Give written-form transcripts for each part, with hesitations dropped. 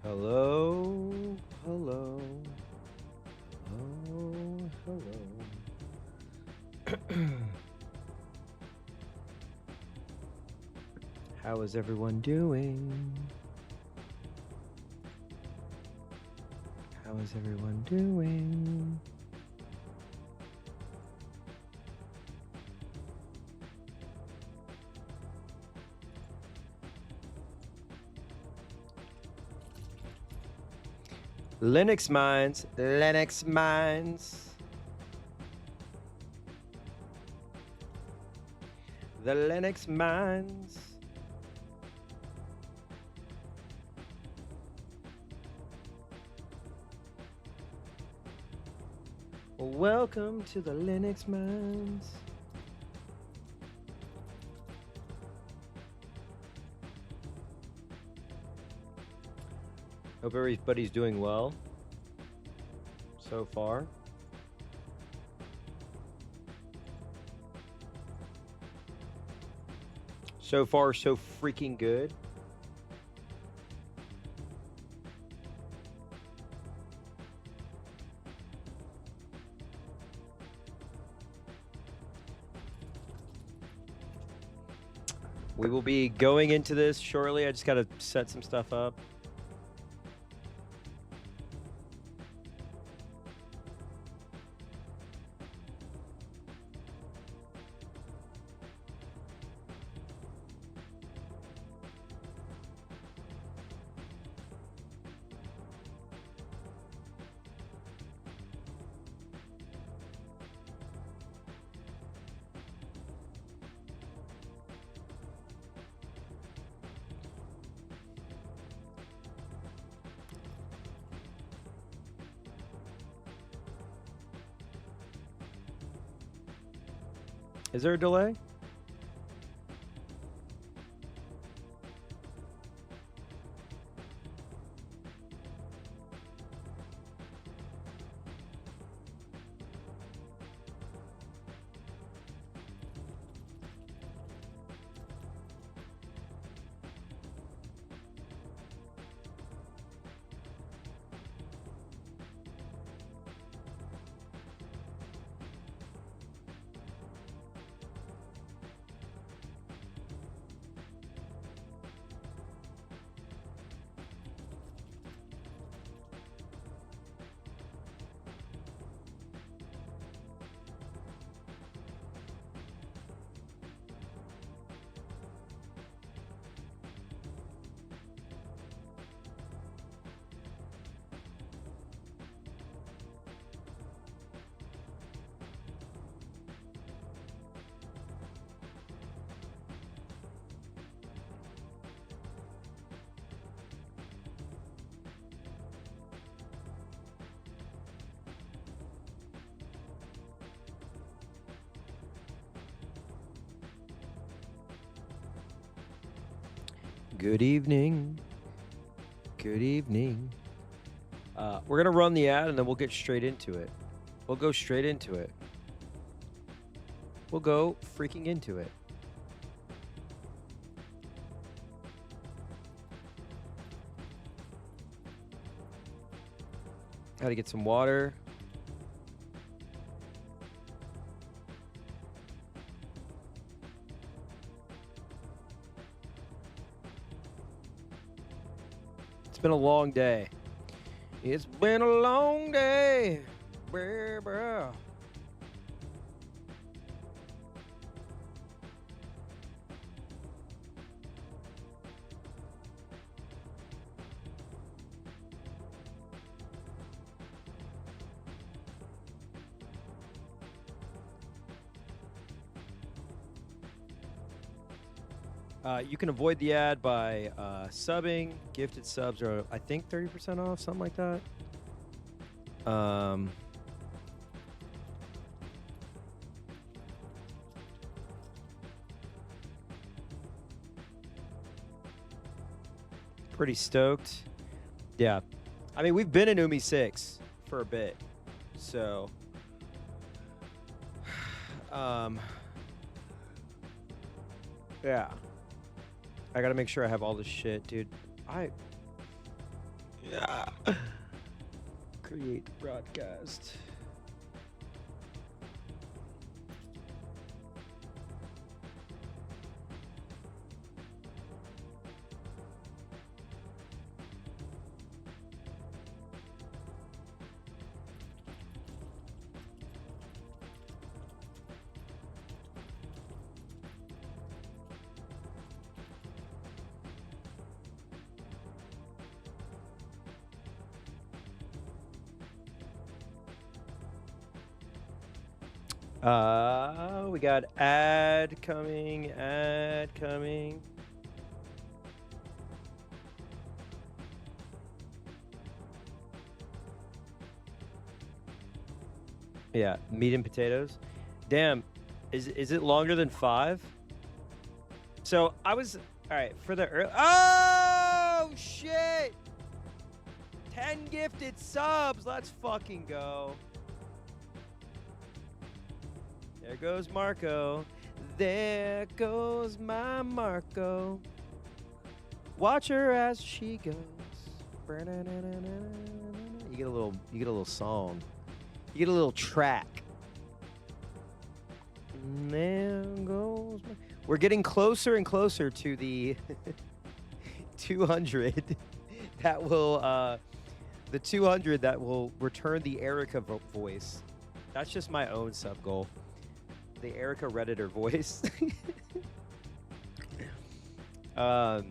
Hello, hello, hello, hello. How is everyone doing? How is everyone doing? Linux Minds, Linux Minds. The Linux Minds. Welcome to the Linux Minds. Hope everybody's doing well so far. So far, so freaking good. We will be going into this shortly. I just got to set some stuff up. Is there a delay? Good evening. Good evening. We're going to run the ad and then we'll get straight into it. We'll go straight into it. We'll go freaking into it. Got to get some water. It's been a long day. It's been a long day. Brr, brr. You can avoid the ad by subbing. Gifted subs are, I think, 30% off, something like that. Pretty stoked. Yeah. I mean, we've been in UMI 6 for a bit. So, yeah. I gotta make sure I have all this shit, dude. Yeah. Create broadcast. We got ad coming. Yeah, meat and potatoes. Damn, is it longer than 5? So I was all right for the early. Oh shit! 10 gifted subs. Let's fucking go. There goes Marco. There goes my Marco. Watch her as she goes. You get a little song. You get a little track. There goes my... We're getting closer and closer to the 200 that will the 200 that will return the Erica voice. That's just my own sub goal. The Erica Redditor voice. But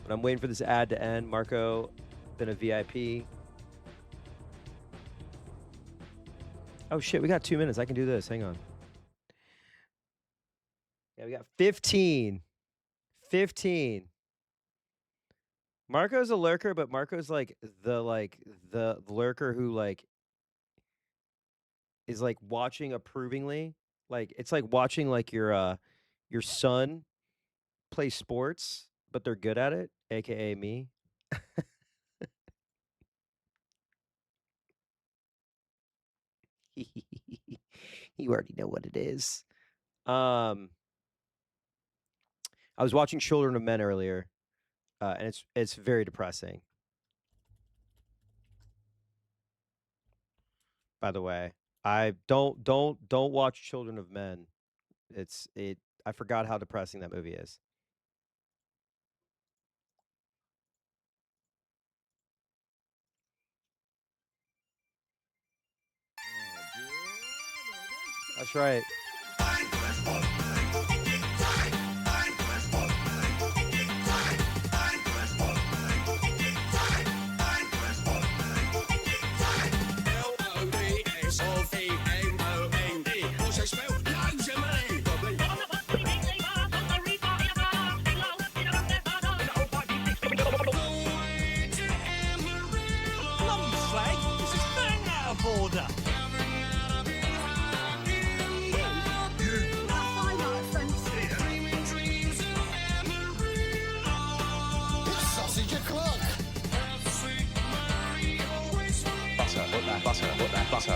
I'm waiting for this ad to end. Marco, been a VIP. Oh shit, we got 2 minutes. I can do this. Hang on. Yeah, we got 15. 15. Marco's a lurker, but Marco's like the lurker who like is like watching approvingly. Like it's like watching like your son play sports, but they're good at it, aka me. You already know what it is. I was watching Children of Men earlier, and it's very depressing. By the way, I don't watch Children of Men. I forgot how depressing that movie is. That's right.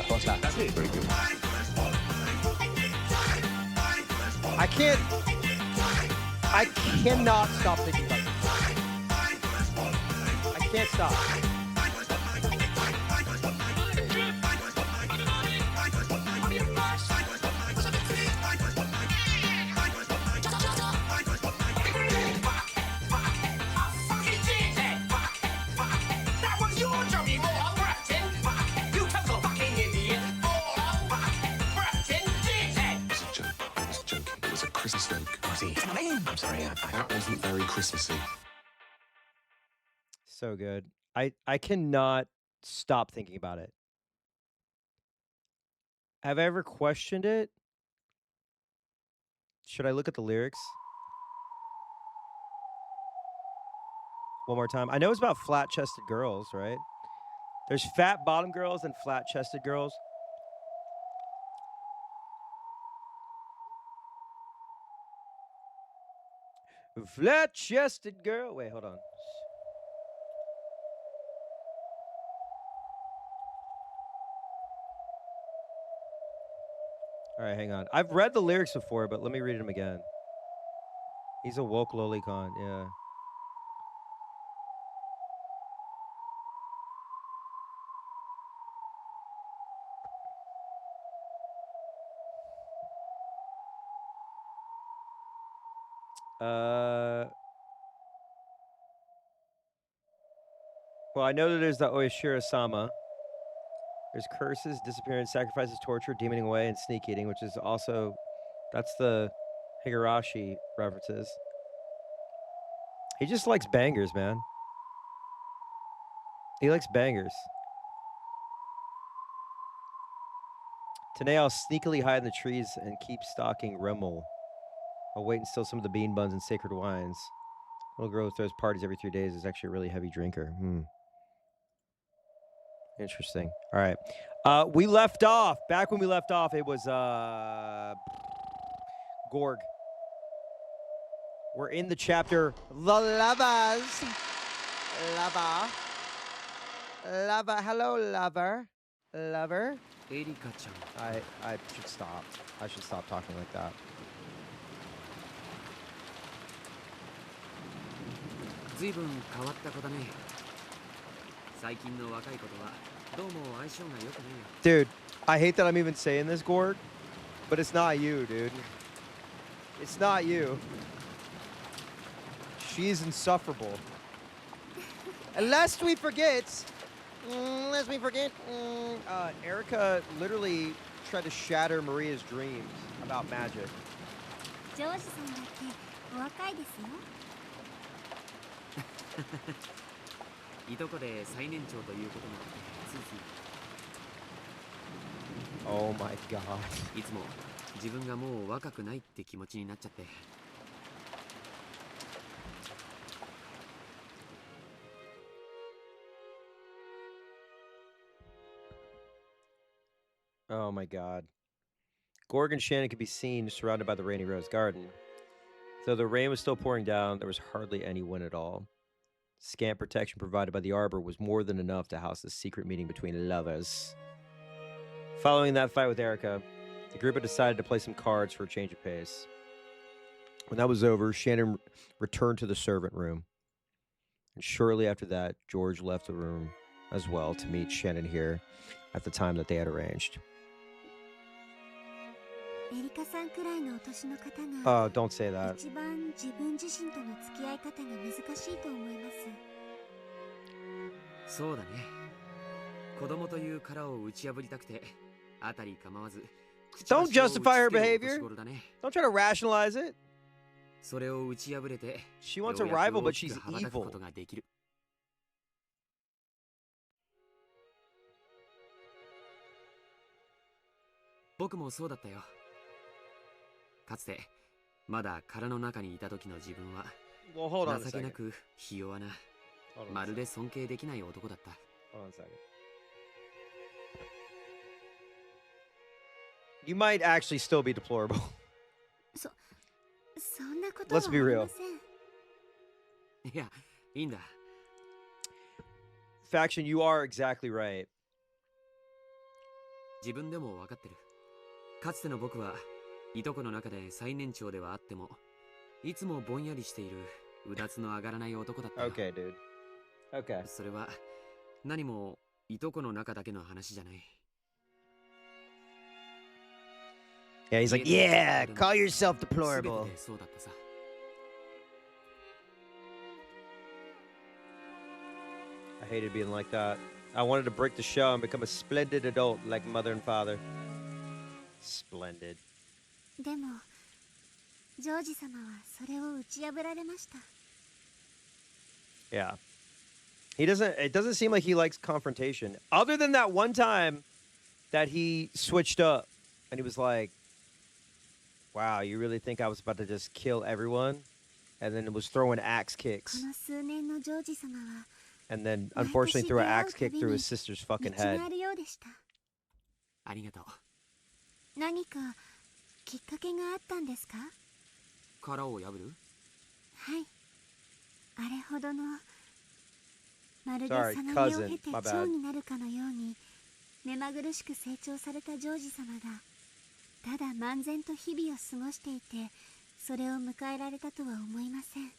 Butter. That's it. Very good. I cannot stop thinking about this. I can't stop. I'm sorry, that wasn't very Christmassy. So good. I cannot stop thinking about it. Have I ever questioned it? Should I look at the lyrics? One more time. I know it's about flat-chested girls, right? There's fat bottom girls and flat-chested girls. Flat-chested girl. Wait, hold on. All right, hang on. I've read the lyrics before, but let me read them again. He's a woke lolicon, yeah. Well, I know that there's the Oishira-sama. There's curses, disappearance, sacrifices, torture, demoning away, and sneak eating, which is also... That's the Higurashi references. He just likes bangers, man. He likes bangers. Today I'll sneakily hide in the trees and keep stalking Rimmel. I'll wait and steal some of the bean buns and sacred wines. Little girl who throws parties every 3 days is actually a really heavy drinker. Interesting. All right. We left off. Back when we left off, it was Gorg. We're in the chapter The Lovers. Lover. Lover. Hello, lover. Lover. I should stop. I should stop talking like that. Dude, I hate that I'm even saying this, Gorg, but it's not you, dude. It's not you. She's insufferable. Lest we forget, Erica literally tried to shatter Maria's dreams about magic. Oh my god. Oh my god. Gorg and Shannon could be seen surrounded by the rainy rose garden. Though the rain was still pouring down, there was hardly any wind at all. Scant protection provided by the arbor was more than enough to house the secret meeting between lovers. Following that fight with Erica, the group had decided to play some cards for a change of pace. When that was over, Shannon returned to the servant room. And shortly after that, George left the room as well to meet Shannon here at the time that they had arranged. Oh, don't say that. Don't justify her behavior. Don't try to rationalize it. She wants a rival, but she's evil. Well, hold on a second. Hold on a second. You might actually still be deplorable. Let's be real. Faction, you are exactly right. Okay, dude. Okay. Yeah, he's like, yeah, call yourself deplorable. I hated being like that. I wanted to break the shell and become a splendid adult like mother and father. Splendid. Yeah. It doesn't seem like he likes confrontation. Other than that one time that he switched up and he was like, wow, you really think I was about to just kill everyone? And then it was throwing axe kicks. And then, unfortunately, threw an axe kick through his sister's fucking head. Sorry, cousin, my bad. ただ漫然と日々を過ごしていて、それを迎えられたとは思いません。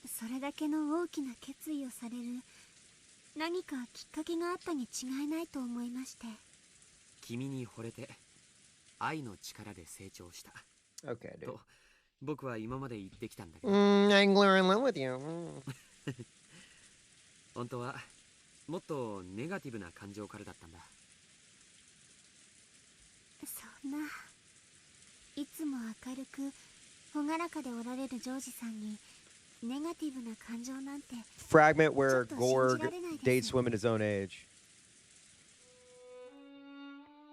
それだけの大きな決意をされる何かきっかけがあったに違いないと思いまして。君に惚れて愛の力で成長した。と僕は今まで言ってきたんだけど、Angler in love with you. 本当はもっとネガティブな感情からだったんだ。そんないつも明るく朗らかでおられるジョージさんにネガティブな感情なんて Fragment where Gorg dates women his own age.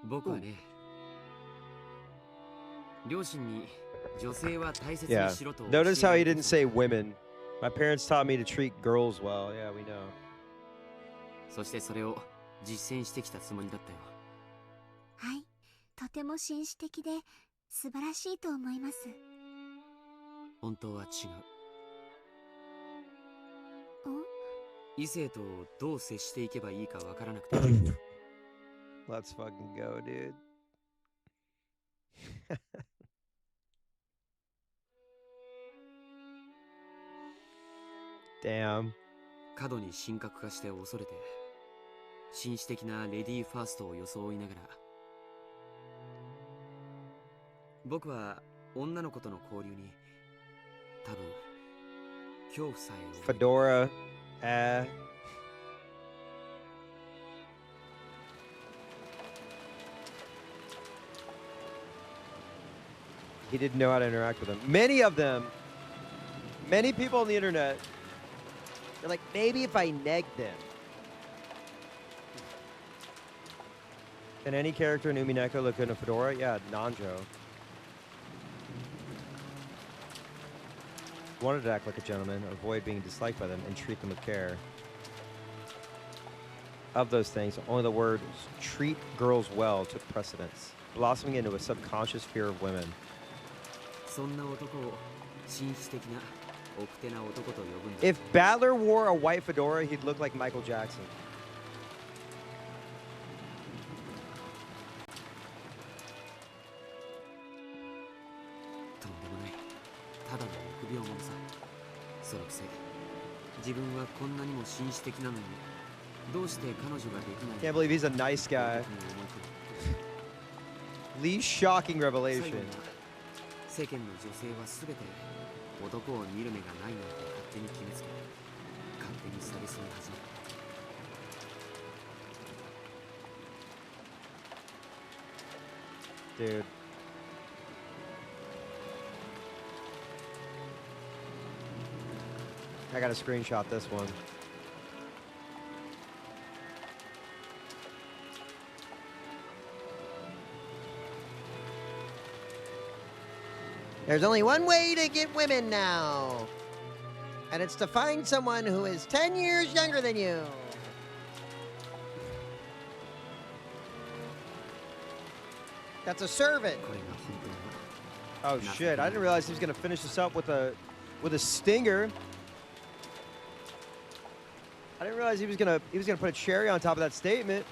僕はね、両親に女性は大切 Yeah. にしろと Notice how he didn't say women. My parents taught me to treat girls well. Yeah, we know. そしてそれを実践してきたつもりだったよ。はい、とても紳士的で素晴らしいと思います。本当は違う。お？異性とどう接していけばいいかわからなくて。Let's fucking go, dude. Damn. 過度に神格化して恐れて、紳士的なレディーファーストを装いながら、僕は女の子との交流に多分恐怖さえ覚えて。 Fedora. He didn't know how to interact with them. Many of them, many people on the internet, they're like, maybe if I neg them. Can any character in Umineko look good in a fedora? Yeah, Nanjo. Wanted to act like a gentleman, avoid being disliked by them, and treat them with care. Of those things, only the word treat girls well took precedence, blossoming into a subconscious fear of women. そんな男を紳士的な奥手な男と呼ぶんだ。 If Battler wore a white fedora, he'd look like Michael Jackson. とんでもない。ただの臆病者さ。そのくせ自分はこんなにも紳士的なのに、どうして彼女ができない Can't believe he's a nice guy. と思い込む。 Least shocking 最後 revelation. には世間の女性は全て男を見る目がないなんて勝手に決めつけ、勝手にされすぎ始める。 Dude. I gotta screenshot this one. There's only one way to get women now. And it's to find someone who is 10 years younger than you. That's a servant. これが本当の Oh shit! I didn't realize he was gonna finish this up with a stinger. I didn't realize he was gonna put a cherry on top of that statement.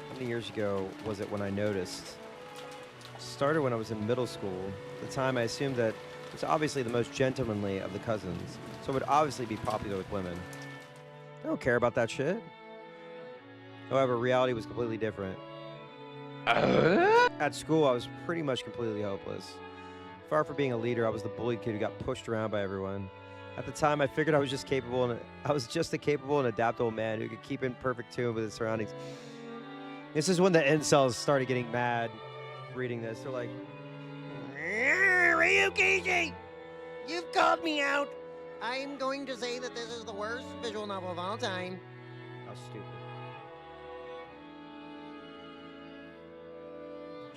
How many years ago was it when I noticed? Started when I was in middle school. At the time I assumed that it's obviously the most gentlemanly of the cousins, so it would obviously be popular with women. I don't care about that shit. However, reality was completely different. At school, I was pretty much completely hopeless. Far from being a leader, I was the bullied kid who got pushed around by everyone. At the time, I figured I was just a capable and adaptable man who could keep in perfect tune with his surroundings. This is when the incels started getting mad reading this. They're like, Ryukishi, you've called me out. I'm going to say that this is the worst visual novel of all time. how stupid.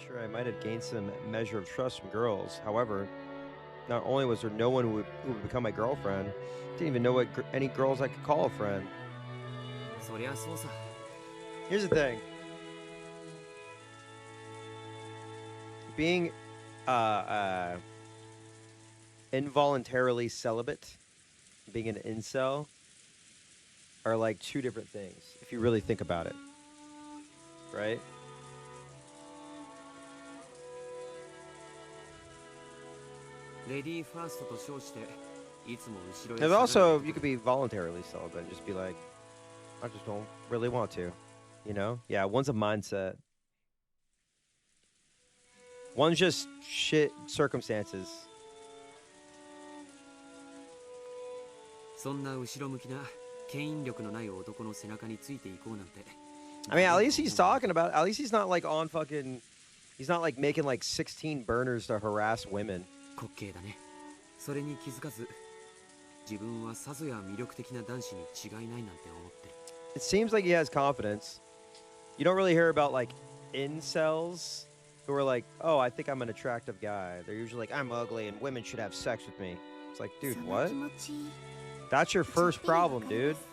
Sure, I might have gained some measure of trust from girls. However, not only was there no one who would become my girlfriend, I didn't even know any girls I could call a friend. そりゃそうさ。 Here's the thing. Being involuntarily celibate, being an incel, are like two different things, if you really think about it. Right? Lady first と称していつも後ろへ And 下がる also, you could be voluntarily celibate and just be like, I just don't really want to. You know? Yeah, one's a mindset. One's just shit circumstances. そんな後ろ向きな牽引力のない男の背中についていこうなんて。 I mean, at least he's talking about. At least he's not like on fucking. He's not like making like 16 burners to harass women. 滑稽だね。それに気づかず、自分はさぞや魅力的な男子に違いないなんて思ってる。 It seems like he has confidence. You don't really hear about like incels who are like, "Oh, I think I'm an attractive guy." They're usually like, "I'm ugly and women should have sex with me." It's like, dude, その what? 気持ち That's your ちょっ first ぴりわか problem, り dude. ます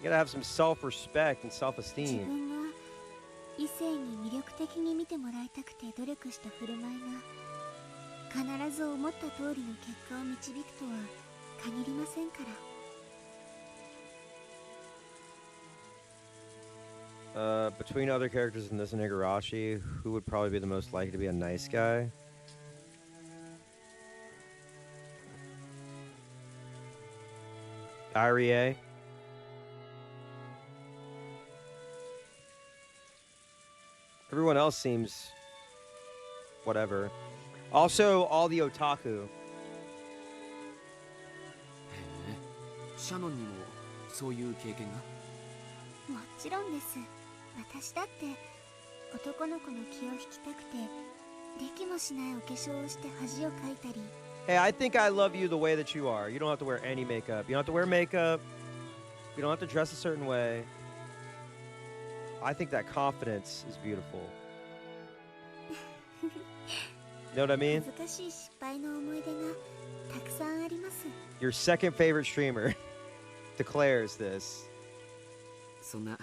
You gotta have some self-respect and 自 self-esteem. 分が異性に魅力的に見てもらいたくて努力した振る舞いが必ず思った通りの結果を導くとは限りませんから。 Between other characters in this and Higurashi, who would probably be the most likely to be a nice guy? Irie. Everyone else seems whatever. Also, all the otaku. へえ、シャノンにもそういう経験が。もちろんです。私だって男の子の気を引きたくてできもしないお化粧をして恥をかいたり。 Hey, I think I love you the way that you are. You don't have to wear any makeup. You don't have to wear makeup. You don't have to dress a certain way. I think that confidence is beautiful. You know what I mean? 恥ずかしい失敗の思い出がたくさんあります。 Your second favorite streamer declares this. そんな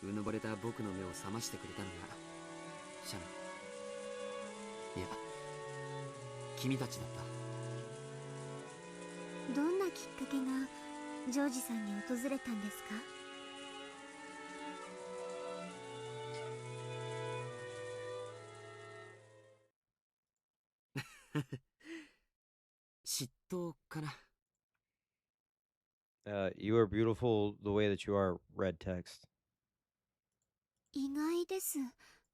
うぬぼれた僕の目を覚ましてくれたのがシャノン、いや君たちだった。 どんなきっかけがジョージさんに訪れたんですか？ 嫉妬かな。 You are beautiful the way that you are, red text. 意外です。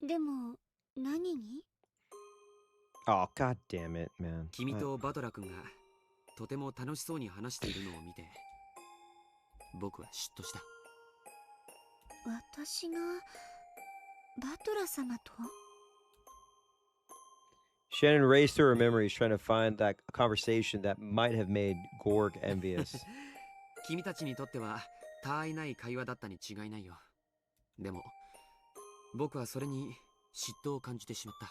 でも何に？ Oh, god damn it, man. 君とバトラ君がとても楽しそうに話しているのを見て僕は嫉妬した。 私がバトラ様と？ Shannon raced through her memories trying to find that conversation that might have made Gorg envious. 君たちにとっては他愛ない会話だったに違いないよ。でも僕はそれに嫉妬を感じてしまった。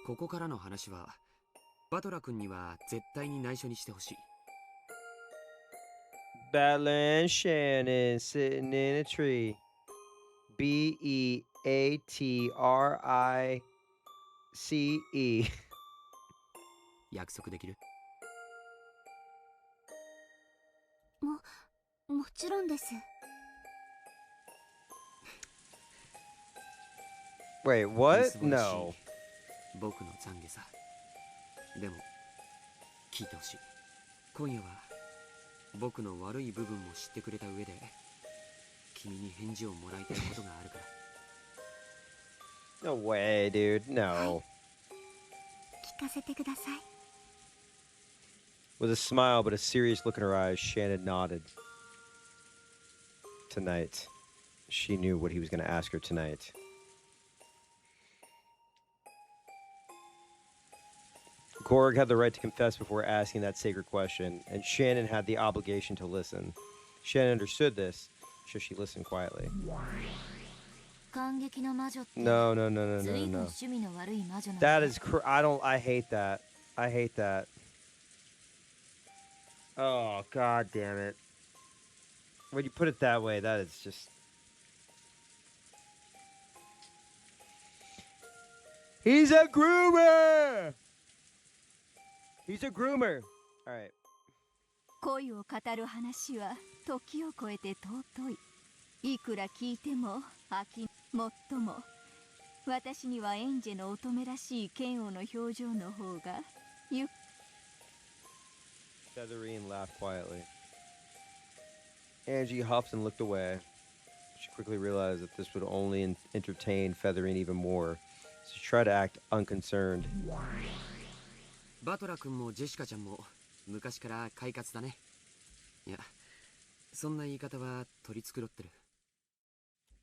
ここからの話はバトラ君には絶対に内緒にしてほしい。 Battling Shannon sitting in a tree. Beatrice. 約束できる？ もちろんです。 Wait, み what? すぼらしい No. 僕の懺悔さ。でも聞いてほしい。今夜は僕の悪い部分も知ってくれた上で君に返事をもらいたいことがあるから。 No way, dude. No. 聞かせてください。 With a smile but a serious look in her eyes, Shannon nodded. Tonight. She knew what he was going to ask her tonight. Gorg had the right to confess before asking that sacred question, and Shannon had the obligation to listen. Shannon understood this, so she listened quietly. 感激の魔女って No, no, no, no, 随 no, 分 no. 趣味の悪い魔女なん That だ。 is I hate that. I hate that. Oh, god damn it. When you put it that way, that is just... He's a groomer! He's a groomer! Alright. 恋を語る話は時を超えて尊い。いくら聞いても飽き。もっとも私にはエンジェの乙女らしい剣王の表情の方がゆっ Featherine laughed quietly. Angie huffed and looked away. She quickly realized that this would only entertain Featherine even more, so to try to act unconcerned. バトラ君もジェシカちゃんも昔から快活だね。いや、そんな言い方は取り繕ってる。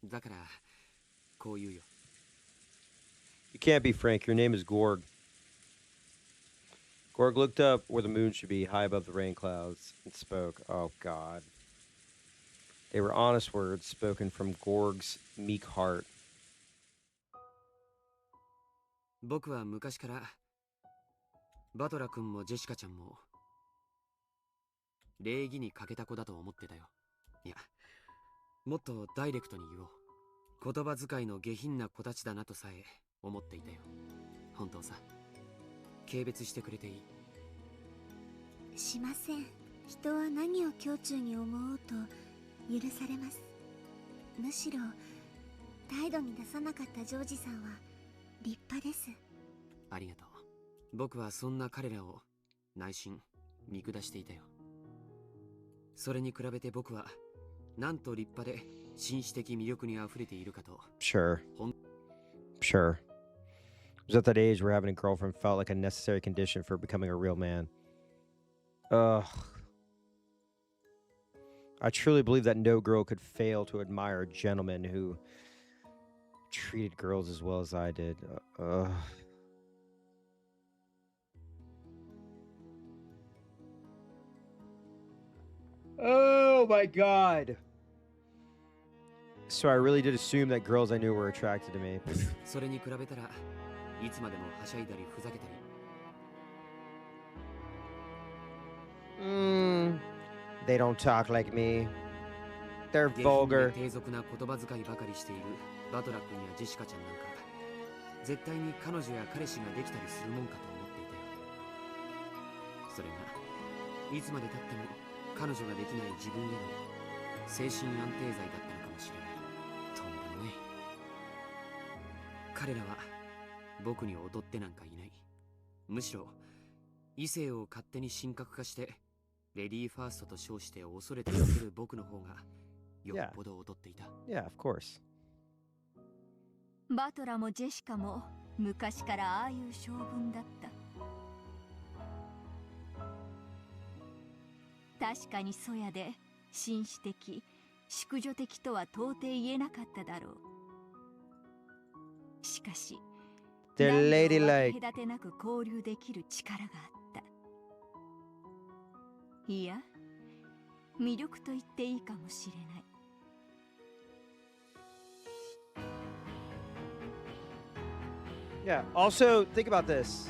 だからこう言うよ。 You can't be frank. Your name is Gorg. Gorg looked up where the moon should be, high above the rain clouds, and spoke. Oh, God. They were honest words spoken from Gorg's meek heart. 僕は昔からバトラ君もジェシカちゃんも礼儀に欠けた子だと思ってたよ。いや、もっとダイレクトに言おう。言葉遣いの下品な子たちだなとさえ思っていたよ。本当さ、軽蔑してくれていい。しません。人は何を胸中に思おうと許されます。むしろ態度に出さなかったジョージさんは立派です。ありがとう。僕はそんな彼らを内心見下していたよ。それに比べて僕はなんと立派で紳士的魅力にあふれているかと。 Sure. Sure. It was at that age where having a girlfriend felt like a necessary condition for becoming a real man. Ugh. I truly believe that no girl could fail to admire a gentleman who treated girls as well as I did. Oh my God. So I really did assume that girls I knew were attracted to me. それに比べたらいつまでもはしゃいだりふざけたり。They don't talk like me. They're 下品 vulgar. で低俗な言葉遣いばかりしているバトラ君やジェシカちゃんなんか絶対に彼女や彼氏ができたりするもんかと思っていたよ。それがいつまでたっても彼女ができない自分への精神安定剤だったのかもしれない。とんでもない。彼らは僕に劣ってなんかいない。むしろ異性を勝手に神格化してレディーファーストと称して恐れて避ける僕の方がよっぽど劣っていた。Yeah, of course. バトラもジェシカも昔からああいう性分だった。確かにそやで紳士的淑女的とは到底言えなかっただろう。しかし They're 男女を ladylike. 分け隔てなく交流できる力があった。いや、魅力と言っていいかもしれない。Yeah. Also, think about this.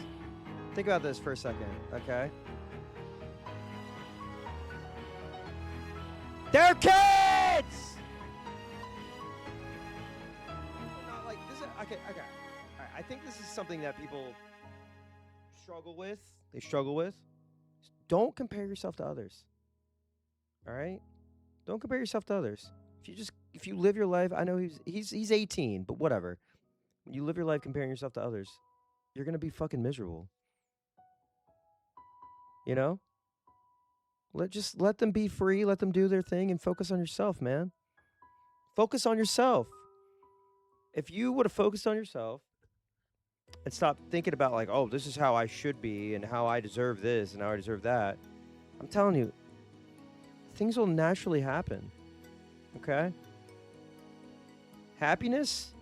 Think about this for a second, okay? They're kids! Not like this. Okay. All right, I think this is something that people struggle with. They struggle with. Don't compare yourself to others. All right? Don't compare yourself to others. If you live your life, I know he's 18, but whatever. When you live your life comparing yourself to others, you're going to be fucking miserable. You know? Let them be free, let them do their thing, and focus on yourself, man. Focus on yourself. If you would have focused on yourself and stopped thinking about like, oh, this is how I should be and how I deserve this and how I deserve that, I'm telling you, things will naturally happen. Okay? Happiness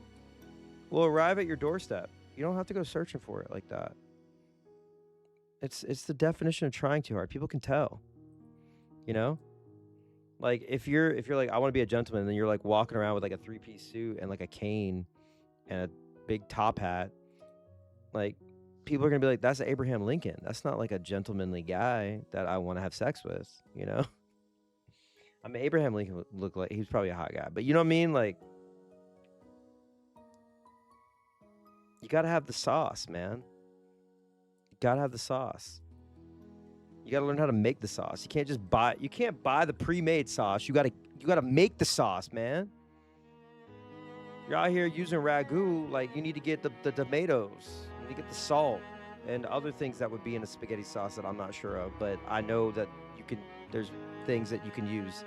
will arrive at your doorstep. You don't have to go searching for it like that. It's the definition of trying too hard. People can tell. You know? Like if you're like, I want to be a gentleman, and then you're like walking around with like a 3-piece suit and like a cane and a big top hat, like people are gonna be like, that's Abraham Lincoln. That's not like a gentlemanly guy that I want to have sex with, you know? I mean, Abraham Lincoln looked like he was probably a hot guy, but you know what I mean? Like, you gotta have the sauce, man. You gotta have the sauce. You gotta learn how to make the sauce. You can't buy the pre-made sauce. You gotta make the sauce, man. You're out here using ragu, like you need to get the tomatoes. You need to get the salt and other things that would be in a spaghetti sauce that I'm not sure of, but I know that there's things that you can use.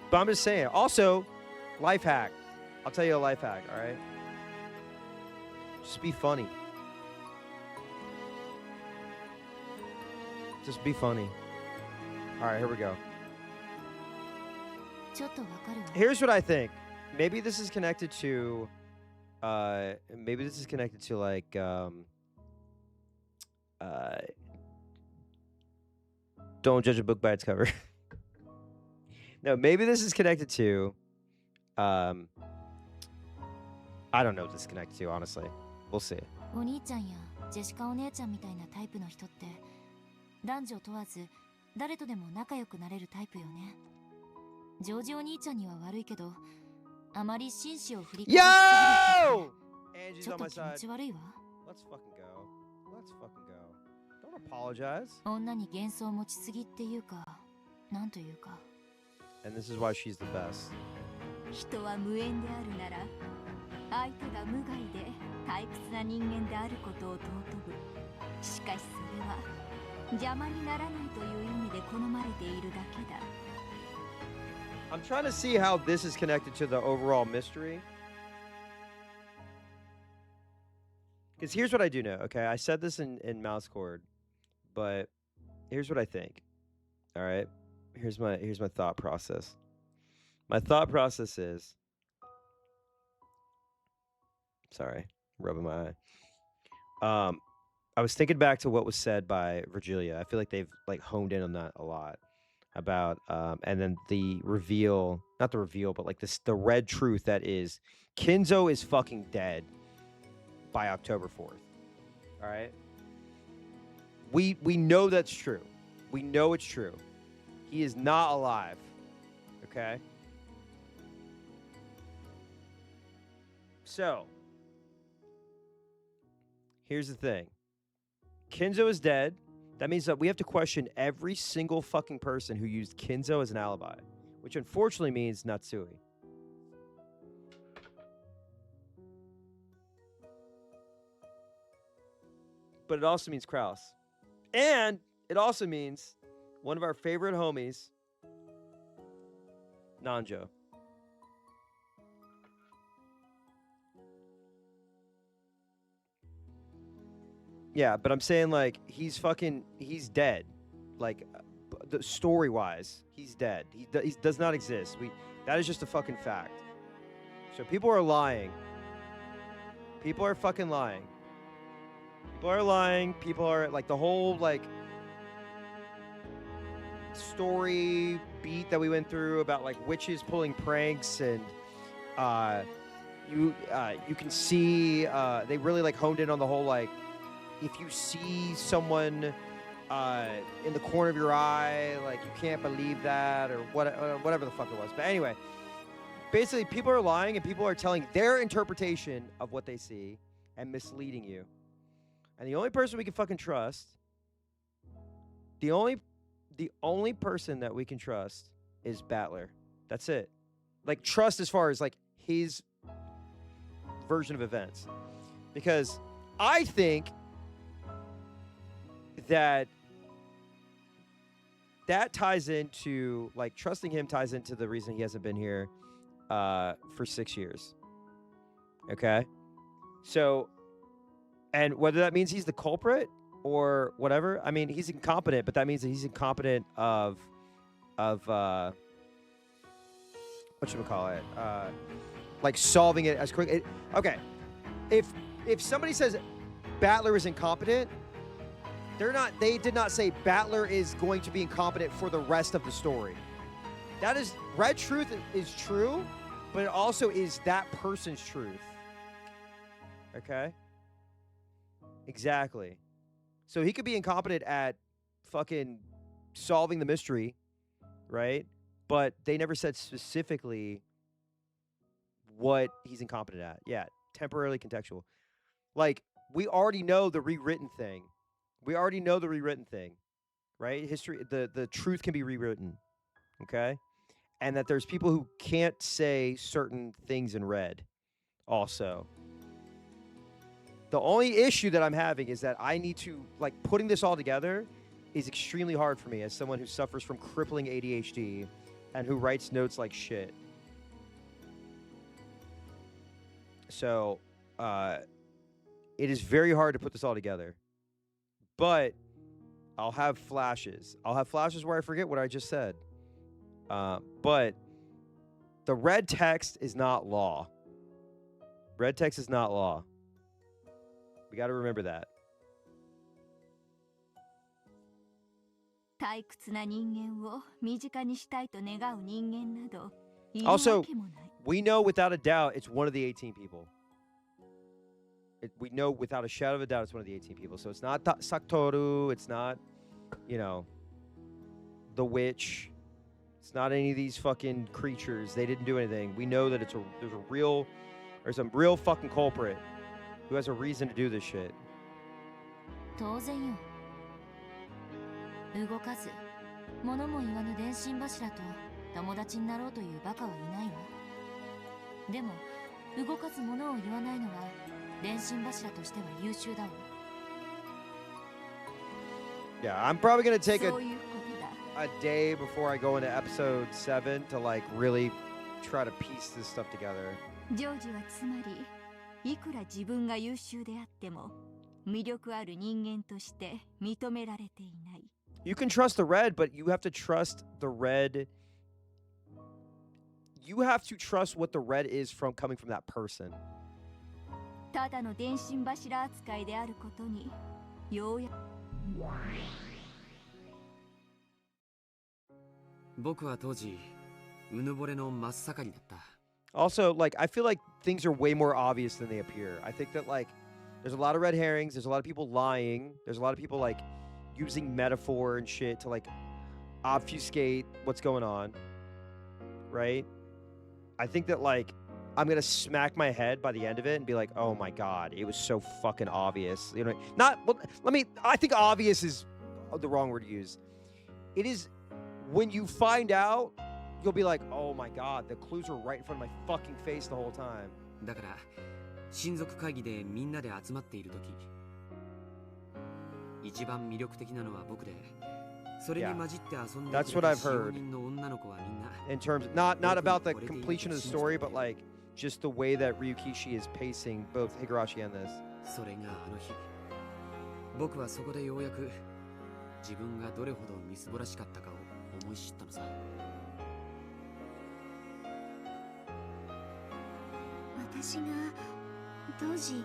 But I'm just saying, also, Life hack. I'll tell you a life hack, all right? Just be funny. Just be funny. All right, here we go. ちょっとわかるわ。 Here's what I think. Maybe this is connected to like don't judge a book by its cover. No, maybe this is connected to I don't know what this is connected to, honestly. We'll see. お兄ちゃんやジェシカお姉ちゃんみたいなタイプの人って男女問わず誰とでも仲良くなれるタイプよね。ジョージお兄ちゃんには悪いけどあまり紳士を振りかざしすぎる Yo! 人って Angie's ちょっ on と my 気持 side. ち悪いわ。 Let's fucking go. Let's fucking go. Don't apologize. 女に幻想持ちすぎっていうかなんというか And this is why she's the best. 人は無縁であるなら相手が無害で退屈な人間であることを尊ぶ。しかしそれは邪魔にならないという意味で好まれているだけだ。 I'm trying to see how this is connected to the overall mystery. Because here's what I do know, okay? I said this in Mouse Chord, but here's what I think. All right? Here's my thought process. My thought process is sorry, rubbing my eye. I was thinking back to what was said by Virgilia. I feel like they've like honed in on that a lot. About and then the reveal, not the reveal, but like this the red truth that is Kinzo is fucking dead by October 4th. All right? We know that's true. We know it's true. He is not alive. Okay? So, here's the thing. Kinzo is dead. That means that we have to question every single fucking person who used Kinzo as an alibi, which unfortunately means Natsui. But it also means Kraus. And it also means one of our favorite homies, Nanjo. Yeah, but I'm saying like he's dead. Like the story wise, he's dead. He does not exist. That is just a fucking fact. So people are lying. People are fucking lying. People are lying. People are like the whole like story beat that we went through about like witches pulling pranks and you can see they really like honed in on the whole like if you see someone in the corner of your eye, like you can't believe that or whatever the fuck it was. But anyway, basically people are lying and people are telling their interpretation of what they see and misleading you. And the only person we can fucking trust, the only person that we can trust is Battler. That's it. Like trust as far as like his version of events. Because I think that ties into like trusting him ties into the reason he hasn't been here for 6 years. Okay? So, and whether that means he's the culprit or whatever, I mean, he's incompetent, but that means that he's incompetent of whatchamacallit, like solving it as quick. Okay, if somebody says Battler is incompetent, they did not say Battler is going to be incompetent for the rest of the story. That is, Red Truth is true, but it also is that person's truth. Okay? Exactly. So he could be incompetent at fucking solving the mystery, right? But they never said specifically what he's incompetent at. Yeah, temporarily contextual. Like, we already know the rewritten thing. We already know the rewritten thing, right? History, the truth can be rewritten, okay? And that there's people who can't say certain things in red also. The only issue that I'm having is that I need to, like, putting this all together is extremely hard for me as someone who suffers from crippling ADHD and who writes notes like shit. So, it is very hard to put this all together. But I'll have flashes. I'll have flashes where I forget what I just said. But the red text is not law. Red text is not law. We got to remember that. 退屈な人間を身近にしたいと願う人間などいる Also, わけもない。 we know without a doubt it's one of the 18 people. We know without a shadow of a doubt it's one of the 18 people. So it's not Saktoru. It's not, you know, the witch. It's not any of these fucking creatures. They didn't do anything. We know that there's some real fucking culprit who has a reason to do this shit. 当然よ。動かず物も言わぬ電信柱と友達になろうというバカはいないわ。でも動かず物を言わないのは電信柱としては優秀だわ。 Yeah, I'm probably gonna take そういうことだ。 a day before I go into episode 7 to like really try to piece this stuff together. ジョージはつまりいくら自分が優秀であっても魅力ある人間として認められていない。 You can trust the red, but you have to trust the red. You have to trust what the red is from coming from that person. ただの電信柱扱いであることにようやく。僕は当時うぬぼれの真っ盛りだった。 Also, like, I feel like things are way more obvious than they appear. I think that, like, there's a lot of red herrings. There's a lot of people lying. There's a lot of people, like, using metaphor and shit to, like, obfuscate what's going on. Right? I think that, like, I'm going to smack my head by the end of it and be like, oh my God, it was so fucking obvious. You know, I think obvious is the wrong word to use. It is when you find out, you'll be like, oh my God, the clues are right in front of my fucking face the whole time. だから親族会議でみんなで集まっている時一番魅力的なのは僕でそれに混じって遊んで That's く what れ I've た heard. 使用人の女の子はみんな In terms, not about the completion of the story, but like just the way that Ryukishi is pacing both Higurashi and this. それがあの日僕はそこでようやく自分がどれほどみすぼらしかったかを思い知ったのさ。私が当時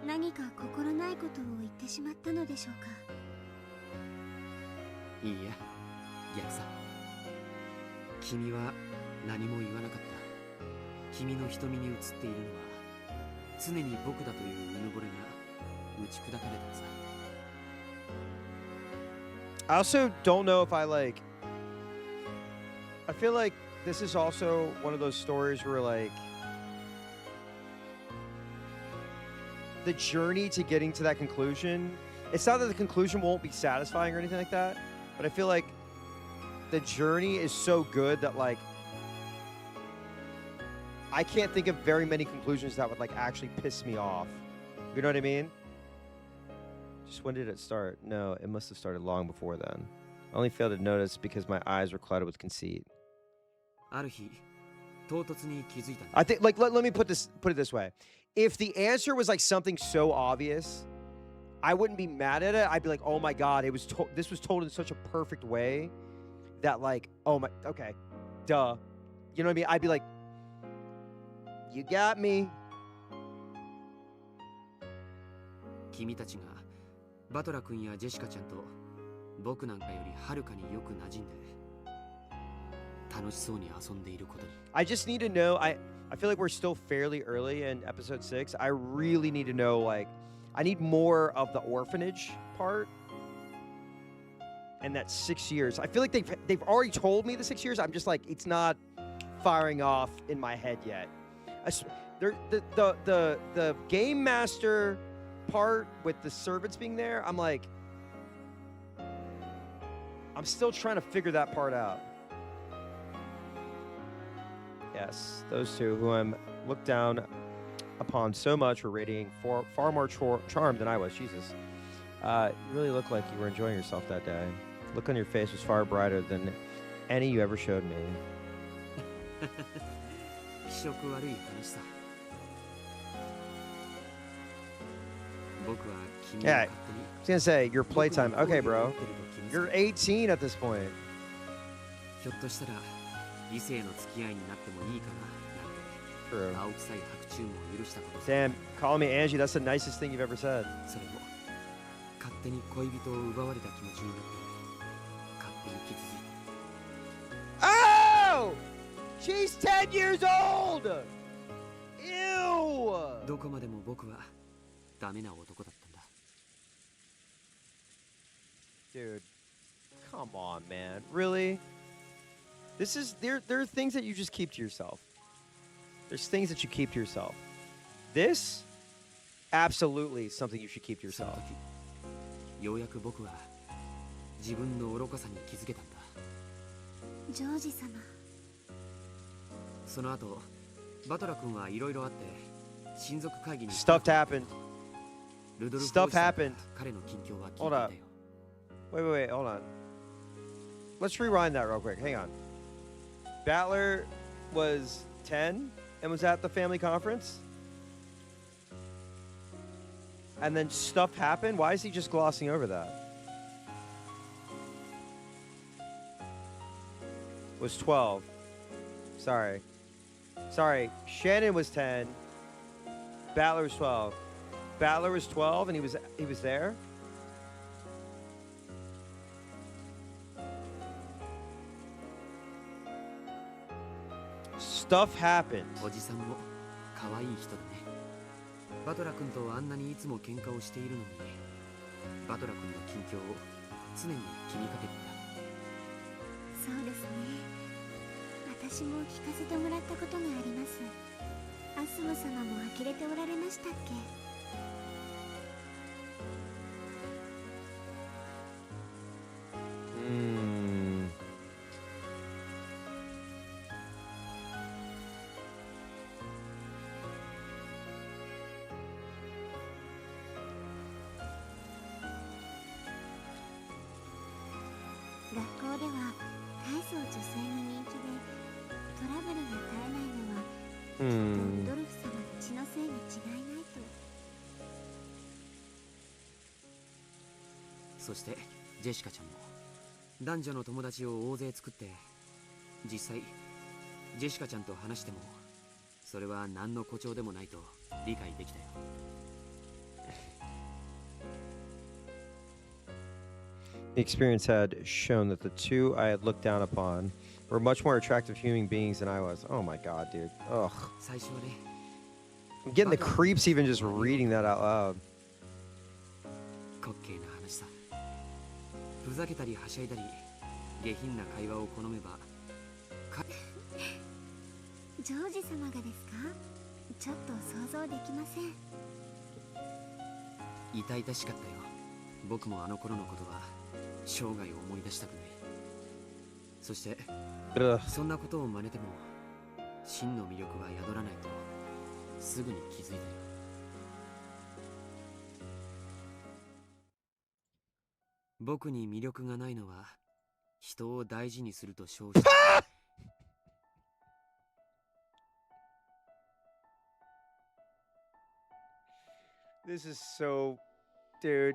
何か心ないことを言ってしまったのでしょうか。いいや逆さ君は何も言わなかった。君の瞳に映っているのは常に僕だといううぬぼれが打ち砕かれたのさ。 I also don't know if I feel like this is also one of those stories where like the journey to getting to that conclusion, it's not that the conclusion won't be satisfying or anything like that, but I feel like the journey is so good that like I can't think of very many conclusions that would like actually piss me off. You know what I mean? Just when did it start? No, it must have started long before then. I only failed to notice because my eyes were clouded with conceit. ある日唐突に気づいたんだ。 I think like let me put it this way. If the answer was like something so obvious, I wouldn't be mad at it. I'd be like, "Oh my God, this was told in such a perfect way that like, oh my, okay, duh." You know what I mean? I'd be like, "You got me." 君たちがバトラ君やジェシカちゃんと僕なんかよりはるかによく馴染んで楽しそうに遊んでいることに。 I just need to know. I feel like we're still fairly early in episode 6. I really need to know, like, I need more of the orphanage part. And that's 6 years. I feel like they've already told me the 6 years. I'm just like, it's not firing off in my head yet. The game master part with the servants being there, I'm like, I'm still trying to figure that part out. Yes, those two who I'm looked down upon so much were radiating far more charmed than I was. Jesus. You really look like you were enjoying yourself that day. Look on your face was far brighter than any you ever showed me. 気色悪い話さ。Yeah, I was gonna say, your playtime. Okay, bro. You're 18 at this point. ひょっとしたら異性の付き合いになってもいいかななんて True. 青臭い白昼も許したこと Damn, calling me Angie, that's the nicest thing you've ever said. それも勝手に恋人を奪われた気持ちになって勝手に傷ついて Oh! She's 10 years old! Ew! どこまでも僕はダメな男だったんだ Dude, come on, man. Really? This is there are things that you just keep to yourself. There's things that you keep to yourself. This absolutely something you should keep to その yourself. 時ようやく僕は自分の愚かさに気づけたんだジョージ様。その後バトラ君はいろいろあって親族会議に Stuff happened. ルドルフ Stuff おじさんが happened. 彼の近況は聞いて Hold いた up. よ Wait, hold on. Let's rewind that real quick. Hang on. Battler was 10 and was at the family conference? And then stuff happened? Why is he just glossing over that? Was 12. Sorry. Shannon was 10. Battler was 12. Battler was 12 and he was there? Stuff happened. おじさんも可愛い人だねバトラ君とあんなにいつも喧嘩をしているのにバトラ君の近況を常に気にかけていたそうですね。私も聞かせてもらったことがあります。アスモ様も呆れておられましたっけ。学校では大層女性に人気でトラブルが絶えないのはきっとルドルフ様の血のせいに違いないと。そしてジェシカちゃんも男女の友達を大勢作って実際ジェシカちゃんと話してもそれは何の誇張でもないと理解できたよ The experience had shown that the two I had looked down upon were much more attractive human beings than I was. Oh my god, dude. Ugh. 最初はね I'm getting the creeps even just reading that out loud. 滑稽な話さふざけたりはしゃいだり下品な会話を好めばジョージ様がですか。ちょっと想像できません。痛々しかったよ僕もあの頃のことは生涯思い出したくないそして Ugh. そんなことを真似ても真の魅力は宿らないとすぐに気づいたよ僕に魅力がないのは人を大事にすると称して This is so... Dude.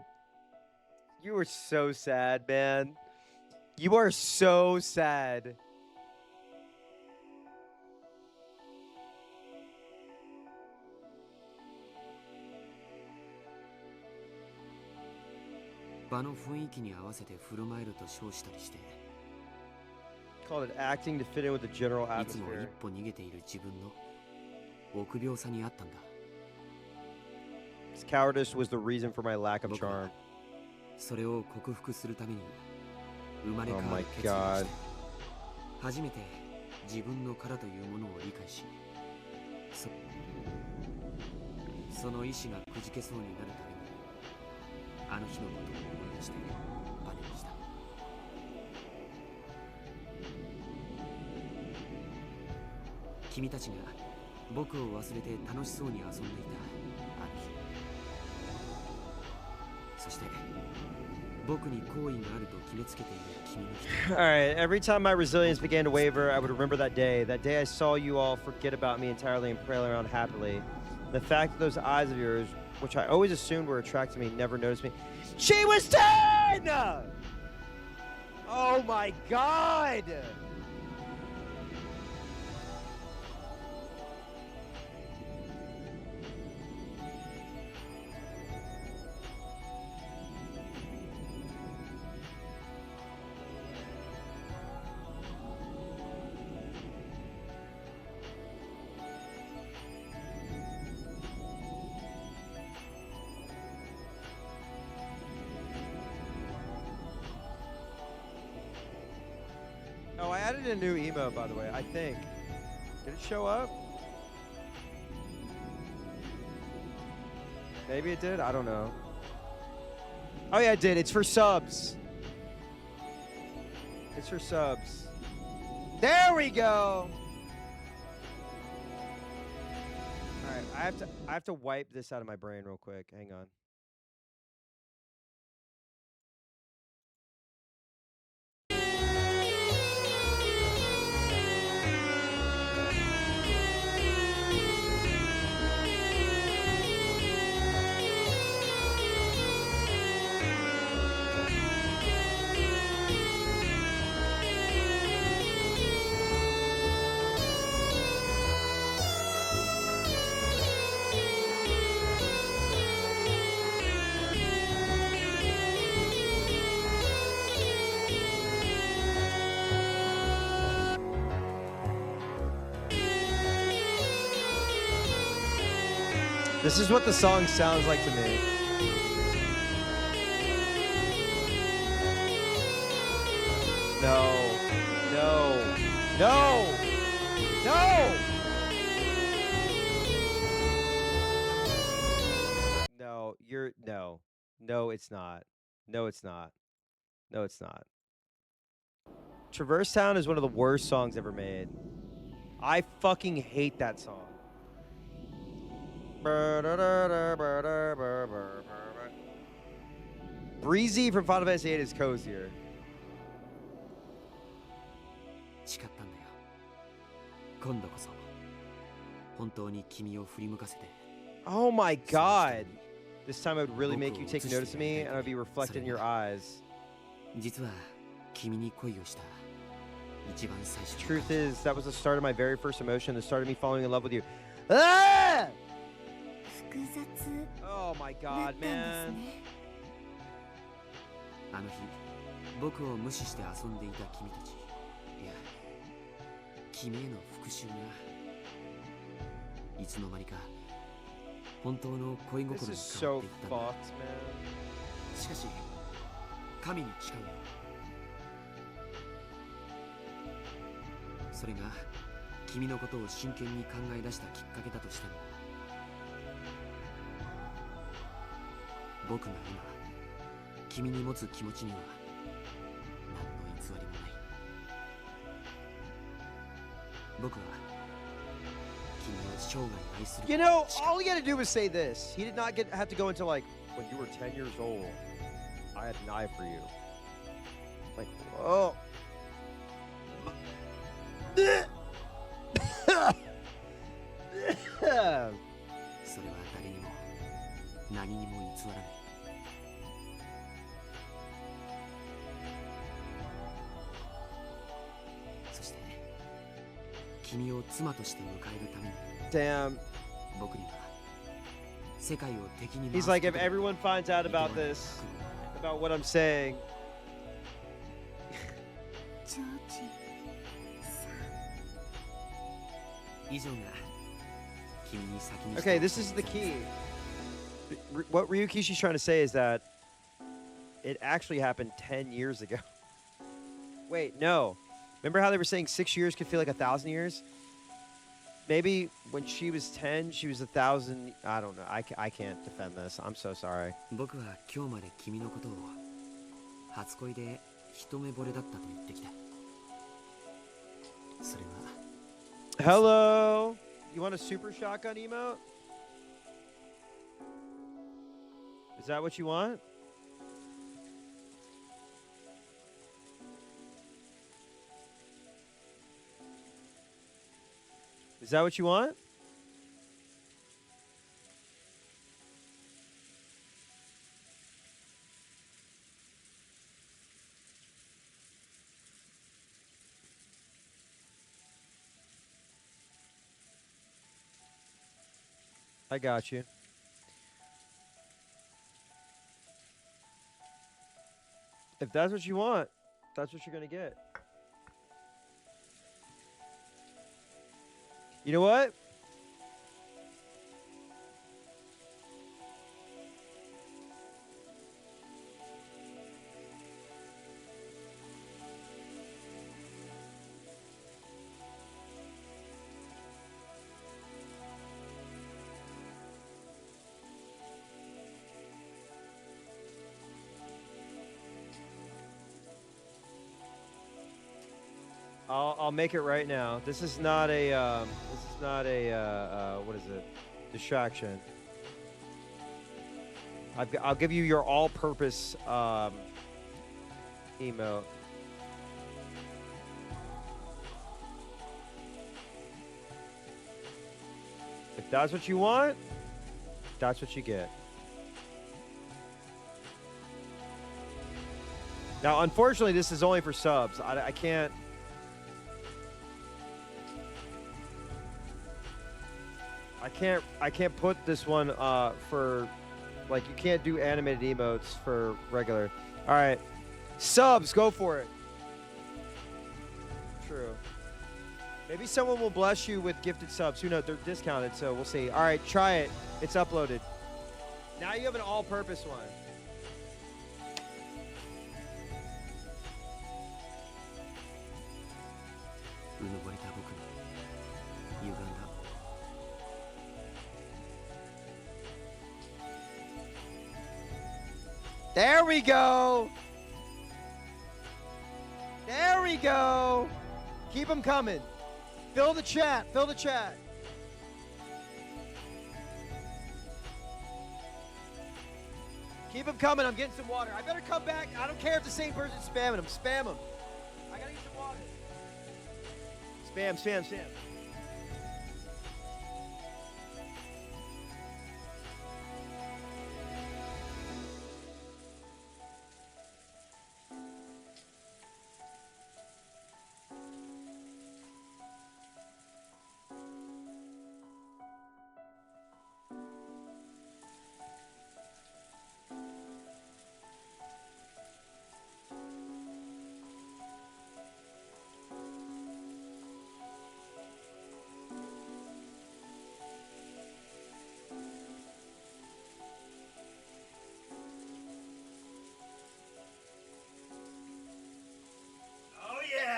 You are so sad, man. You are so sad. Called it acting to fit in with the general いつも一 atmosphere. 歩逃げている自分の臆病さにあったんだ His cowardice was the reason for my lack of 僕は charm. それを克服するために生まれ Oh 変わ my る決意を god. して初めて自分の殻というものを理解しその意志がくじけそうになるためにあの日のことを思い出してバネにした君たちが僕を忘れて楽しそうに遊んでいたあの日そして僕に好意があると決めつけている君の人 Alright, every time my resilience began to waver, I would remember that day. That day I saw you all forget about me entirely and play around happily. The fact that those eyes of yours which I always assumed were attracted to me, never noticed me. She was 10! Oh my god! Oh, I added a new emote, by the way, I think. Did it show up? Maybe it did? I don't know. Oh yeah, it did. It's for subs. It's for subs. There we go! Alright, I have to wipe this out of my brain real quick. Hang on. This is what the song sounds like to me. No. No. No! No! No, no. No, it's not. No, it's not. No, it's not. Traverse Town is one of the worst songs ever made. I fucking hate that song. Breezy from Final Fantasy VIII is cozier. 誓ったんだよ。今度こそ本当に君を振り向かせて。 Oh my god! This time I would really make you take notice of me, and I'd be reflected in your eyes. 実は君に恋をした一番最初。 Truth is, that was the start of my very first emotion, the start of me falling in love with you. Ah! 複雑 Oh my だっ god, たんです man. ね。あの日僕を無視して遊んでいた君たち、いや君への復讐がいつの間にか本当の恋 This 心に is 変わっ so ていったんだ。 fucked, man. しかし神に誓うよ。それが君のことを真剣に考え出したきっかけだとしても、僕が今君に持つ気持ちには何の偽りもない。僕は君を生涯愛する。 You know, all he had to do was say this. He did not have to go into like, when you were 10 years old, I had an eye for you. Like, whoa. それは誰にも何にも偽らない。そして君を妻として迎えるために Damn. 僕には世界を敵に He's like, if everyone finds out about this, about what I'm saying, ジョージさん。以上が君に先に okay, this is the key. What Ryukishi's trying to say is that it actually happened 10 years ago. Wait, no. Remember how they were saying 6 years could feel like 1,000 years? Maybe when she was 10, she was 1,000. I don't know. I can't defend this. I'm so sorry. 僕は今日まで君のことを初恋で一目惚れだったと言ってきた。それは Hello. You want a super shotgun emote? Is that what you want? Is that what you want? I got you. If that's what you want, that's what you're gonna get. You know what? I'll make it right now. This is not a what is it? Distraction. I'll give you your all-purpose emote. If that's what you want, that's what you get. Now, unfortunately, this is only for subs. I can't. I can't put this one for, like, you can't do animated emotes for regular. All right, subs, go for it. True. Maybe someone will bless you with gifted subs. Who knows? They're discounted, so we'll see. All right, try it. It's uploaded. Now you have an all-purpose one. There we go. There we go. Keep them coming. Fill the chat. Fill the chat. Keep them coming. I'm getting some water. I better come back. I don't care if the same person's spamming them. Spam them. I gotta get some water. Spam, spam, spam.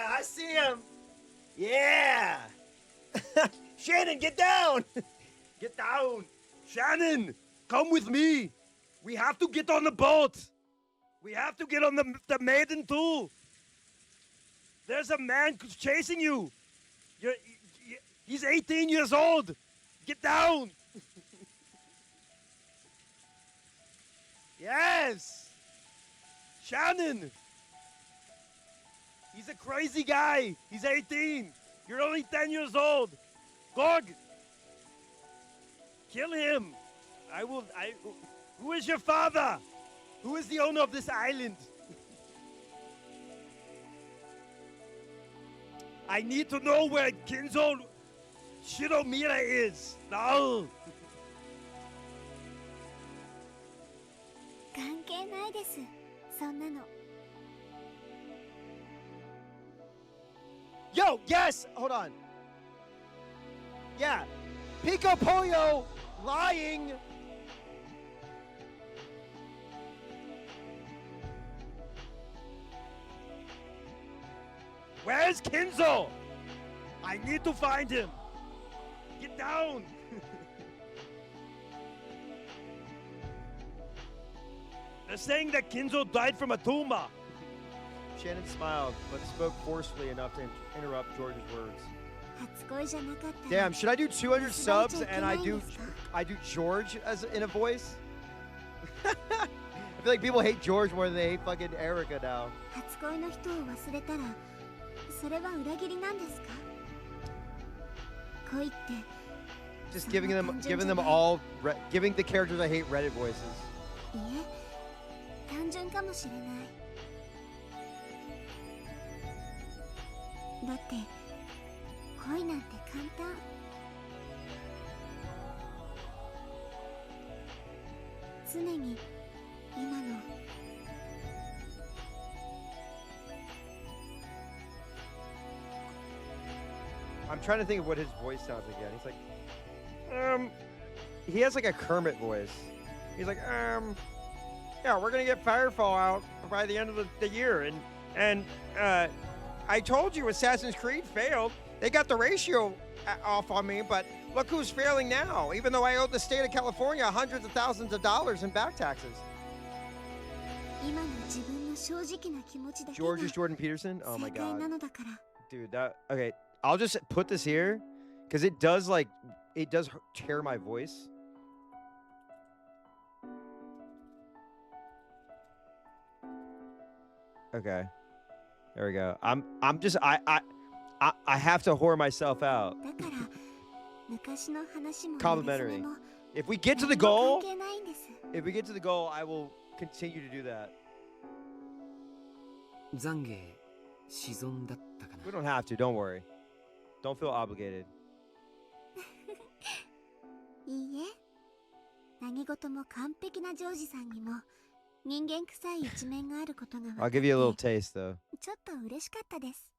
I see him. Yeah. Shannon, get down. Get down. Shannon, come with me. We have to get on the boat. We have to get on the maiden too. There's a man chasing you. He's 18 years old. Get down. Yes. Shannon. He's a crazy guy. He's 18. You're only 10 years old. Gog. Kill him. Who is your father? Who is the owner of this island? I need to know where Kinzo Shiromira is. No. 関係ないです。そんなの。 Yo, yes! Hold on. Yeah. Pico Pollo lying. Where's Kinzo? I need to find him. Get down. They're saying that Kinzo died from a tumor. Shannon smiled, but spoke forcefully enough to interrupt George's words. 初恋じゃなかったら Damn, should I do 200 subs and I do George as in a voice? I feel like people hate George more than they hate fucking Erica now. 初恋の人を忘れたらそれは裏切りなんですか？恋って Just giving them all giving the characters I hate Reddit voices. いえ、単純かもしれない。だって恋なんて簡単。常に今の I'm trying to think of what his voice sounds like again. He's like, he has like a Kermit voice. He's like, yeah, we're gonna get Firefall out by the end of the year, and I told you Assassin's Creed failed. They got the ratio off on me, but look who's failing now. Even though I owed the state of California hundreds of thousands of dollars in back taxes. 今の自分の正直な気持ちだけが George is Jordan Peterson. Oh my 正解 god, なのだから dude. That okay. I'll just put this here, because it does tear my voice. Okay, there we go. I have to whore myself out. だから昔の話も Complimentary. 馴れ初めも If we get to the 何も goal, 関係ないんです if we get to the goal, I will continue to do that. 懺悔沈んだったかな We don't have to. Don't worry. Don't feel obligated. いいえ何事も完璧なジョージさんにも人間臭い一面があることが分か I'll って give you a little taste, though. ちょっと嬉しかったです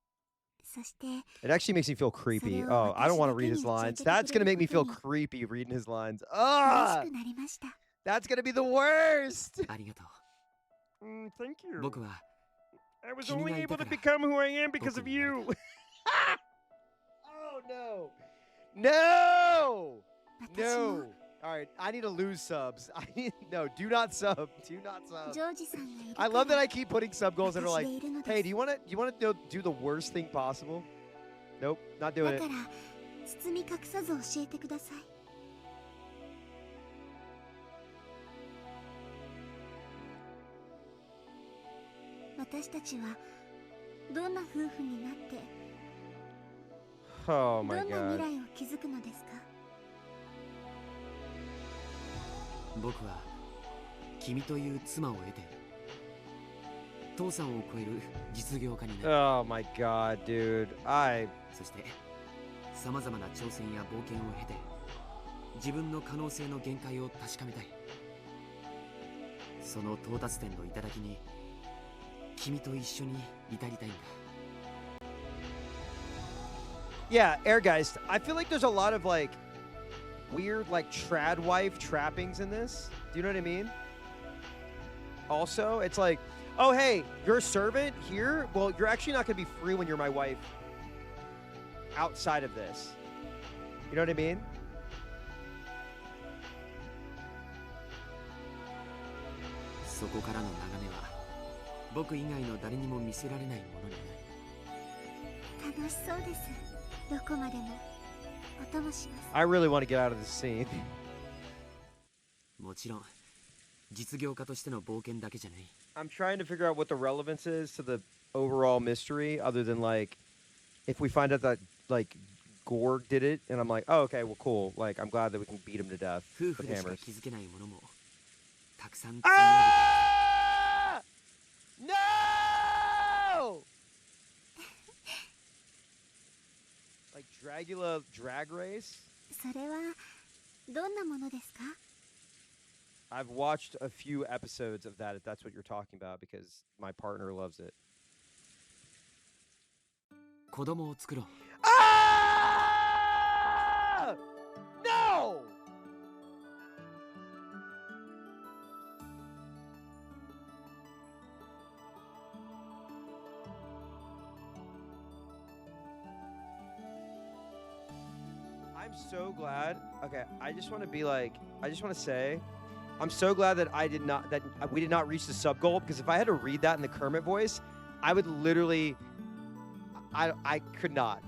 そして It actually makes me feel creepy. So, Oh, I don't want to read his 私だけに lines. 教えて That's gonna make me feel くれる creepy reading his lines. 嬉 Ah, しくなりました that's gonna be the worst. ありがと Thank う you. 僕は I was Kimi only ga able to itakara. become who I am because of Boku ni you. nareta. Oh no, no, 私も no. All right, I need to lose subs. No. Do not sub. Do not ジ sub. ョージさんがいる I から love that I keep putting sub goals that are 私 like, でいるのです hey, do you want to do the worst thing possible? Nope, not doing だ it. から包み隠さず教えてください私たちはどんな夫婦になって Oh ど my んな god. 未来を築くのですか僕は君という妻を得て父さんを超える実業家になる Oh my god, dude. そしてさまざまな挑戦や冒険を経て自分の可能性の限界を確かめたいその到達点の頂に君と一緒に至りたいんだ Yeah, Airgeist. I feel like there's a lot of like weird like trad wife trappings in this. Do you know what I mean? Also, it's like, oh hey, you're a servant here? Well, you're actually not gonna be free when you're my wife outside of this. You know what I mean? そこからの眺めは僕以外の誰にも見せられないものになる楽しそうですどこまでもお供します I really want to get out of this scene. もちろん実業家としての冒険だけじゃない I'm trying to figure out what the relevance is to the overall mystery, other than like, if we find out that like Gorg did it, and I'm like, oh, okay, well, cool. Like, I'm glad that we can beat him to death 夫 with 婦でしか hammers. 気づけないものもたくさん積み上げて Ah! No! Like Dragula drag race? それはどんなものですか I've watched a few episodes of that, if that's what you're talking about, because my partner loves it. 子供を作ろう Ah! No! I'm so glad. Okay, I just want to be like, I just want to say, I'm so glad that we did not reach the sub goal, because if I had to read that in the Kermit voice, I would literally, I could not,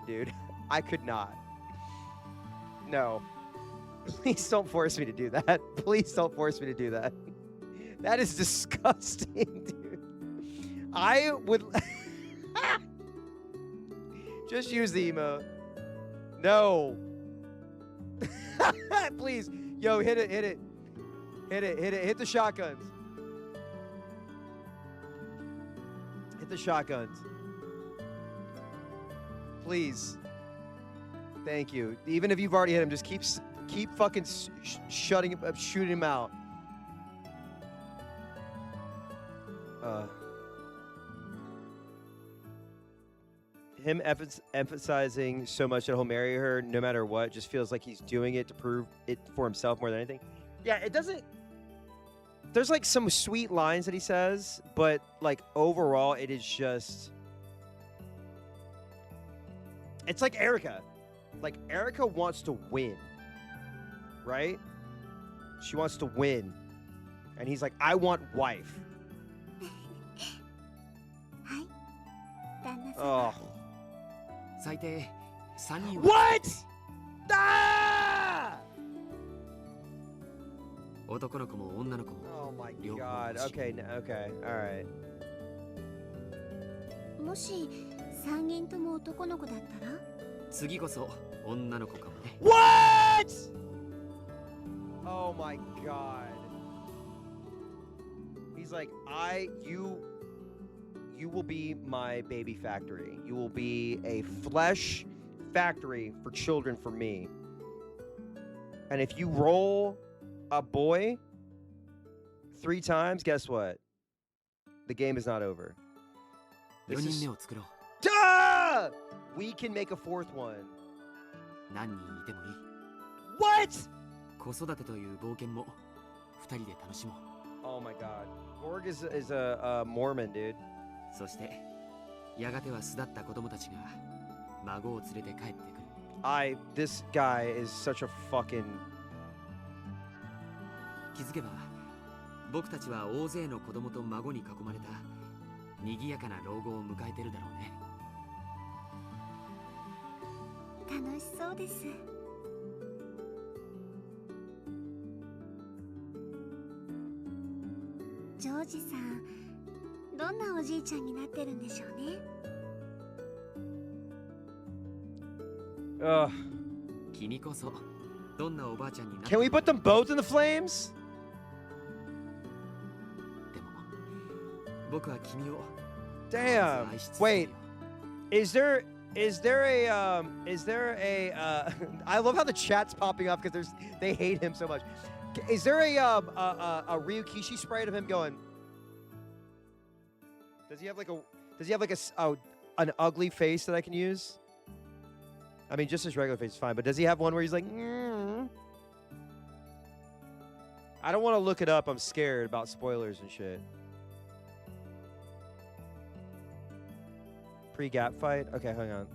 dude. I could not. No. Please don't force me to do that. Please don't force me to do that. That is disgusting, dude. I would just use the emote. No. Please. Yo, hit it. Hit the shotguns. Hit the shotguns. Please. Thank you. Even if you've already hit him, just keep fucking shooting him out. Him emphasizing so much that he'll marry her no matter what just feels like he's doing it to prove it for himself more than anything. Yeah, it doesn't. There's like some sweet lines that he says, but like overall, it is just. It's like Erica. Like Erica wants to win, right? She wants to win. And he's like, I want wife. はい、旦那様。 Oh. 最低3人は What? Ah! 男の子も女の子も Oh my 両方 god. 欲しい Okay, okay, alright. もし3人とも男の子だったら次こそ女の子かもね。 What? Oh my god. He's like, you will be my baby factory. You will be a flesh factory for children for me. And if you roll a boy 3 times, guess what? The game is not over. 4 This 人 is... 目を作ろう。 Duh! We can make a 4th one. 何人いてもいい。 What? 子育てという冒険も2人で楽しもう。 Oh my god. Gorg is a Mormon, dude. そしてやがては巣立った子供たちが孫を連れて帰ってくる。 This guy is such a fucking... 気づけば僕たちは大勢の子供と孫に囲まれた賑やかな老後を迎えてるだろうね。楽しそうです。ジョージさん、どんなおじいちゃんになってるんでしょうね。Ugh. 君こそどんなおばあちゃんになって Can we put them both in the flames? でも僕は君を Damn. 愛し続ける Wait. よ。 Is there a I love how the chat's popping up because they hate him so much. Is there a Ryukishi sprite of him going? Does he have like an ugly face that I can use? I mean, just his regular face is fine, but does he have one where he's like, mm? I don't want to look it up. I'm scared about spoilers and shit. Pre-gap fight? Okay, hang on.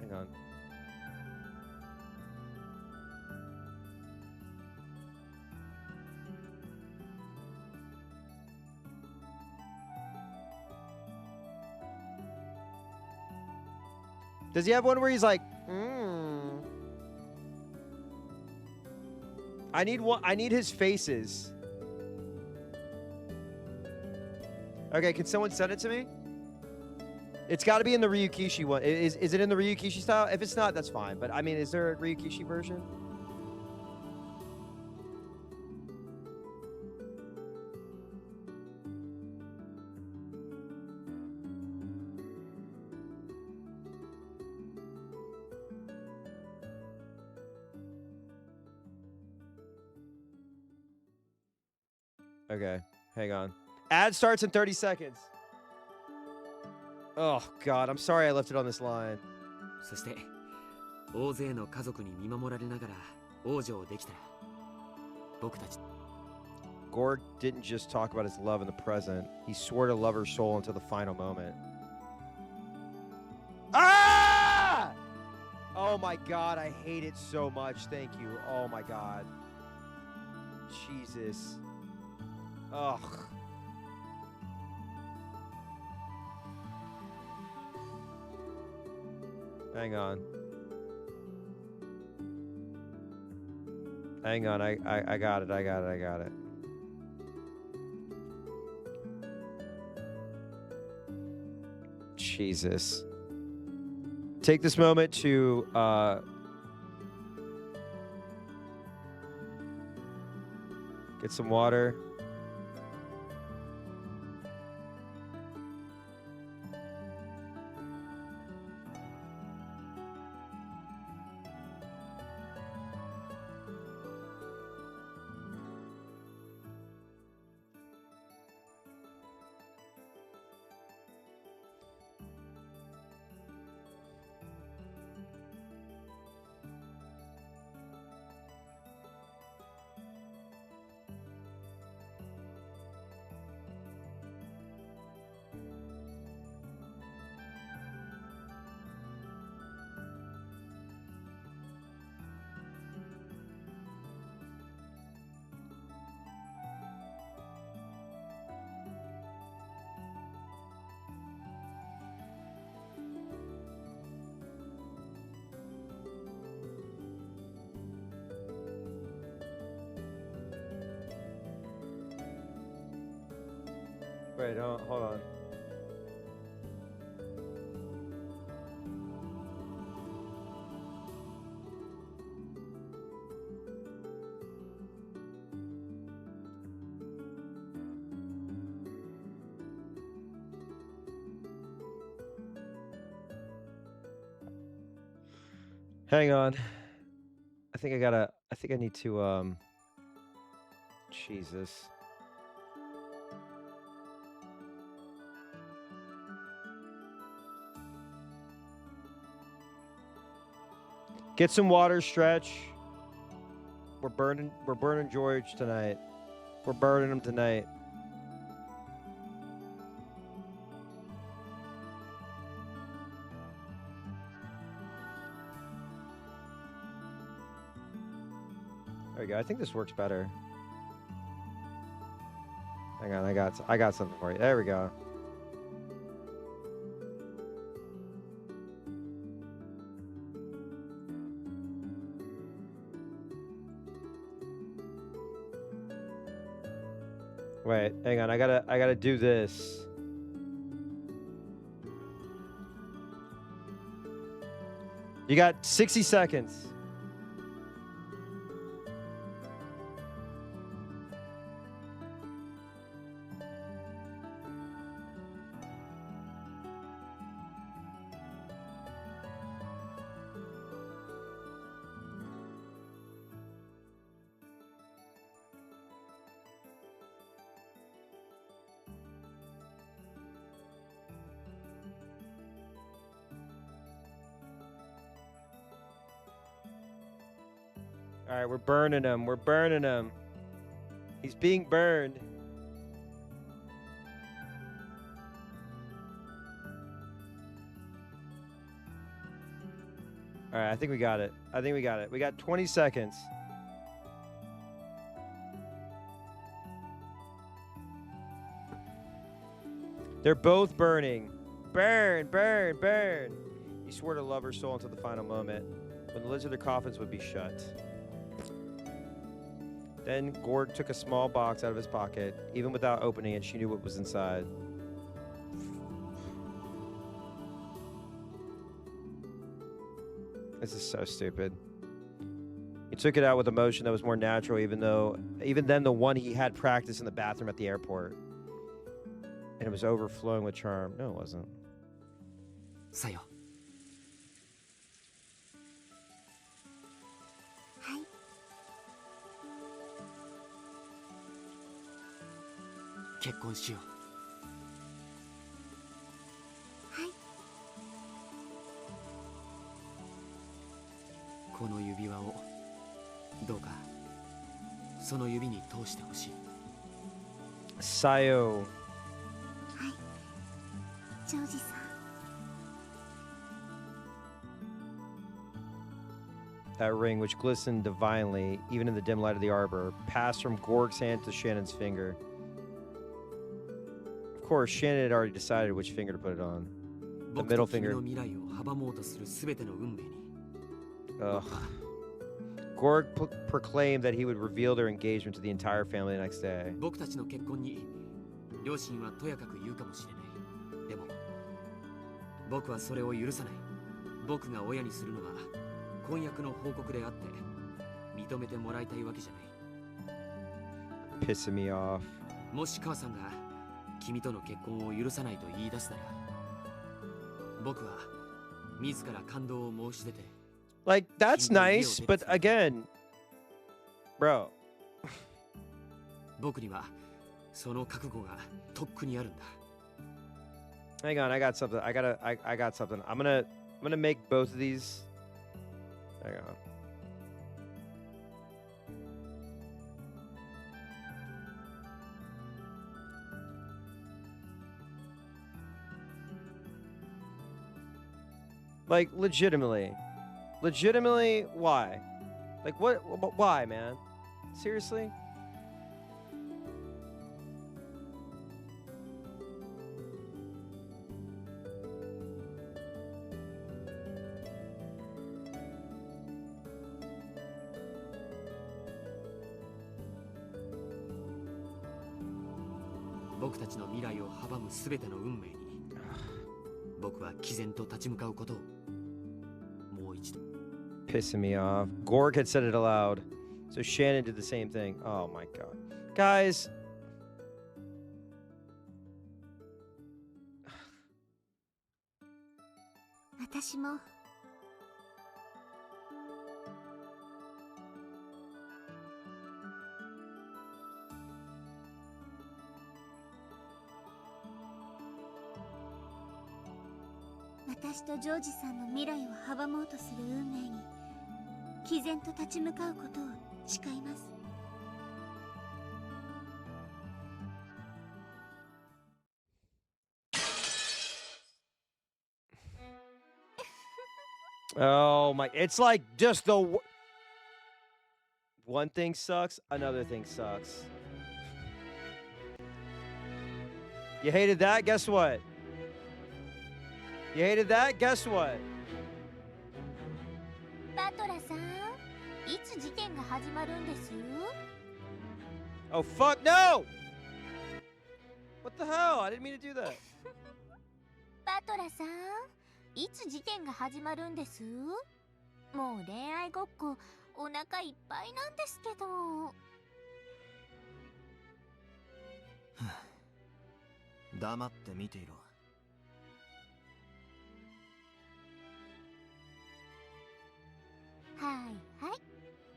Does he have one where he's like, I need his faces. Okay, can someone send it to me? It's got to be in the Ryukishi one. Is it in the Ryukishi style? If it's not, that's fine. But I mean, is there a Ryukishi version? Okay, hang on. Ad starts in 30 seconds. Oh, God, I'm sorry I left it on this line. そして大勢の家族に見守られながら王女をできたら僕たち Gorg didn't just talk about his love in the present. He swore to love her soul until the final moment. Ah! Oh, my God, I hate it so much. Thank you. Oh, my God. Jesus. Ugh. Hang on. Hang on, I got it. Jesus. Take this moment to get some water. Wait, hold on. Hang on. I think I need to, Jesus. Get some water, Stretch. We're burning George tonight. We're burning him tonight. There we go. I think this works better. Hang on, I got something for you. There we go. Wait, hang on. I gotta do this. You got 60 seconds. All right, we're burning him. We're burning him. He's being burned. All right, I think we got it. We got 20 seconds. They're both burning. Burn, burn, burn. He swore to love her soul until the final moment, when the lids of their coffins would be shut. Then Gorg took a small box out of his pocket. Even without opening it, she knew what was inside. This is so stupid. He took it out with emotion that was more natural, even then the one he had practiced in the bathroom at the airport. And it was overflowing with charm. No, it wasn't. さよ。はい。結婚しよう。はい。この指輪をどうかその指に通してほしい。Sayo. はい。ジョージさん。That ring, which glistened divinely, even in the dim light of the arbor, passed from Gorg's hand to Shannon's finger. Of course, Shannon had already decided which finger to put it on. The middle finger. Ugh. Gorg proclaimed that he would reveal their engagement to the entire family the next day. 僕たちの結婚に両親はとやかく言うかもしれない。でも僕はそれを許さない。僕が親にするのは婚約の報告であって認めてもらいたいわけじゃない。Pissing me off. もし母さんが君との結婚を許さないと言い出すなら、僕は自ら感動を申し出て。Like, that's nice, but again, bro. 僕にはその覚悟がとっくにあるんだ。Hang on, I got something. I got something. I'm gonna make both of these. Hang on. Like, legitimately, why? Like, why, man? Seriously? 僕たちの未来を阻む全ての運命に僕は毅然と立ち向かうことをもう一度。 Pissing me off. Gorg had said it aloud. So Shannon did the same thing. Oh my god. Guys. Watashi mo. 私とジョージさんの未来を阻もうとする運命に毅然と立ち向かうことを誓います。Oh my. It's like just the. One thing sucks, another thing sucks. You hated that? Guess what? You hated that? Guess what? バトラさん、いつ事件が始まるんです？ Oh fuck no! What the hell? I didn't mean to do that. バトラさん、いつ事件が始まるんです？もう恋愛ごっこお腹いっぱいなんですけど。黙って見ていろ。はいはい。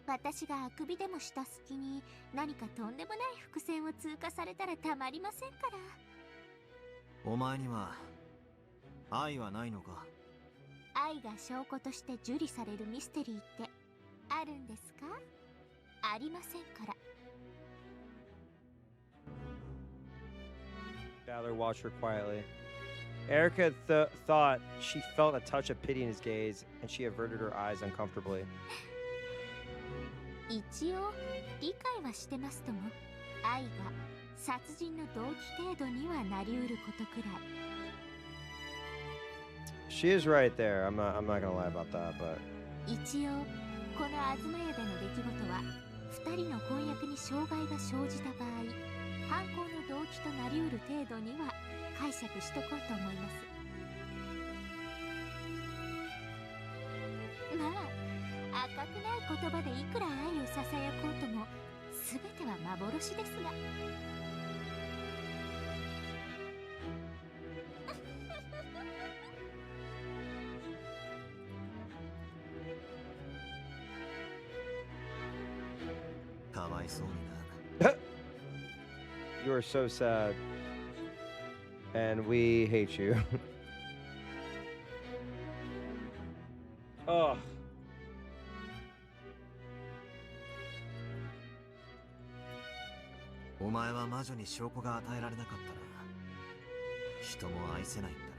私があくびでもした隙に何かとんでもない伏線を通過されたらたまりませんから。お前には愛はないのか？愛が証拠として受理されるミステリーってあるんですか？ありませんから。Valor watched her quietly. Erica thought she felt a touch of pity in his gaze, and she averted her eyes uncomfortably. 一応理解はしてますとも、愛が殺人の動機程度にはなりうることくらい。She is right there. I'm not gonna lie about that, but 一応この東屋での出来事は2人の婚約に障害が生じた場合、犯行の動機となりうる程度には解釈しとこうと思います。まあ赤くない言葉でいくら愛をささやこうとも全ては幻ですが。かわいそうにな。you are so sad, and we hate you. Oh. お前は魔女に証拠が与えられなかったら人も愛せないんだな。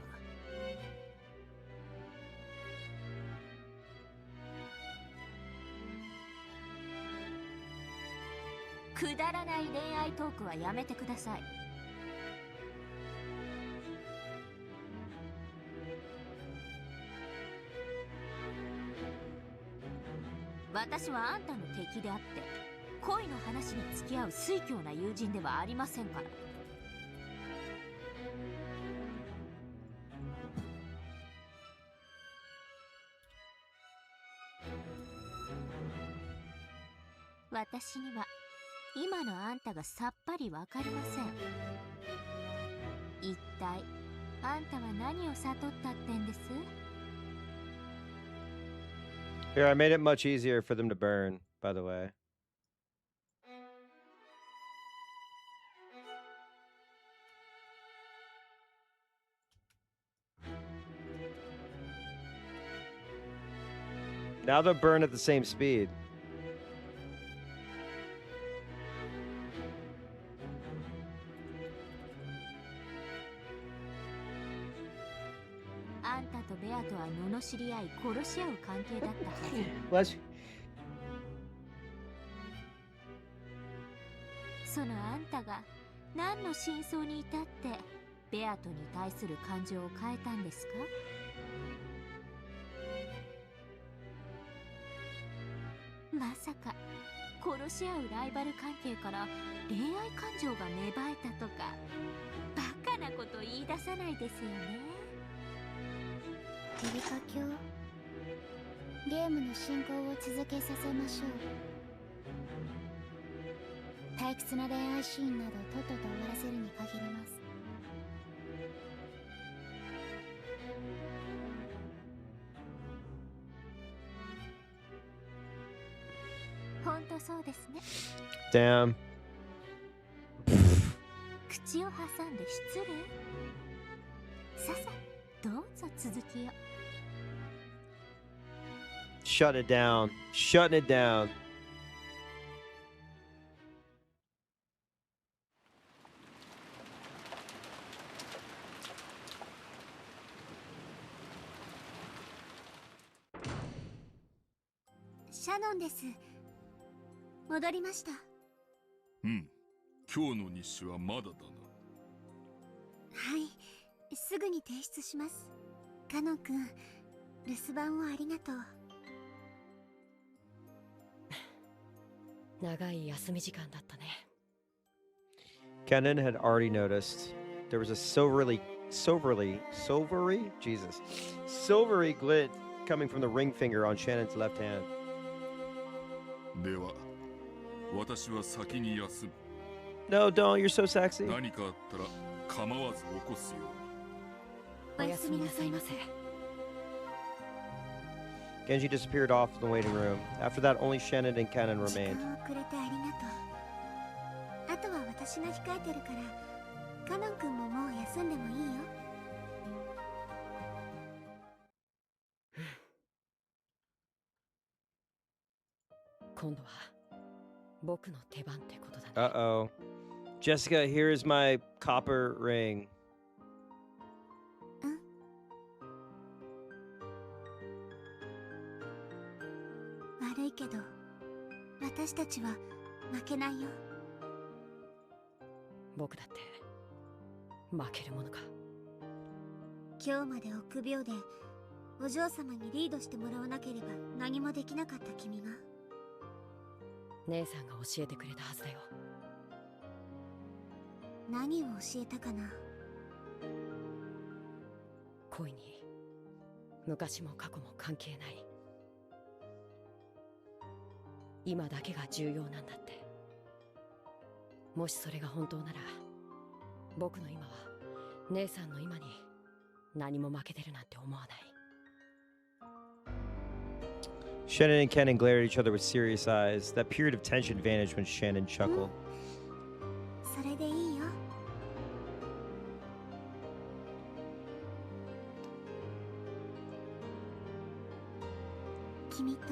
くだらない恋愛トークはやめてください。私はあんたの敵であって恋の話に付き合う酔狂な友人ではありませんから。私には今のあんたがさっぱりわかりません。一体あんたは何を悟ったってんです？ Here, I made it much easier for them to burn, by the way. Now they'll burn at the same speed. あんたとベアとは罵り合い殺し合う関係だったはず。そのあんたが何の真相に至ってベアトに対する感情を変えたんですか？まさか殺し合うライバル関係から恋愛感情が芽生えたとからさないですよね。エリカ卿、ゲームの進行を続けさせましょう。退屈な恋愛シーンなどとっとと終わらせるに限ります。ほんとそうですね。 Damn. 口を挟んで失礼。ささ、どうぞ続きを。 Shut it down. Shutting it down. シャノンです。戻りました。うん。今日の日誌はまだだな。はい、すぐに提出します。カノン君、留守番をありがとう。長い休み時間だったね。Kenan had already noticed there was a silvery glint coming from the ring finger on Shannon's left hand. では、私は先に休む。No, don't. You're so sexy. 何かあったら構わず起こすよ。おやすみなさいませ。 Genji disappeared off in the waiting room. After that, only Shannon and Kenan 時 remained. 間をくれてありがとう。あとは私が控えてるから、カノン君ももう休んでもいいよ。今度は僕の出番ってことだね。Uh-oh. Jessica, here is my copper ring. 悪いけど、私たちは負けないよ。僕だって負けるものか。今日まで臆病で、お嬢様にリードしてもらわなければ何もできなかった君が。姉さんが教えてくれたはずだよ。何を教えたかな。恋に昔も過去も関係ない。今だけが重要なんだって。もしそれが本当なら、僕の今は姉さんの今に何も負けてるなんて思わない。Shannon and Kenan glared at each other with serious eyes. That period of tension vanished when Shannon chuckled. それでいいよ。君と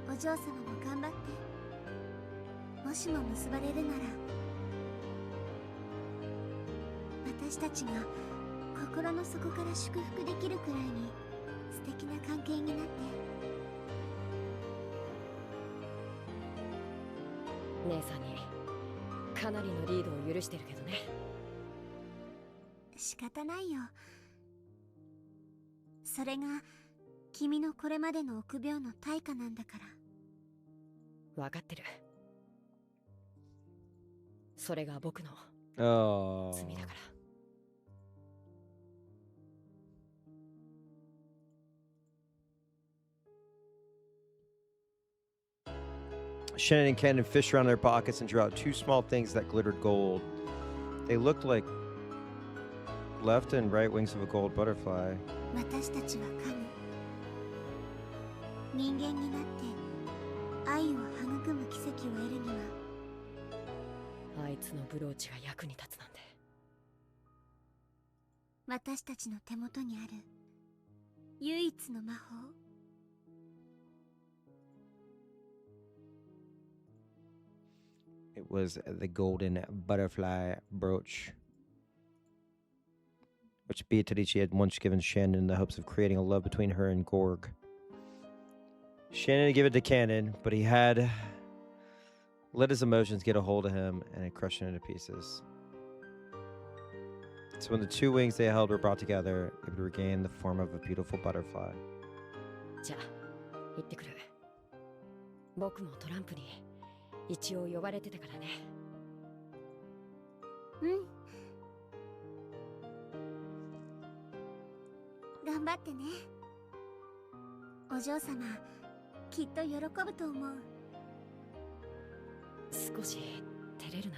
お嬢様も頑張って。もしも結ばれるなら、私たちが心の底から祝福できるくらいに素敵な関係になって。姉さんにかなりのリードを許してるけどね。仕方ないよ。それが君のこれまでの臆病の対価なんだから。分かってる。それが僕の Oh. 罪だから。Shannon and Kenan fished around their pockets and drew out two small things that glittered gold. They looked like left and right wings of a gold butterfly. 私たちは神。人間になって愛を育む奇跡を得るには、あいつのブローチが役に立つなんて。私たちの手元にある唯一の魔法。It was the golden butterfly brooch, which Beatrice had once given Shannon in the hopes of creating a love between her and Gorg. Shannon had given it to Cannon, but he had let his emotions get a hold of him and it crushed him into pieces. So when the two wings they held were brought together, it would regain the form of a beautiful butterfly. じゃあ行ってくる。僕もトランプに一応呼ばれてたからね。うん。頑張ってね。お嬢様きっと喜ぶと思う。少し照れるな。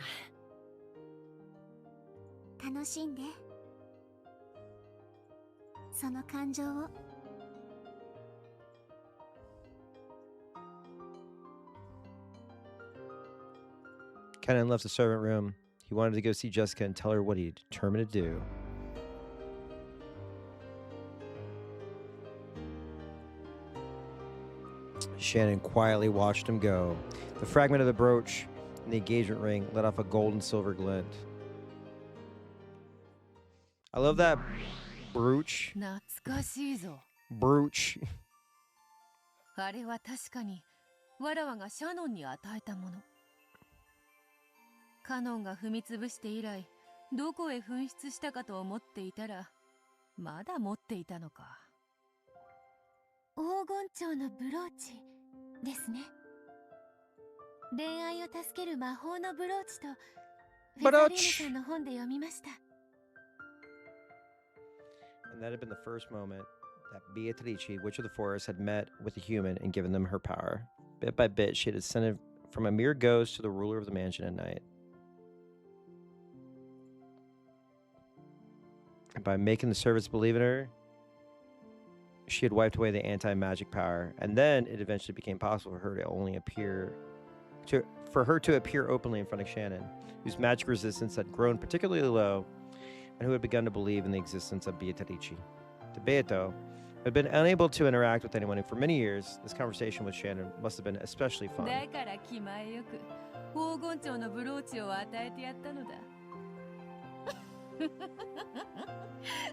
楽しんで、その感情を。Kenan left the servant room. He wanted to go see Jessica and tell her what he had determined to do. Shannon quietly watched him go. The fragment of the brooch and the engagement ring let off a gold and silver glint. I love that brooch. 懐かしいぞ。 Brooch. あれは確かにわらわがシャノンに与えたもの。カノンが踏みつぶして以来、どこへ紛失したかと思っていたら、まだ持っていたのか。黄金蝶のブローチですね。恋愛を助ける魔法のブローチと、フェザリーヌさんの本で読みました。And that had been the first moment that Beatrice, Witch of the Forest, had met with a human and given them her power. Bit by bit, she had ascended from a mere ghost to the ruler of the mansion at night. And by making the servants believe in her, she had wiped away the anti-magic power. And then it eventually became possible for her to appear openly in front of Shannon, whose magic resistance had grown particularly low, and who had begun to believe in the existence of Beatrice. To Beato, who had been unable to interact with anyone for many years, this conversation with Shannon must have been especially fun. だから気前よく黄金蝶のブローチを与えてやったのだ。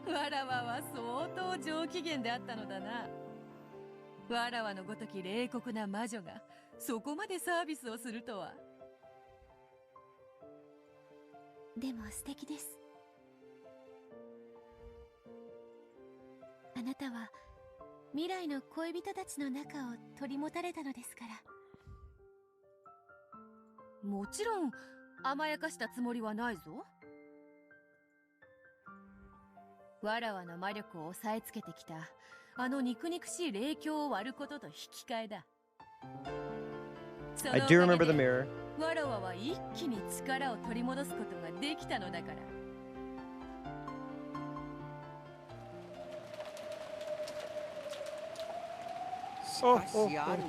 わらわは相当上機嫌であったのだな。わらわのごとき冷酷な魔女がそこまでサービスをするとは。でも素敵です。あなたは未来の恋人たちの仲を取り持たれたのですから。もちろん甘やかしたつもりはないぞ。わらわの魔力を抑えつけてきたあの肉々しい霊境を割ることと引き換えだ。 I do remember the mirror. わらわは一気に力を取り戻すことができたのだから。しかしある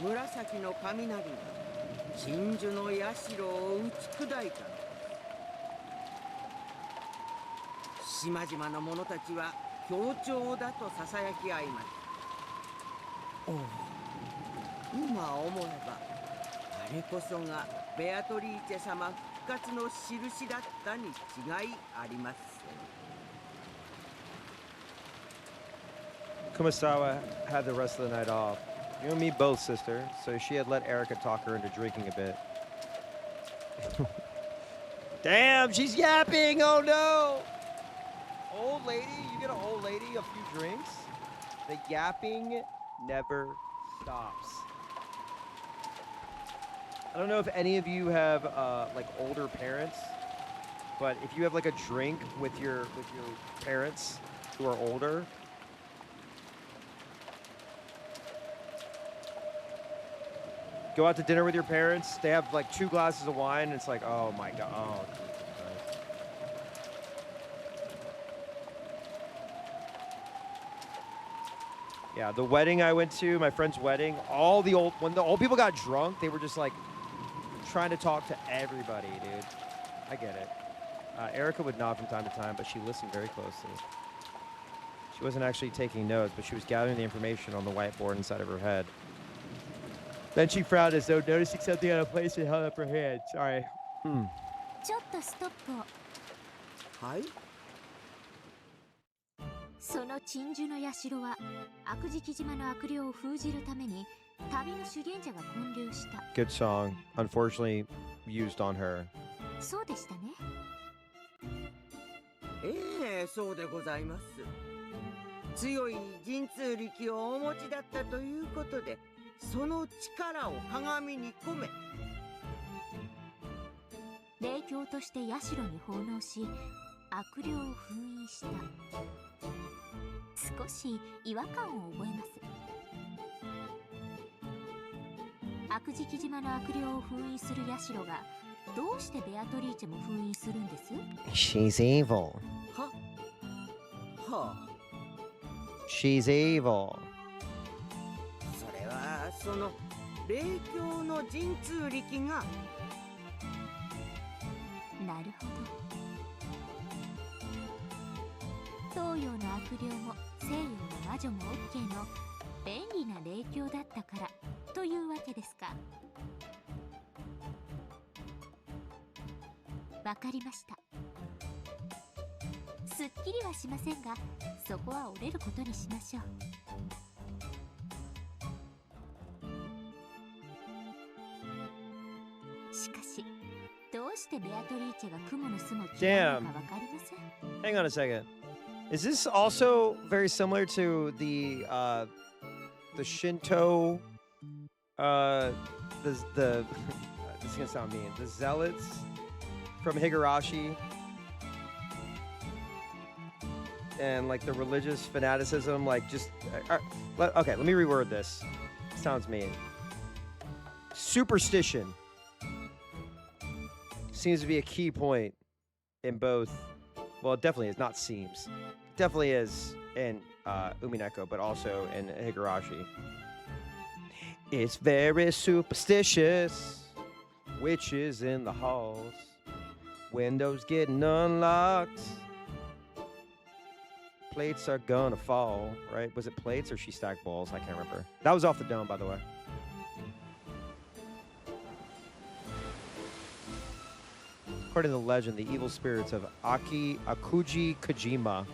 紫の雷が真珠の社を打ち砕いたの。島々の者たちは協調だとささやき合いました。おお、今思えばあれこそがベアトリーチェ様復活の印だったに違いありません。Kumasawa had the rest of the night off. You and me both, sister. So she had let Erica talk her into drinking a bit. Damn, she's yapping! Oh no! Old lady, you get an old lady a few drinks. The yapping never stops. I don't know if any of you have like older parents, but if you have like a drink with your parents who are older, go out to dinner with your parents, they have like 2 glasses of wine, and it's like, oh my god, oh Jesus Christ. Yeah, the wedding I went to, my friend's wedding, when the old people got drunk, they were just like trying to talk to everybody, dude. I get it. Erica would nod from time to time, but she listened very closely. She wasn't actually taking notes, but she was gathering the information on the whiteboard inside of her head. Then she frowned as though noticing something out of place and held up her hand. Sorry. ちょっとストップを。はい。その鎮守の社は悪食島の悪霊を封じるために旅の修験者が建立した。 Good song. Unfortunately, used on her. そうでしたね。ええ、そうでございます。強い神通力をお持ちだったということで、その力を鏡に込め、霊境として社に奉納し、悪霊を封印した。少し違和感を覚えます。悪事木島の悪霊を封印する社がどうしてベアトリーチェも封印するんです？ She's evil. はあ、 She's evil. それはその霊境の神通力が。なるほど。東洋の悪霊も西洋の魔女も OK の便利な霊境だったからというわけですか。わかりました。すっきりはしませんが、そこは折れることにしましょう。しかし、どうしてベアトリーチェが雲の巣も嫌いなのかわかりません。Hang on a second. Is this also very similar to the Shinto the this is gonna sound mean. The zealots from Higurashi and like the religious fanaticism, like just okay, let me reword this. Sounds mean. Superstition seems to be a key point in both. Well, it definitely is, not seems. It definitely is in Umineko, but also in Higurashi. It's very superstitious. Witches in the halls. Windows getting unlocked. Plates are gonna fall, right? Was it plates or she stacked balls? I can't remember. That was off the dome, by the way. According to the legend, the evil spirits of Akuji Kojima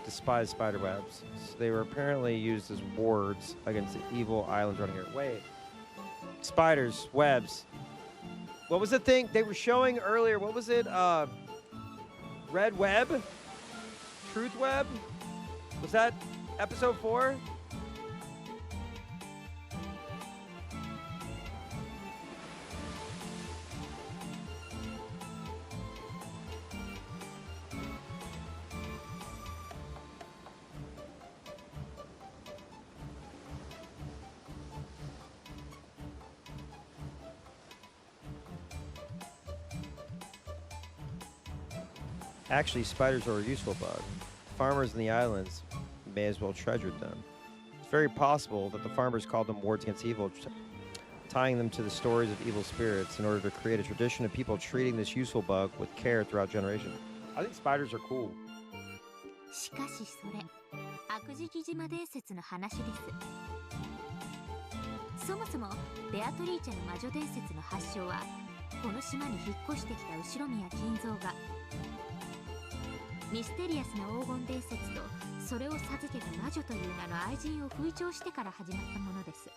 despise spiderwebs. So they were apparently used as wards against the evil islands running here. Wait. Spiders, webs. What was the thing they were showing earlier? What was it? Red Web? Truth Web? Was that episode 4? Actually, spiders are a useful bug. Farmers in the islands may as well treasure them. It's very possible that the farmers called them wards against evil, tying them to the stories of evil spirits in order to create a tradition of people treating this useful bug with care throughout generations. I think spiders are cool. しかしそれ、悪事木島伝説の話です。そもそもベアトリーチェの魔女伝説の発祥は、この島に引っ越してきた後宮金蔵がミステリアスな黄金伝説とそれを授けた魔女という名の愛人を吹聴してから始まったものです。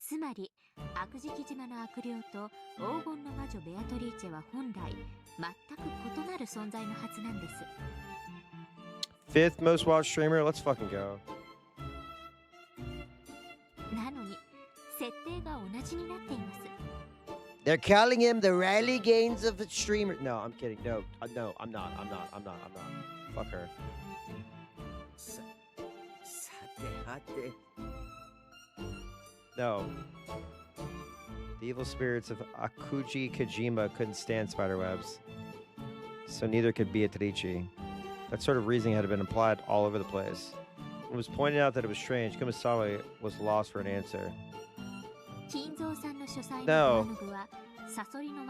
つまり悪事木島の悪霊と黄金の魔女ベアトリーチェは本来全く異なる存在のはずなんです。 Fifth most watched streamer? Let's fucking go. なのに設定が同じになっています。 They're calling him the Riley Gaines of the streamer. No, I'm kidding. No, no, I'm not. Fuck her. さてはて。 No. The evil spirits of Akuji Kojima couldn't stand spiderwebs. So neither could Beatrice. That sort of reasoning had been applied all over the place. It was pointed out that it was strange. Kumasawa was lost for an answer. No.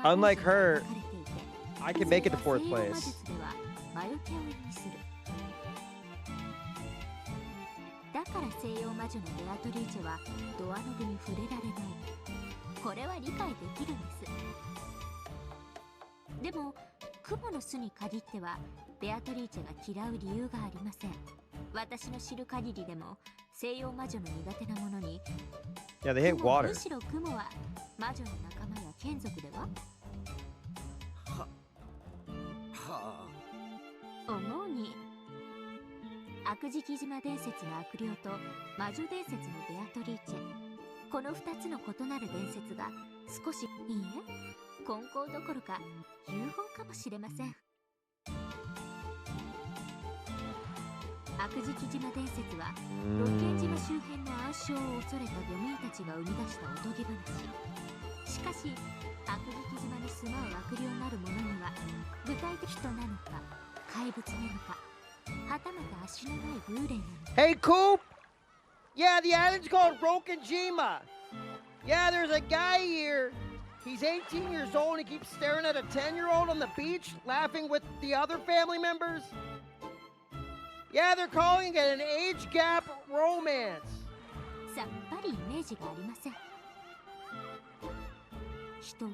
Unlike her, I can make it to 4th place. だから西洋魔女のベアトリーチェはドアノブに触れられない。これは理解できるんです。でも雲の巣に限ってはベアトリーチェが嫌う理由がありません。私の知る限りでも西洋魔女の苦手なものに Yeah, they hate water. むしろ雲は魔女の仲間や眷属では思うに悪事木島伝説の悪霊と魔女伝説のベアトリーチェ、この2つの異なる伝説が少し、いいえ、金光どころか UFO かもしれません。悪事木島伝説は六軒島周辺の暗礁を恐れた漁民たちが生み出したおとぎ話。しかし悪事木島に住まう悪霊なる者には具体的人なのか怪物なのか、はたまた足のない幽霊なのか。 Hey, Coop! Yeah, the island's called Rokenjima. Yeah, there's a guy here. He's 18 years old and he keeps staring at a 10-year-old on the beach, laughing with the other family members. Yeah, they're calling it an age gap romance. さっぱりイメージがありません。人は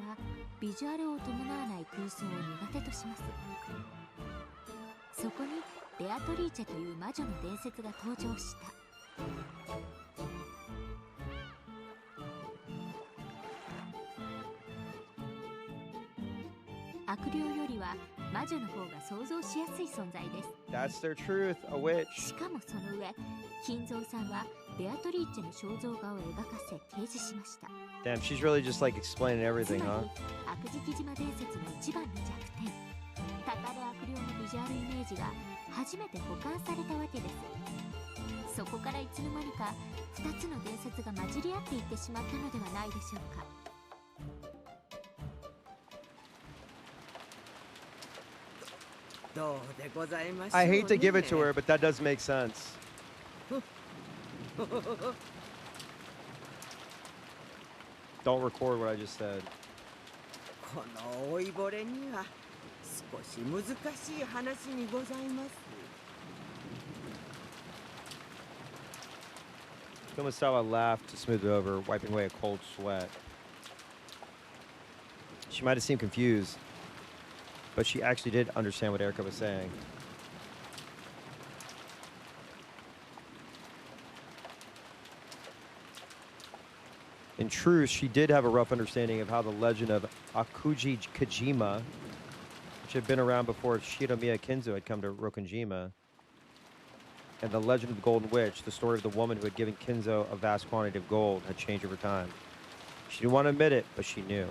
ビジュアルを伴わない空想を苦手とします。そこにベアトリーチェという魔女の伝説が登場した。悪霊よりは魔女の方が想像しやすい存在です。 That's their truth, a witch. しかもその上、金蔵さんはベアトリーチェの肖像画を描かせ提示しました。 Damn, she's really just like explaining つ everything, ま huh? り悪事木島伝説の一番の弱点、たかる悪霊のビジュアルイメージが初めて保管されたわけです。そこからいつの間にか2つの伝説が混じり合っていってしまったのではないでしょうか。どうでございましょうね。 I hate to give it to her, but that does make sense. Don't record what I just said. この老いぼれには少し難しい話にございます。 Kumasawa laughed to smooth it over, wiping away a cold sweat. She might have seemed confused, but she actually did understand what Erica was saying. In truth, she did have a rough understanding of how the legend of Akuji Kajima, which had been around before Shinomiya Kinzo had come to Rokonjima, and the legend of the Golden Witch, the story of the woman who had given Kinzo a vast quantity of gold, had changed over time. She didn't want to admit it, but she knew.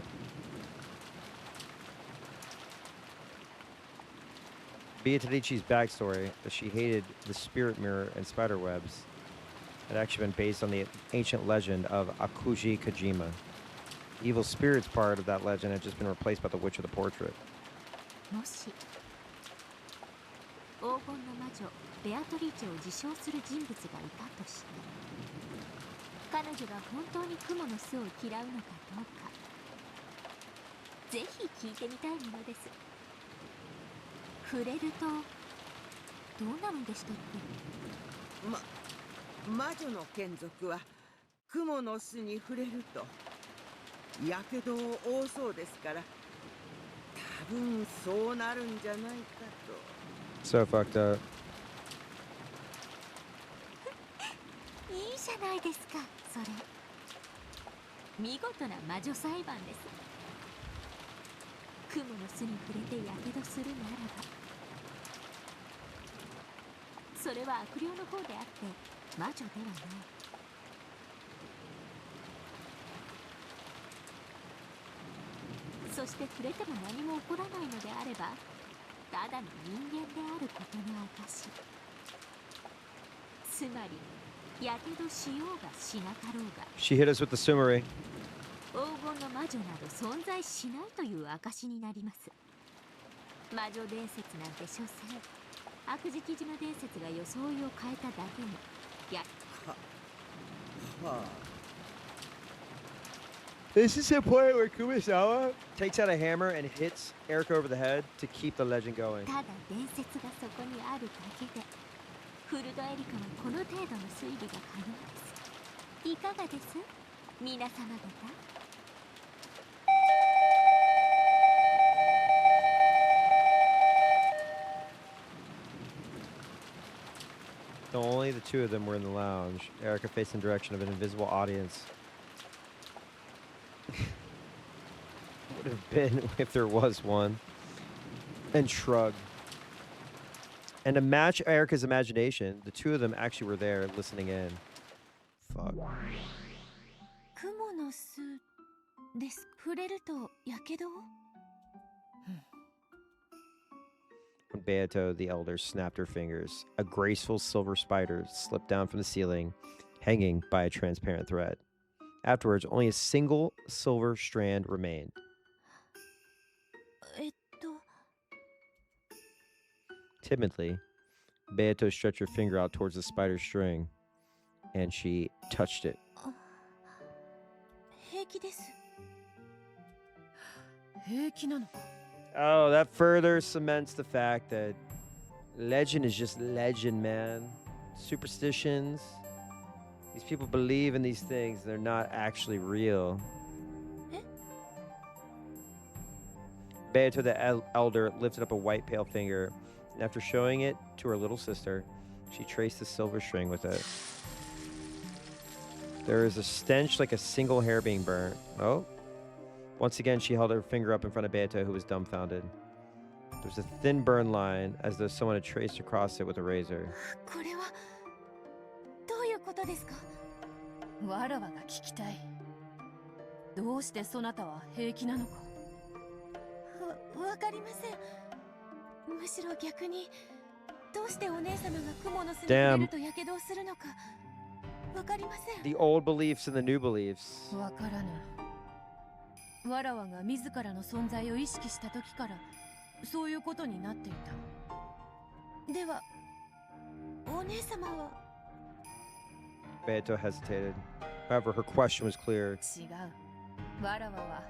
Beatrice's backstory, that she hated the spirit mirror and spider webs, had actually been based on the ancient legend of Akuji Kajima. The evil spirits part of that legend had just been replaced by the Witch of the Portrait. もし黄金の魔女ベアトリーチェを自称する人物がいたとして、彼女が本当にクモの巣を嫌うのかどうか、ぜひ聞いてみたいものです。触れるとどうなるんでしたっけ。魔女の眷属は雲の巣に触れるとやけどを負うそうですから、多分そうなるんじゃないかと。 So fucked up. いいじゃないですか、それ。見事な魔女裁判です。雲の巣に触れてやけどするならば、それは悪霊の方であって魔女ではない。そして触れても何も起こらないのであれば、ただの人間であることの証。つまりやけどしようがしなかろうが、 She hit us with the summary. 黄金の魔女など存在しないという証になります。魔女伝説なんて所詮悪事木島伝説が装いを変えただけのはあ。 This is the point where Kumasawa takes out a hammer and hits Erica over the head to keep the legend going. ただ伝説がそこにあるだけで、フルドエリカはこの程度の推理が可能です。いかがです皆様方。 Though only the two of them were in the lounge, Erica faced in the direction of an invisible audience. Would have been if there was one. And shrugged. And to match Erica's imagination, the two of them actually were there listening in. Fuck. 雲の巣です。触れるとやけどを？ When Beato the elder snapped her fingers, a graceful silver spider slipped down from the ceiling, hanging by a transparent thread. Afterwards, only a single silver strand remained. えっと Timidly, Beato stretched her finger out towards the spider's string, and she touched it. 平気です。平気なのか。 Oh, that further cements the fact that legend is just legend, man. Superstitions. These people believe in these things. They're not actually real. Eh? Beato the elder lifted up a white pale finger, and after showing it to her little sister, she traced the silver string with it. There is a stench like a single hair being burnt. Oh. Once again, she held her finger up in front of Beato, who was dumbfounded. There was a thin burn line, as though someone had traced across it with a razor. これはどういうことですか？わらわが聞きたい。どうしてそなたは平気なのか。わかりません。むしろ逆にどうしてお姉様が蜘蛛の巣に触れるとやけどをするのかわかりません。 The old beliefs and the new beliefs. わからぬ。わらわが自らの存在を意識した時からそういうことになっていた。ではお姉様は Beato hesitated. However, her question was clear. 違う。わらわは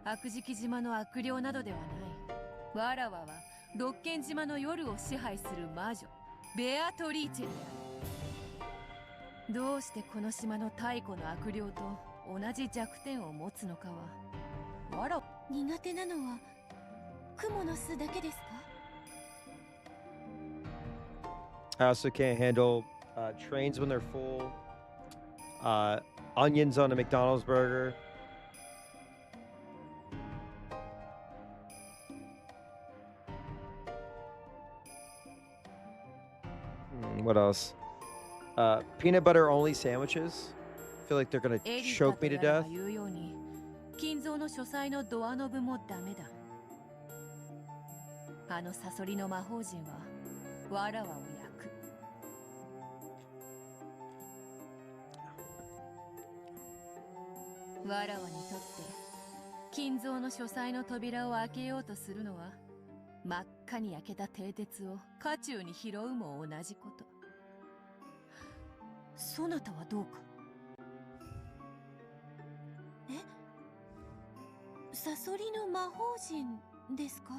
悪食島の悪霊などではない。わらわは六軒島の夜を支配する魔女ベアトリーチェである。どうしてこの島の太古の悪霊と同じ弱点を持つのかはわら苦手なのは蜘蛛の巣だけですか？ I also can't handle trains when they're full, onions on a McDonald's burger. What else? Peanut butter only sandwiches. I feel like they're gonna エリカ choke と me to やら death. が言うように金蔵の書斎のドアノブもダメだ。あのサソリの魔法陣はわらわを焼く。わらわにとって金蔵の書斎の扉を開けようとするのは真っ赤に焼けた蹄鉄を家中に拾うも同じこと。そなたはどうか。サソリの魔法陣ですか？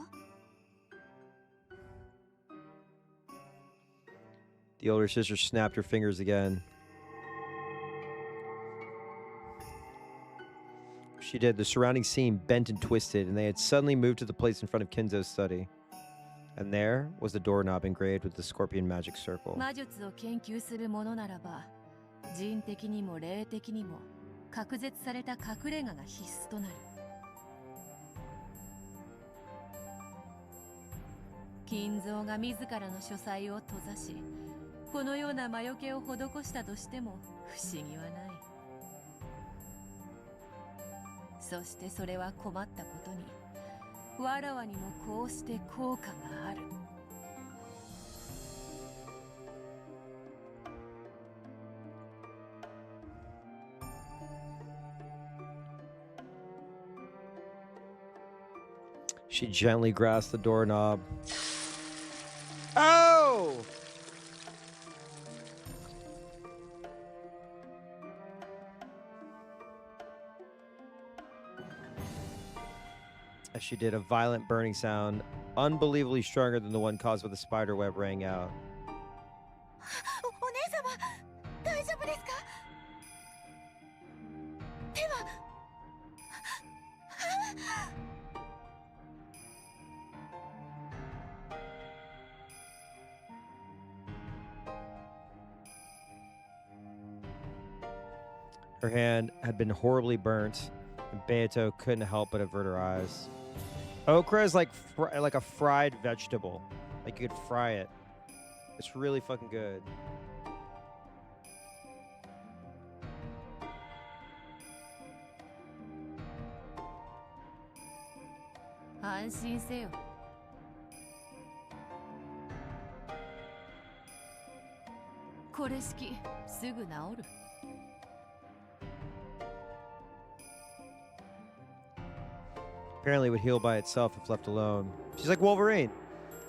The older sister snapped her fingers again. She did. The surrounding scene bent and twisted, and they had suddenly moved to the place in front of Kinzo's study. And there was the doorknob engraved with the scorpion magic circle. 魔術を研究するものならば、人的にも霊的にも隔絶された隠れ家が必須となる。金蔵が自らの書斎を閉ざし、このような魔除けを施したとしても不思議はない。そしてそれは困ったことに、わらわにもこうして効果がある。She gently grasped the doorknob. Oh! As she did, a violent burning sound, unbelievably stronger than the one caused by the spider web, rang out. お姉様大丈夫ですか？手は Her hand had been horribly burnt, and Beato couldn't help but avert her eyes. Okra is like a fried vegetable. Like you could fry it. It's really fucking good. 安心せよ。これ式すぐ治る。Apparently, it would heal by itself if left alone. She's like Wolverine.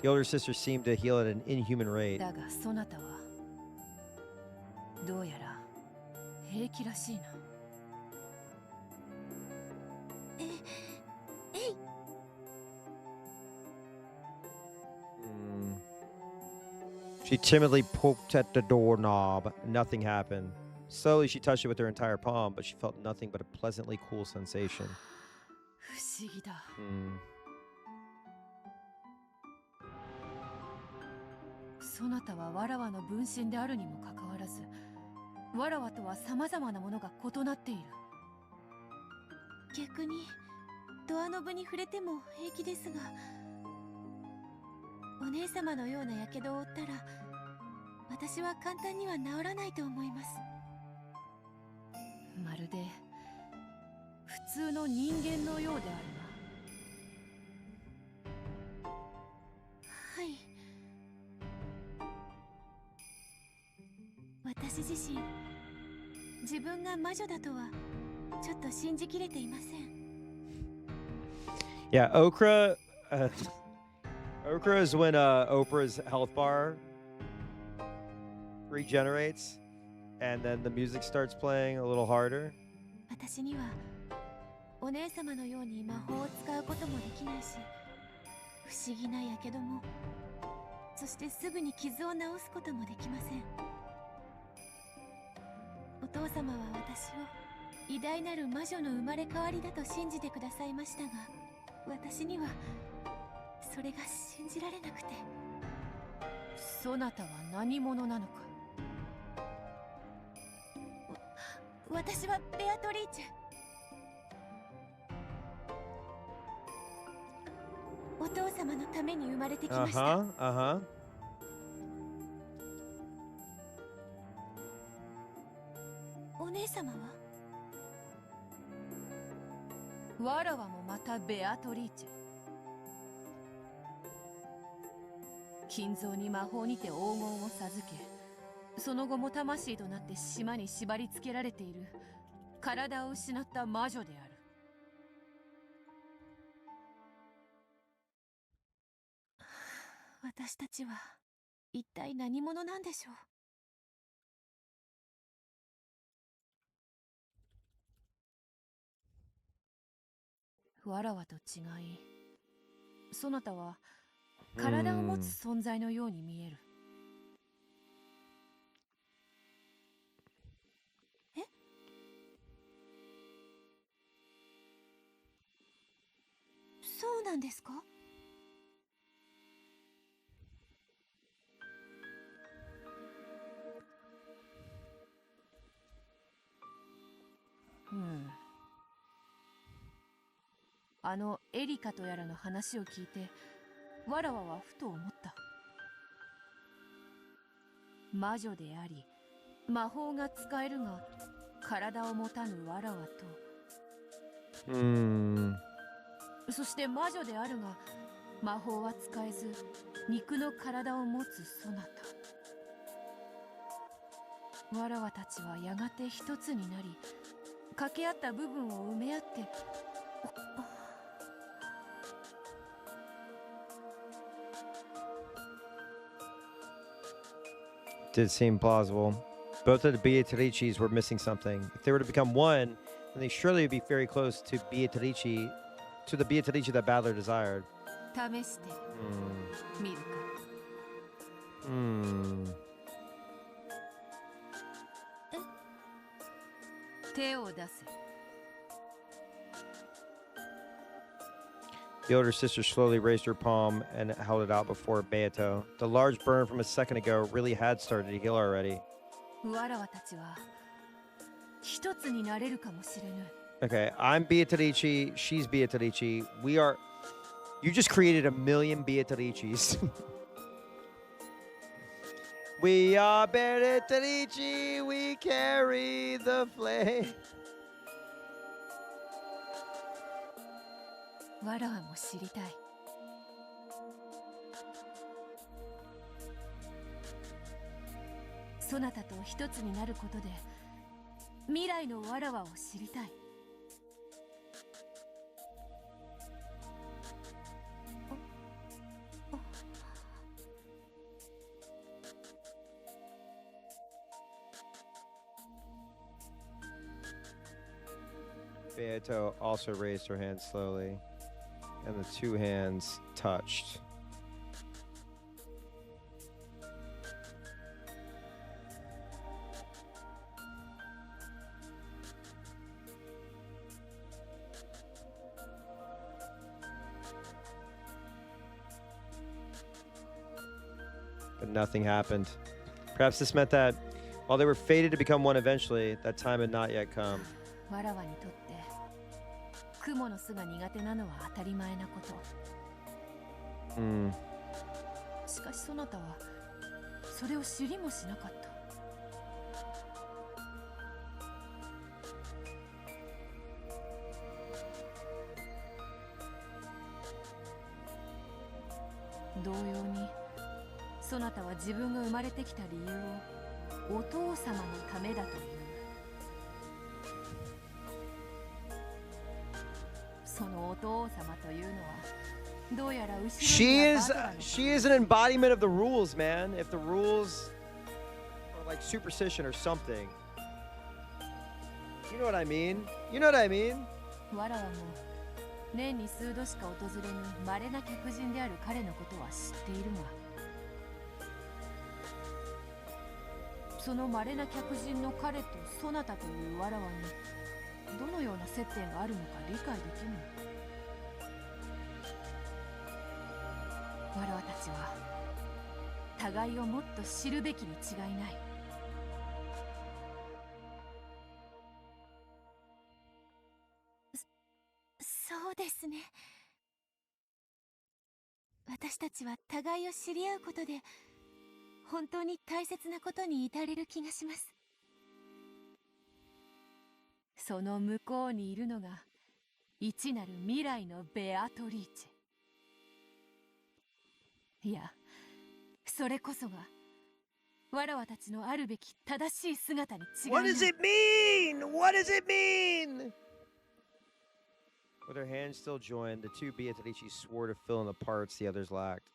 The older sister seemed to heal at an inhuman rate. だがそなたはどうやら平気らしいな。She timidly poked at the doorknob. Nothing happened. Slowly, she touched it with her entire palm, but she felt nothing but a pleasantly cool sensation. 不思議だ。そなたはわらわの分身であるにもかかわらず、わらわとは様々なものが異なっている。逆にドアノブに触れても平気ですが、お姉様のような火傷を負ったら私は簡単には治らないと思います。まるで普通の人間のようであるな。はい。私自身、自分が魔女だとはちょっと信じきれていません。Yeah, Okra. Okra is when Oprah's health bar regenerates, and then the music starts playing a little harder. 私にはお姉様のように魔法を使うこともできないし、不思議な火傷も、そしてすぐに傷を治すこともできません。お父様は私を偉大なる魔女の生まれ変わりだと信じてくださいましたが、私にはそれが信じられなくて。そなたは何者なのか。私はベアトリーチェ。お父様のために生まれてきました。お姉様は？わらわもまたベアトリーチェ。金蔵に魔法にて黄金を授け、その後も魂となって島に縛り付けられている体を失った魔女である。私たちは一体何者なんでしょう。わらわと違い、そなたは体を持つ存在のように見える。え？そうなんですか？あのエリカとやらの話を聞いて、わらわはふと思った。魔女であり魔法が使えるが体を持たぬわらわと、そして魔女であるが魔法は使えず肉の体を持つそなた。わらわたちはやがて一つになり、掛け合った部分を埋め合って、Did seem plausible. Both of the Beatrices were missing something. If they were to become one, then they surely would be very close to the Beatrice that Badler desired. 試してみるか。手を出せ。The older sister slowly raised her palm and held it out before Beato. The large burn from a second ago really had started to heal already. わらわたちは一つになれるかもしれぬ。Okay, I'm Beatrice, she's Beatrice. We are... You just created a million Beatrices. We are Beatrice, we carry the flame. わらわも知りたい。そなたと一つになることで未来のわらわを知りたい。Beato also raised her hand slowly, and the two hands touched. But nothing happened. Perhaps this meant that while they were fated to become one eventually, that time had not yet come. わらわにとって雲の巣が苦手なのは当たり前なこと。しかしそなたはそれを知りもしなかった。同様にそなたは自分が生まれてきた理由をお父様のためだという。そのお父様というのはどうやら後ろにはバカなの。 She is an embodiment of the rules, man. If the rules are like superstition or something. You know what I mean? You know what I mean? わらわも年に数度しか訪れぬ稀な客人である彼のことは知っているが、その稀な客人の彼とそなたというわらわにどのような接点があるのか理解できぬ。わらわたちは互いをもっと知るべきに違いない。そうですね。私たちは互いを知り合うことで本当に大切なことに至れる気がします。その向こうにいるのが一なる未来のベアトリーチェ。いや、それこそがわらわたちのあるべき正しい姿に違いない。 What does it mean? What does it mean? With their hands still joined, the two Beatrici swore to fill in the parts the others lacked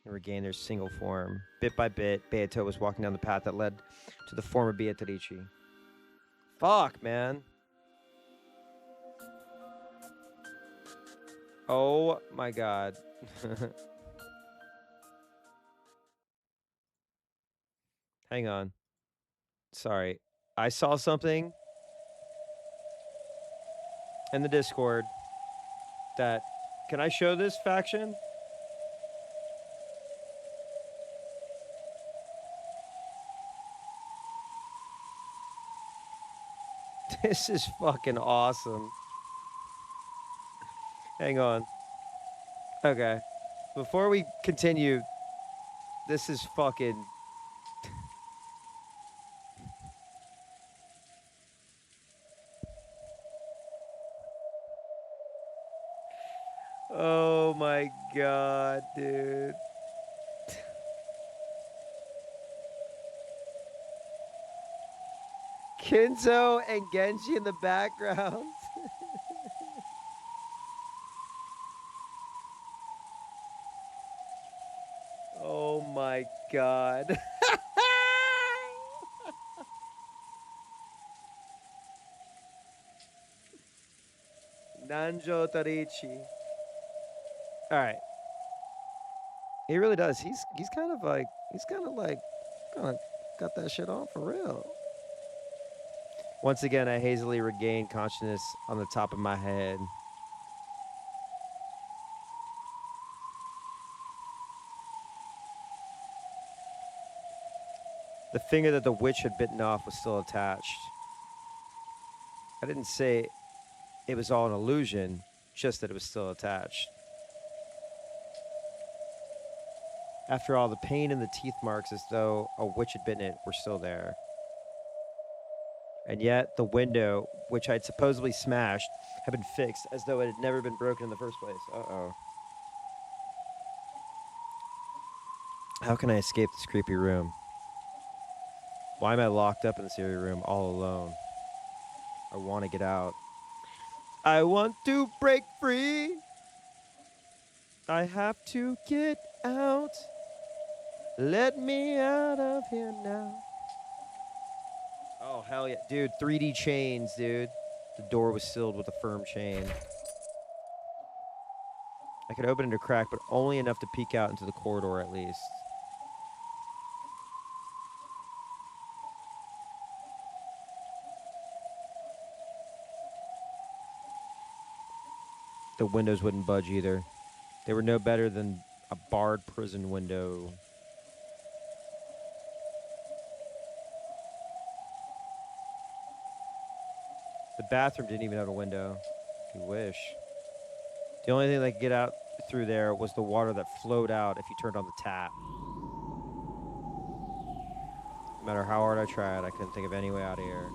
and regain their single form. Bit by bit, Beato was walking down the path that led to the former Beatrici. Fuck, man. Oh my god. Hang on. Sorry. I saw something in the Discord that... Can I show this faction? This is fucking awesome. Hang on. Okay. Before we continue, this is fucking... Oh my god, dude. Kinzo and Genji in the background. Oh my god. Nanjo Tarichi. All right. He really does. He's kind of got that shit on for real. Once again, I hazily regained consciousness on the top of my head. The finger that the witch had bitten off was still attached. I didn't say it was all an illusion, just that it was still attached. After all, the pain and the teeth marks as though a witch had bitten it were still there. And yet, the window, which I'd supposedly smashed, had been fixed as though it had never been broken in the first place. Uh-oh. How can I escape this creepy room? Why am I locked up in this eerie room all alone? I want to get out. I want to break free. I have to get out. Let me out of here now. Oh, hell yeah. Dude, 3D chains, dude. The door was sealed with a firm chain. I could open it a crack, but only enough to peek out into the corridor at least. The windows wouldn't budge either. They were no better than a barred prison window. The bathroom didn't even have a window. If you wish. The only thing that could get out through there was the water that flowed out if you turned on the tap. No matter how hard I tried, I couldn't think of any way out of here.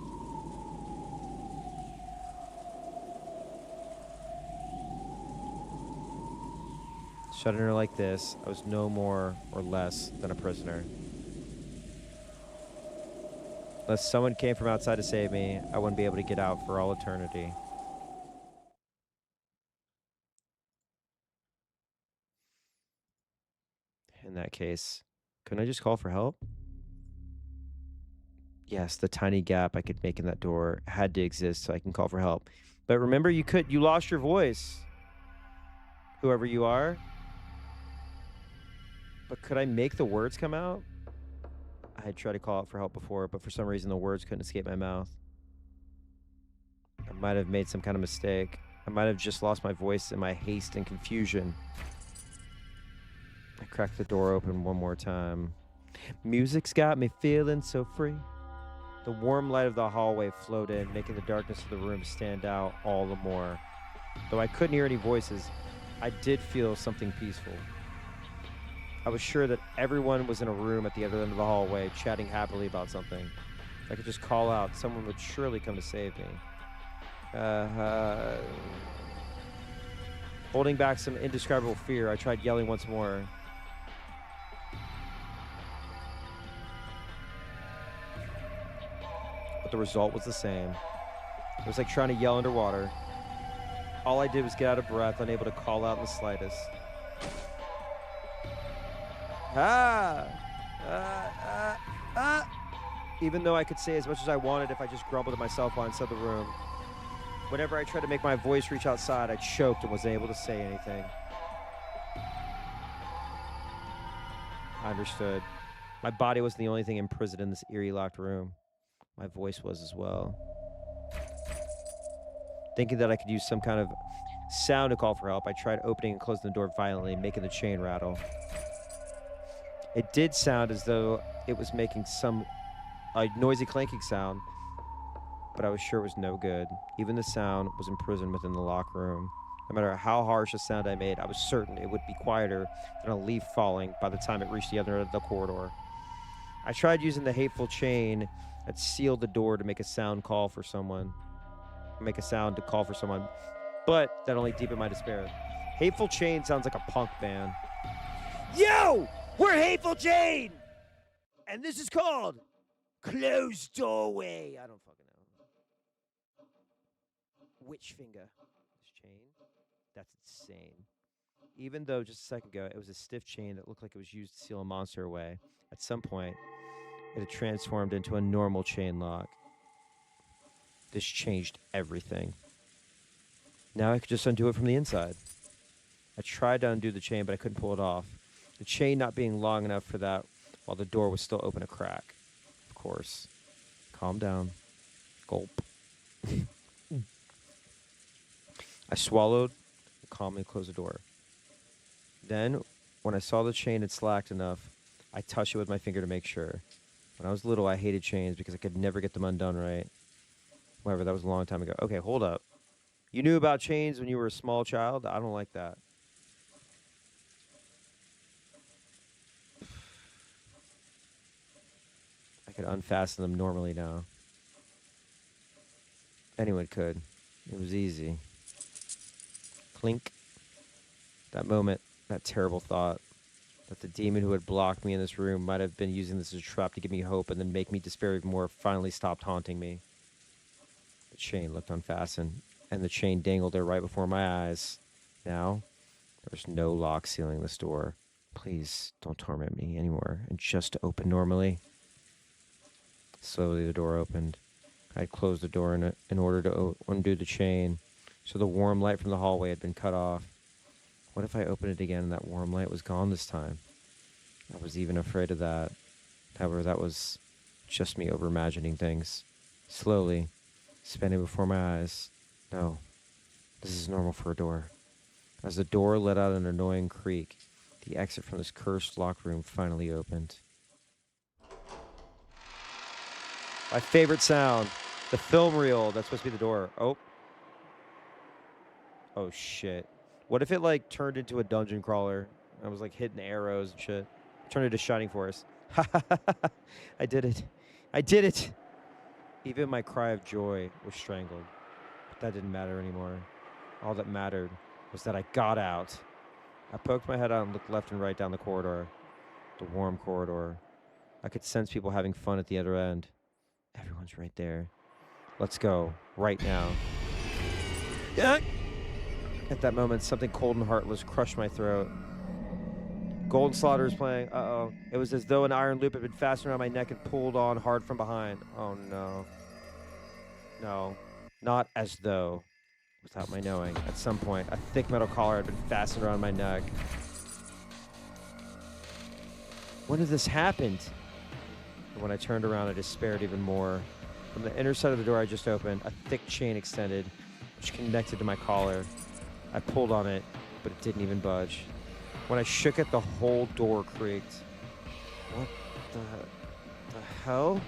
Shut in her like this, I was no more or less than a prisoner. Unless someone came from outside to save me, I wouldn't be able to get out for all eternity. In that case, couldn't I just call for help? Yes, the tiny gap I could make in that door had to exist so I can call for help. But remember, you lost your voice. Whoever you are. But could I make the words come out? I had tried to call out for help before, but for some reason the words couldn't escape my mouth. I might have made some kind of mistake. I might have just lost my voice in my haste and confusion. I cracked the door open one more time. Music's got me feeling so free. The warm light of the hallway flowed in, making the darkness of the room stand out all the more. Though I couldn't hear any voices, I did feel something peaceful. I was sure that everyone was in a room at the other end of the hallway, chatting happily about something. If I could just call out, someone would surely come to save me. Holding back some indescribable fear, I tried yelling once more. But the result was the same. It was like trying to yell underwater. All I did was get out of breath, unable to call out in the slightest. Even though I could say as much as I wanted if I just grumbled to myself while inside the room. Whenever I tried to make my voice reach outside, I choked and wasn't able to say anything. I understood. My body wasn't the only thing imprisoned in this eerie locked room. My voice was as well. Thinking that I could use some kind of sound to call for help, I tried opening and closing the door violently, making the chain rattle. It did sound as though it was making some noisy clanking sound, but I was sure it was no good. Even the sound was imprisoned within the locked room. No matter how harsh a sound I made, I was certain it would be quieter than a leaf falling by the time it reached the other end of the corridor. I tried using the hateful chain that sealed the door to make a sound to call for someone, but that only deepened my despair. Hateful Chain sounds like a punk band. Yo! We're Hateful Chain! And this is called Closed Doorway. I don't fucking know. Witch finger. This chain? That's insane. Even though just a second ago it was a stiff chain that looked like it was used to seal a monster away, at some point it had transformed into a normal chain lock. This changed everything. Now I could just undo it from the inside. I tried to undo the chain, but I couldn't pull it off. The chain not being long enough for that, while the door was still open a crack. Of course. Calm down. Gulp. I swallowed and calmly closed the door. Then, when I saw the chain had slacked enough, I touched it with my finger to make sure. When I was little, I hated chains because I could never get them undone right. However, that was a long time ago. Okay, hold up. You knew about chains when you were a small child? I don't like that. I could unfasten them normally now. Anyone could. It was easy. Clink. That moment, that terrible thought that the demon who had blocked me in this room might have been using this as a trap to give me hope and then make me despair even more finally stopped haunting me. The chain looked unfastened, and the chain dangled there right before my eyes. Now, there was no lock sealing this door. Please don't torment me anymore, and just open normally. Slowly, the door opened. I had closed the door in order to undo the chain, so the warm light from the hallway had been cut off. What if I opened it again and that warm light was gone this time? I was even afraid of that. However, that was just me over-imagining things. Slowly, spinning before my eyes. No, this is normal for a door. As the door let out an annoying creak, the exit from this cursed locked room finally opened. My favorite sound. The film reel. That's supposed to be the door. Oh. Oh, shit. What if it, like, turned into a dungeon crawler? I was, like, hitting arrows and shit. Turned into Shining Force. I did it. I did it! Even my cry of joy was strangled. But that didn't matter anymore. All that mattered was that I got out. I poked my head out and looked left and right down the corridor. The warm corridor. I could sense people having fun at the other end. Everyone's right there. Let's go. Right now. Yeah. At that moment, something cold and heartless crushed my throat. Golden Slaughter was playing. Uh-oh. It was as though an iron loop had been fastened around my neck and pulled on hard from behind. Oh, no. No. Not as though. Without my knowing, at some point, a thick metal collar had been fastened around my neck. When did this happen? And when I turned around, I despaired even more. From the inner side of the door I just opened, a thick chain extended, which connected to my collar. I pulled on it, but it didn't even budge. When I shook it, the whole door creaked. What the hell?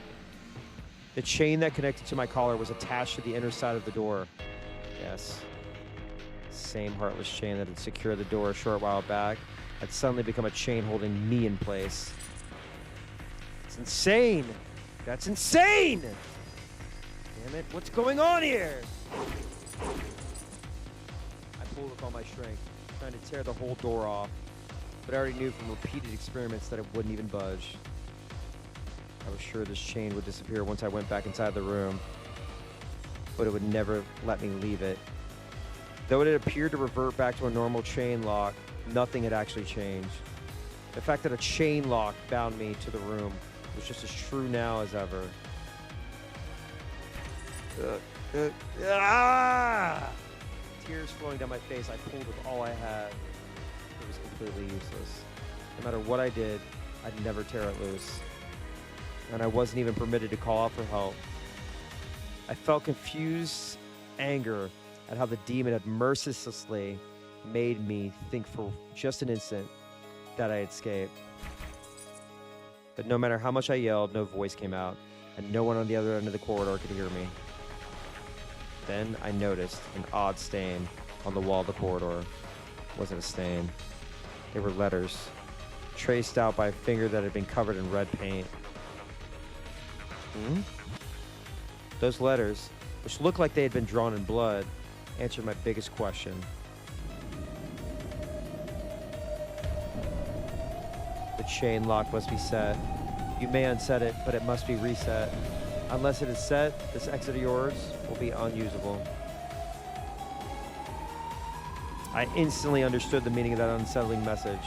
The chain that connected to my collar was attached to the inner side of the door. Yes. Same heartless chain that had secured the door a short while back had suddenly become a chain holding me in place. It's insane! That's insane! Damn it, what's going on here? I pulled with all my strength, trying to tear the whole door off, but I already knew from repeated experiments that it wouldn't even budge. I was sure this chain would disappear once I went back inside the room, but it would never let me leave it. Though it had appeared to revert back to a normal chain lock, nothing had actually changed. The fact that a chain lock bound me to the room was just as true now as ever. Tears flowing down my face, I pulled with all I had. It was completely useless. No matter what I did, I'd never tear it loose. And I wasn't even permitted to call out for help. I felt confused anger at how the demon had mercilessly made me think for just an instant that I had escaped. But no matter how much I yelled, no voice came out, and no one on the other end of the corridor could hear me. Then I noticed an odd stain on the wall of the corridor. It wasn't a stain. They were letters, traced out by a finger that had been covered in red paint. Those letters, which looked like they had been drawn in blood, answered my biggest question. The chain lock must be set. You may unset it, but it must be reset. Unless it is set, this exit of yours will be unusable. I instantly understood the meaning of that unsettling message.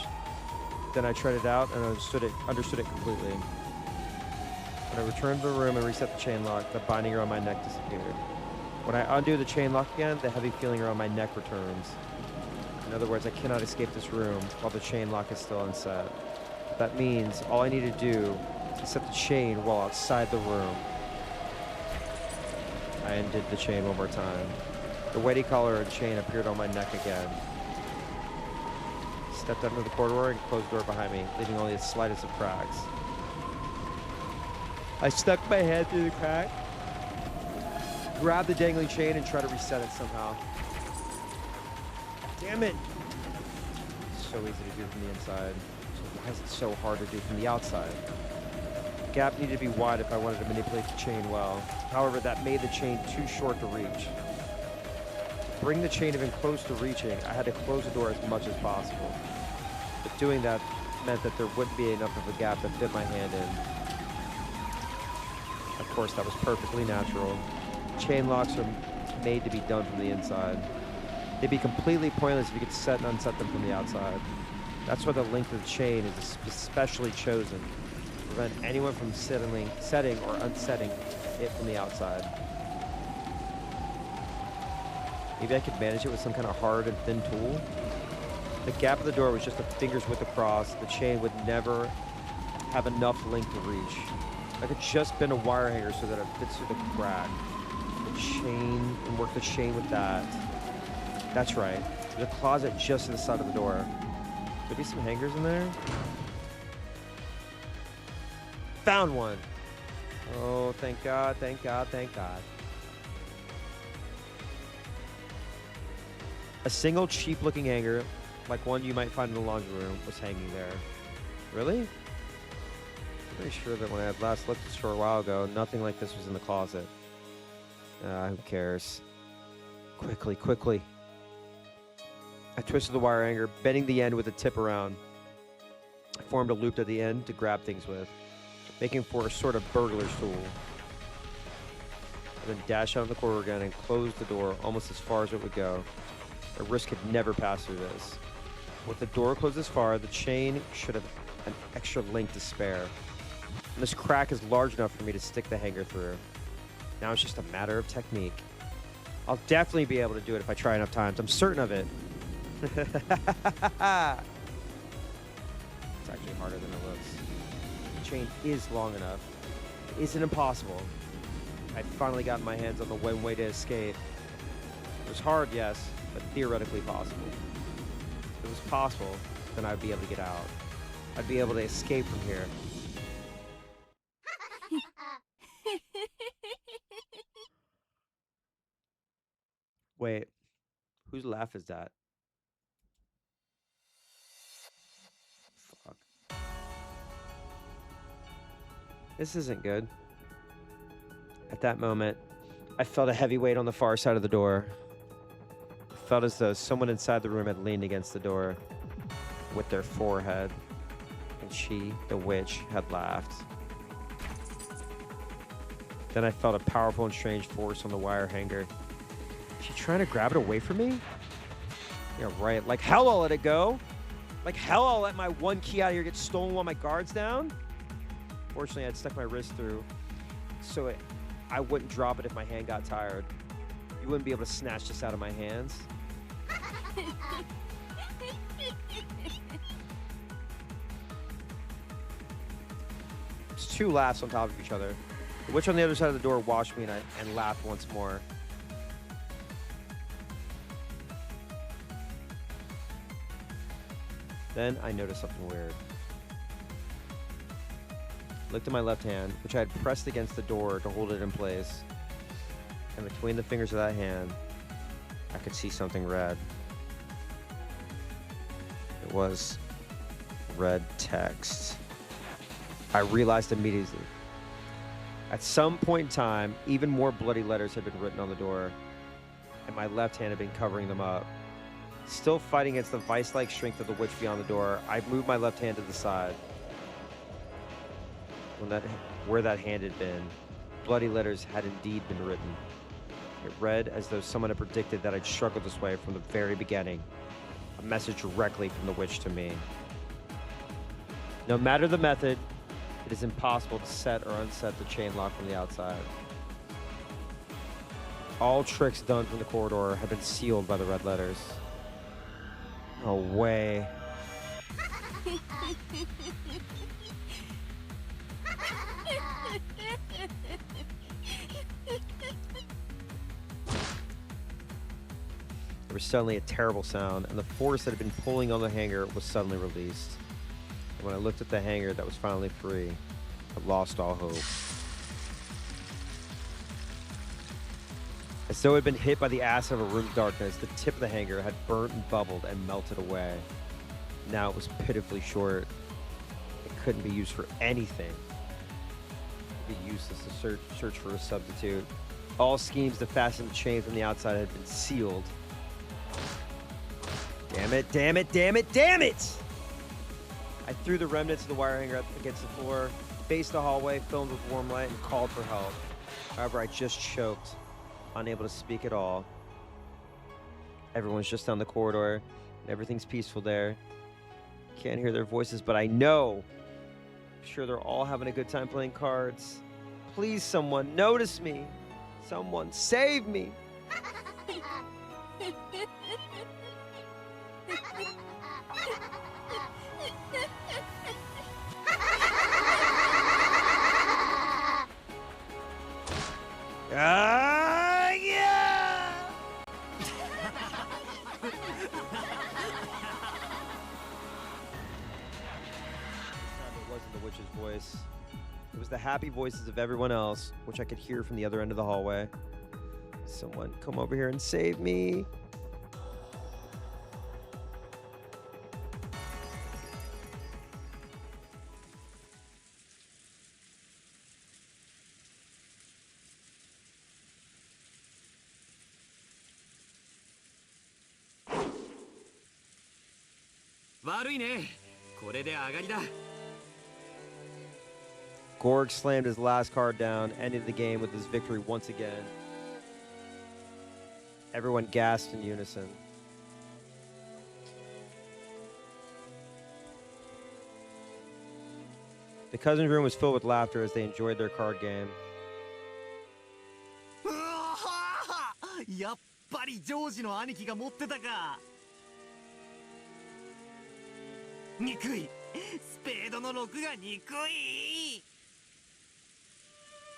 Then I tried it out and understood it completely. When I returned to the room and reset the chain lock, the binding around my neck disappeared. When I undo the chain lock again, the heavy feeling around my neck returns. In other words, I cannot escape this room while the chain lock is still unset. That means all I need to do is set the chain while outside the room. I undid the chain one more time. The weighty collar and chain appeared on my neck again. Stepped out into the corridor and closed the door behind me, leaving only the slightest of cracks. I stuck my head through the crack, grabbed the dangling chain, and tried to reset it somehow. Damn it! It's so easy to do from the inside. So why is it so hard to do from the outside? gap needed to be wide if I wanted to manipulate the chain well. However, that made the chain too short to reach. To bring the chain even close to reaching, I had to close the door as much as possible. But doing that meant that there wouldn't be enough of a gap to fit my hand in. Of course, that was perfectly natural. Chain locks are made to be done from the inside. They'd be completely pointless if you could set and unset them from the outside. That's why the length of the chain is especially chosen to prevent anyone from setting or unsetting it from the outside. Maybe I could manage it with some kind of hard and thin tool. The gap of the door was just a finger's width across. The chain would never have enough length to reach. I could just bend a wire hanger so that it fits through the crack. The chain, and work the chain with that. That's right. There's a closet just to the side of the door. Could be some hangers in there. Found one. Oh, thank God, thank God, thank God. A single cheap-looking hanger, like one you might find in the laundry room, was hanging there. Really? I'm pretty sure that when I had last looked at the store a while ago, nothing like this was in the closet. Who cares? Quickly, quickly. I twisted the wire hanger, bending the end with the tip around. I formed a loop at the end to grab things with, making for a sort of burglar's tool. I then dashed out of the corridor again and closed the door almost as far as it would go. A wrist could never pass through this. With the door closed this far, the chain should have an extra length to spare. And this crack is large enough for me to stick the hanger through. Now it's just a matter of technique. I'll definitely be able to do it if I try enough times. I'm certain of it. It's actually harder than it looks. The chain is long enough. It isn't impossible. I'd finally gotten my hands on the one way to escape. It was hard, yes, but theoretically possible. If it was possible, then I'd be able to get out. I'd be able to escape from here. Wait, whose laugh is that? Fuck. This isn't good. At that moment, I felt a heavy weight on the far side of the door. It felt as though someone inside the room had leaned against the door with their forehead, and she, the witch, had laughed. Then I felt a powerful and strange force on the wire hanger. Is she trying to grab it away from me? Yeah, right. Like hell I'll let it go. Like hell I'll let my one key out of here get stolen while my guard's down. Fortunately, I'd stuck my wrist through so I wouldn't drop it if my hand got tired. You wouldn't be able to snatch this out of my hands. It's two laughs on top of each other. The witch on the other side of the door watched me and laughed once more. Then I noticed something weird. Looked at my left hand, which I had pressed against the door to hold it in place. And between the fingers of that hand, I could see something red. It was red text. I realized immediately. At some point in time, even more bloody letters had been written on the door, and my left hand had been covering them up. Still fighting against the vice-like strength of the witch beyond the door, I moved my left hand to the side. Where that hand had been, bloody letters had indeed been written. It read as though someone had predicted that I'd struggle this way from the very beginning. A message directly from the witch to me. No matter the method, it is impossible to set or unset the chain lock from the outside. All tricks done from the corridor have been sealed by the red letters. No way. There was suddenly a terrible sound, and the force that had been pulling on the hanger was suddenly released. And when I looked at the hanger that was finally free, I lost all hope. As though it had been hit by the acid of a room's darkness, the tip of the hanger had burnt and bubbled and melted away. Now it was pitifully short. It couldn't be used for anything. be useless to search for a substitute. All schemes to fasten the chain from the outside had been sealed. Damn it, damn it, damn it, damn it! I threw the remnants of the wire hanger up against the floor, faced the hallway, filmed with warm light, and called for help. However, I just choked, unable to speak at all. Everyone's just down the corridor, and everything's peaceful there. Can't hear their voices, but I know. I'm sure they're all having a good time playing cards. Please, someone, notice me. Someone, save me. Yeah! It wasn't the witch's voice. It was the happy voices of everyone else, which I could hear from the other end of the hallway. Someone come over here and save me. Gorg slammed his last card down, ending the game with his victory once again. Everyone gasped in unison. The cousins' room was filled with laughter as they enjoyed their card game. やっぱりジョージの兄貴が持ってたか。憎い。スペードの6が憎い。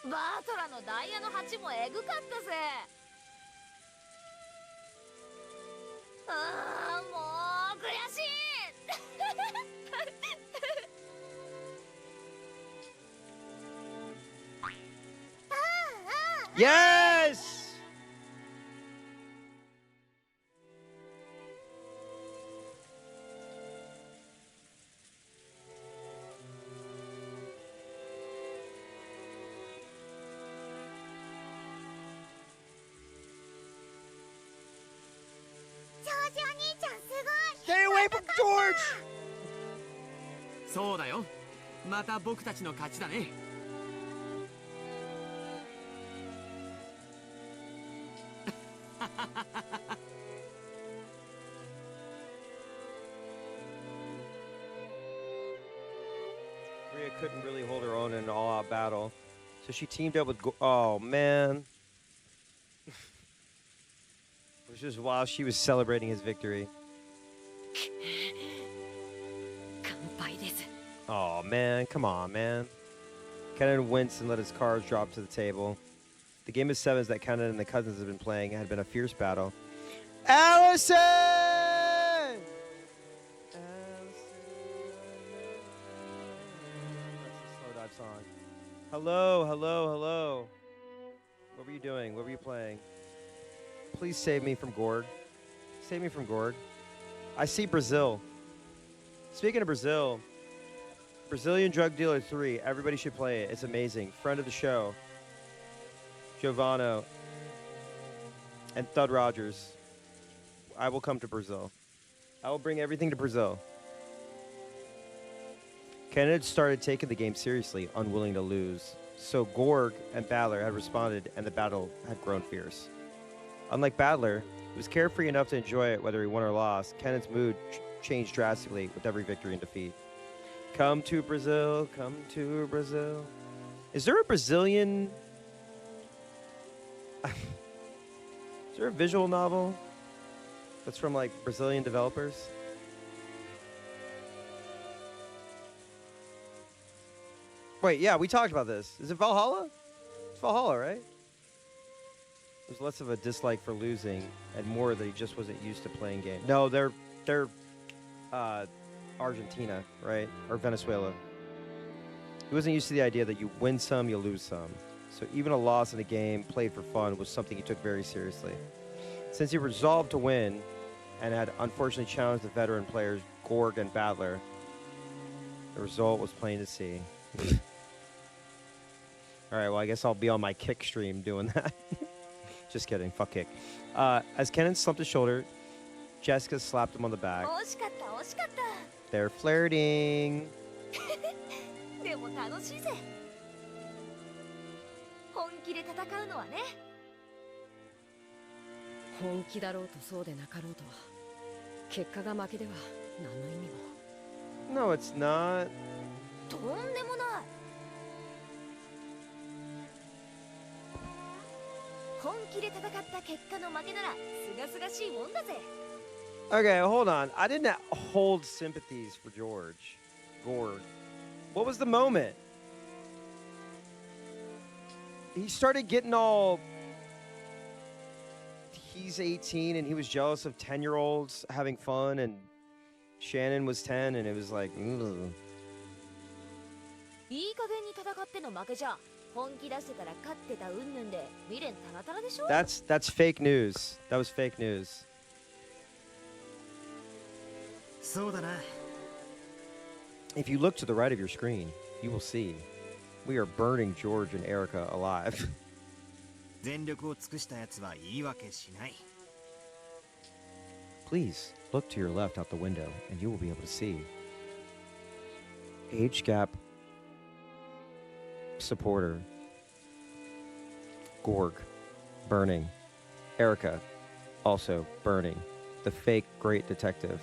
バートラのダイヤの8もエグかったぜ。ああ、もう悔しい。Yes! Stay away from George! そうだよ。また僕たちの勝ちだね。Rhea couldn't really hold her own in an all-out battle, so she teamed up with oh man. Which was while she was celebrating his victory. Oh man, come on, man. Kenan winced and let his cards drop to the table. The game of sevens that Kenan and the cousins had been playing had been a fierce battle. Allison! Song. Hello, hello, hello. What were you doing? What were you playing? Please save me from Gorg. Save me from Gorg. I see Brazil. Speaking of Brazil, Brazilian Drug Dealer 3. Everybody should play it. It's amazing. Friend of the show, Giovanno and Thud Rogers. I will come to Brazil. I will bring everything to Brazil. Kenan had started taking the game seriously, unwilling to lose. So Gorg and Battler had responded, and the battle had grown fierce. Unlike Battler, who was carefree enough to enjoy it whether he won or lost, Kenan's mood changed drastically with every victory and defeat. Come to Brazil, come to Brazil. Is there a Brazilian... Is there a visual novel that's from, like, Brazilian developers? Wait, yeah, we talked about this. Is it Valhalla? It's Valhalla, right? There's less of a dislike for losing and more that he just wasn't used to playing games. No, they're Argentina, right? Or Venezuela. He wasn't used to the idea that you win some, you lose some. So even a loss in a game played for fun was something he took very seriously. Since he resolved to win and had unfortunately challenged the veteran players Gorg and Battler, the result was plain to see. All right, well, I guess I'll be on my kick stream doing that. Just kidding. Fuck kick. As Kenan slumped his shoulder, Jessica slapped him on the back. 惜しかった惜しかった They're flirting. でも楽しいぜ本気で戦うのはね本気だろうとそうでなかろうと結果が負けでは何の意味も No, it's not. とんでもない本気で戦った結果の負けならすがすがしいもんだぜ Okay, hold on. I didn't hold sympathies for George. Gord. What was the moment? He started getting all... He's 18 and he was jealous of 10-year-olds having fun, and Shannon was 10 and it was like... Ugh. いい加減に戦っての負けじゃ本気出してたら勝ってた云々で未練タラタラでしょ That's fake news. That was fake news. そうだな。 If you look to the right of your screen, you will see we are burning George and Erica alive. 全力を尽くしたやつは言い訳しない。 Please look to your left out the window and you will be able to see age gap supporter Gorg burning, Erica also burning, the fake great detective.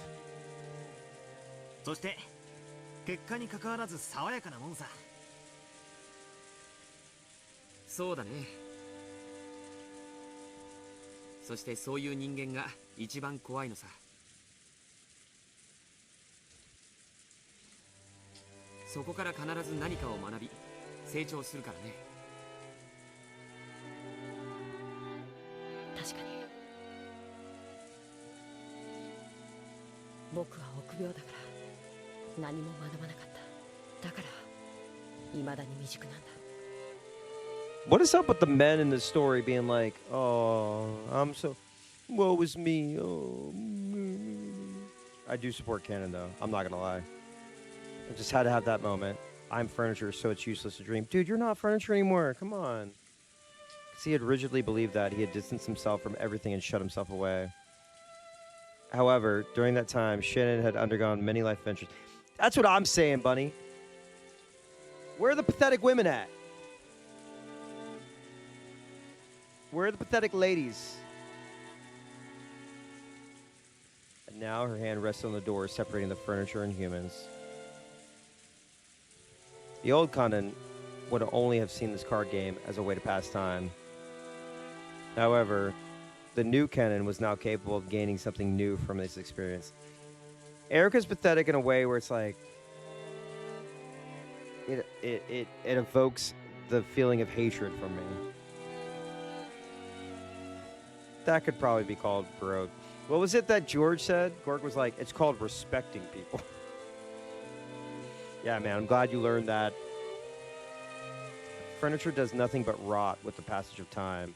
そして結果に関わらず爽やかなもんさ。そうだね。そしてそういう人間が一番怖いのさ。そこから必ず何かを学び成長するからね。確かに僕は臆病だから何も学ばなかった。だから未だに未熟なんだ。 What is up with the men in the story being like, oh, I'm so, woe is me. Oh, I do support Canon though. I'm not gonna lie. I just had to have that moment. I'm furniture, so it's useless to dream. Dude, you're not furniture anymore. Come on. Because he had rigidly believed that he had distanced himself from everything and shut himself away. However, during that time, Shannon had undergone many life ventures. That's what I'm saying, Bunny. Where are the pathetic women at? Where are the pathetic ladies? And now her hand rests on the door, separating the furniture and humans. The old Conan would only have seen this card game as a way to pass time. However, the new Kenan was now capable of gaining something new from this experience. Erica's pathetic in a way where it's like it evokes the feeling of hatred from me. That could probably be called baroque. What was it that George said? Gorg was like, it's called respecting people. Yeah, man, I'm glad you learned that. Furniture does nothing but rot with the passage of time.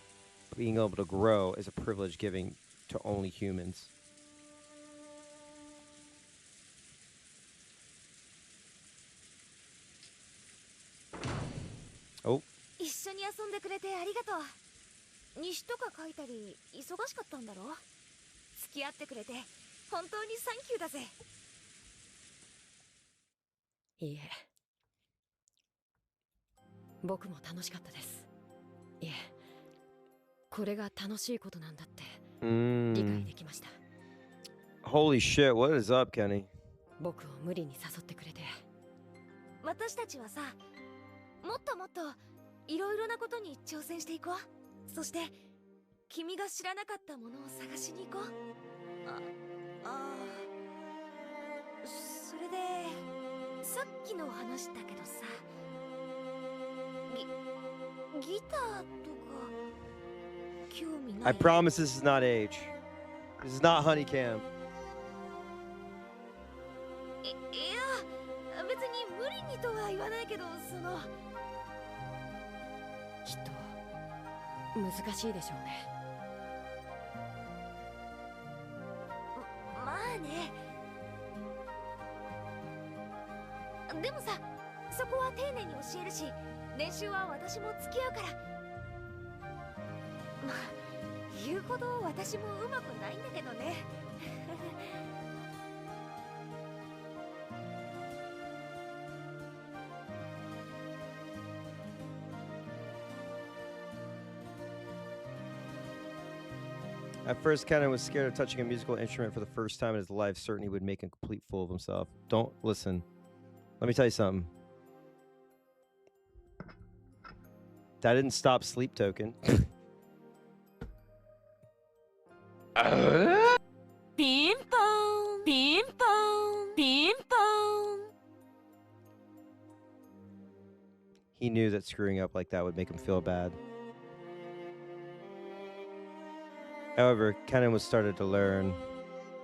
Being able to grow is a privilege given to only humans. Oh. 一緒に遊んでくれてありがとう西とか書いたり忙しかったんだろ付き合ってくれて本当にサンキューだぜいいえ僕も楽しかったです。いえこれが楽しいことなんだって理解できました。 Holy shit, what is up, Kenny? 僕を無理に誘ってくれて私たちはさもっともっといろいろなことに挑戦していこうそして君が知らなかったものを探しに行こうそれでさっきの話だけどさギターとか興味ない I promise this is not age. This is not Honeycam. いや別に無理にとは言わないけどそのきっと難しいでしょうね。まあねでもさそこは丁寧に教えるし練習は私も付き合うから。まあ言うほど私もうまくないんだけどね。At first, Kenan was scared of touching a musical instrument for the first time in his life, certain he would make a complete fool of himself. Don't listen. Let me tell you something. That didn't stop Sleep Token. Ping pong, ping pong, ping pong. He knew that screwing up like that would make him feel bad. However, Kenan was started to learn.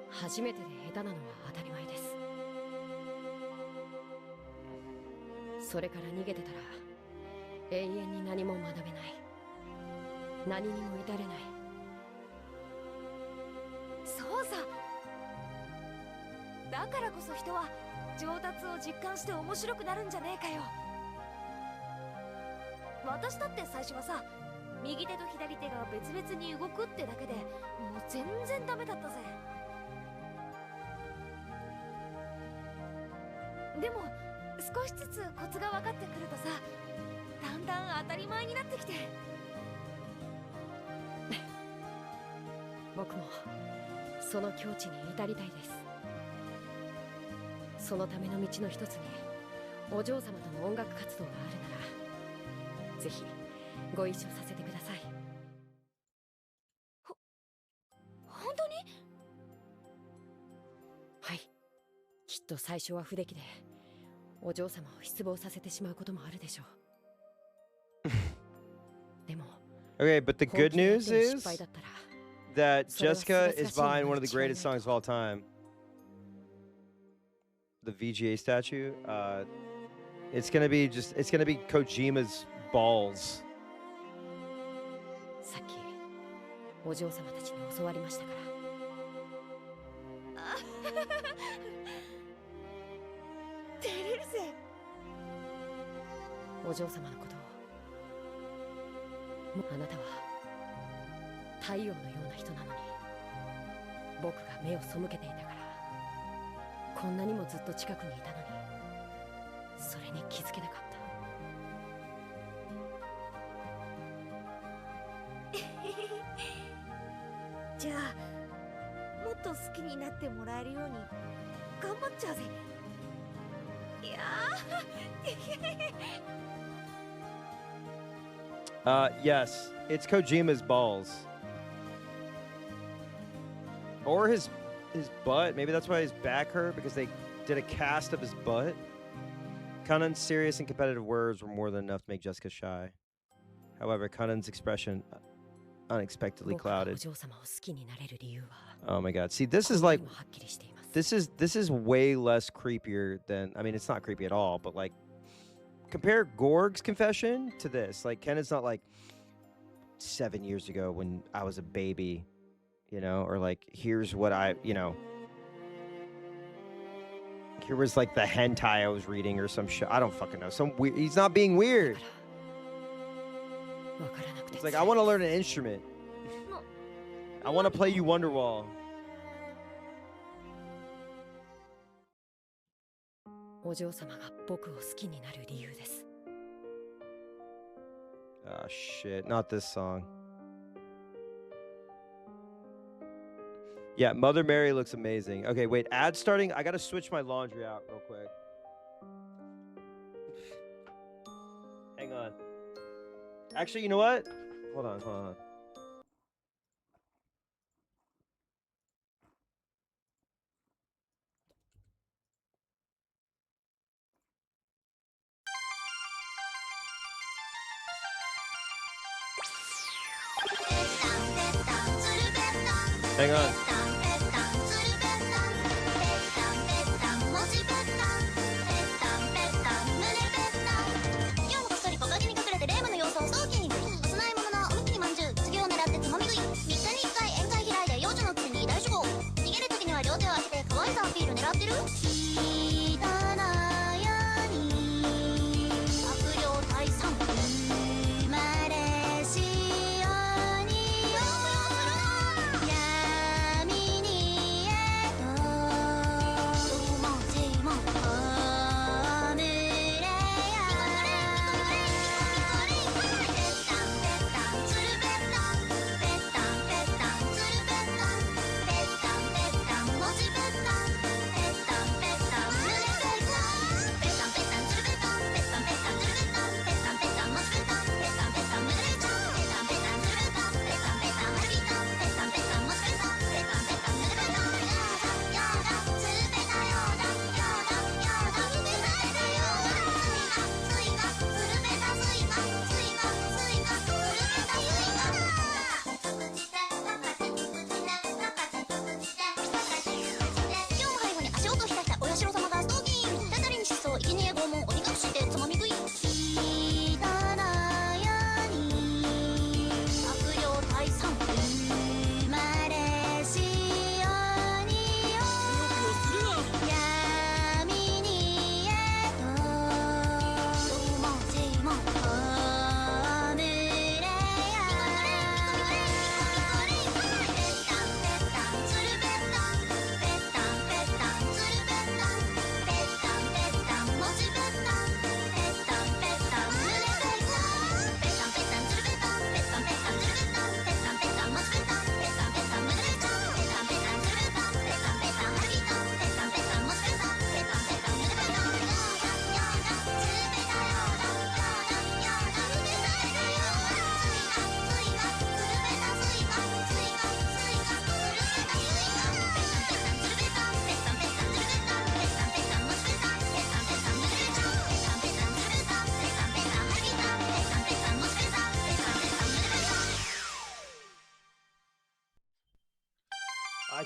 初めてで下手なのは当たり前です。それから逃げてたら永遠に何も学べない。何にも至れない。そうさ。だからこそ人は上達を実感して面白くなるんじゃねえかよ。私だって最初はさ、右手と左手が別々に動くってだけでもう全然ダメだったぜ。でも少しずつコツが分かってくるとさ、だんだん当たり前になってきて。僕もその境地に至りたいです。そのための道の一つにお嬢様との音楽活動があるなら、ぜひご一緒させてください。本当に？はい。きっと最初は不出来でお嬢様を失望させてしまうこともあるでしょう。でも Okay, but the good news is that Jessica is behind one of the greatest songs of all time. The VGA statue. It's gonna be Kojima's balls. さっきお嬢様たちに教わりましたから。照れるぜ。お嬢様のことを、あなたは太陽のような人なのに、僕が目を背けていたから、こんなにもずっと近くにいたのに、それに気づけなかった。じゃあもっと好きになってもらえるように頑張っちゃうぜ。いやYes, it's Kojima's balls. Or his butt. Maybe that's why his back hurt, because they did a cast of his butt. Kanan's serious and competitive words were more than enough to make Jessica shy. However, Kanan's expression unexpectedly clouded. Oh my god. See, this is like this is way less creepier than, I mean, it's not creepy at all, but like compare Gorg's confession to this. Like, Kenan's not like 7 years ago when I was a baby, you know, or like here's what I, you know, here was like the hentai I was reading or some shit. I don't fucking know. Some weird, he's not being weird. It's like, I want to learn an instrument. I want to play you Wonderwall. お嬢様が僕を好きになる理由です。Ah, shit. Not this song. Yeah, Mother Mary looks amazing. Okay, wait. Ad starting. I got to switch my laundry out real quick. Hang on. Actually, you know what? Hold on. Hang on.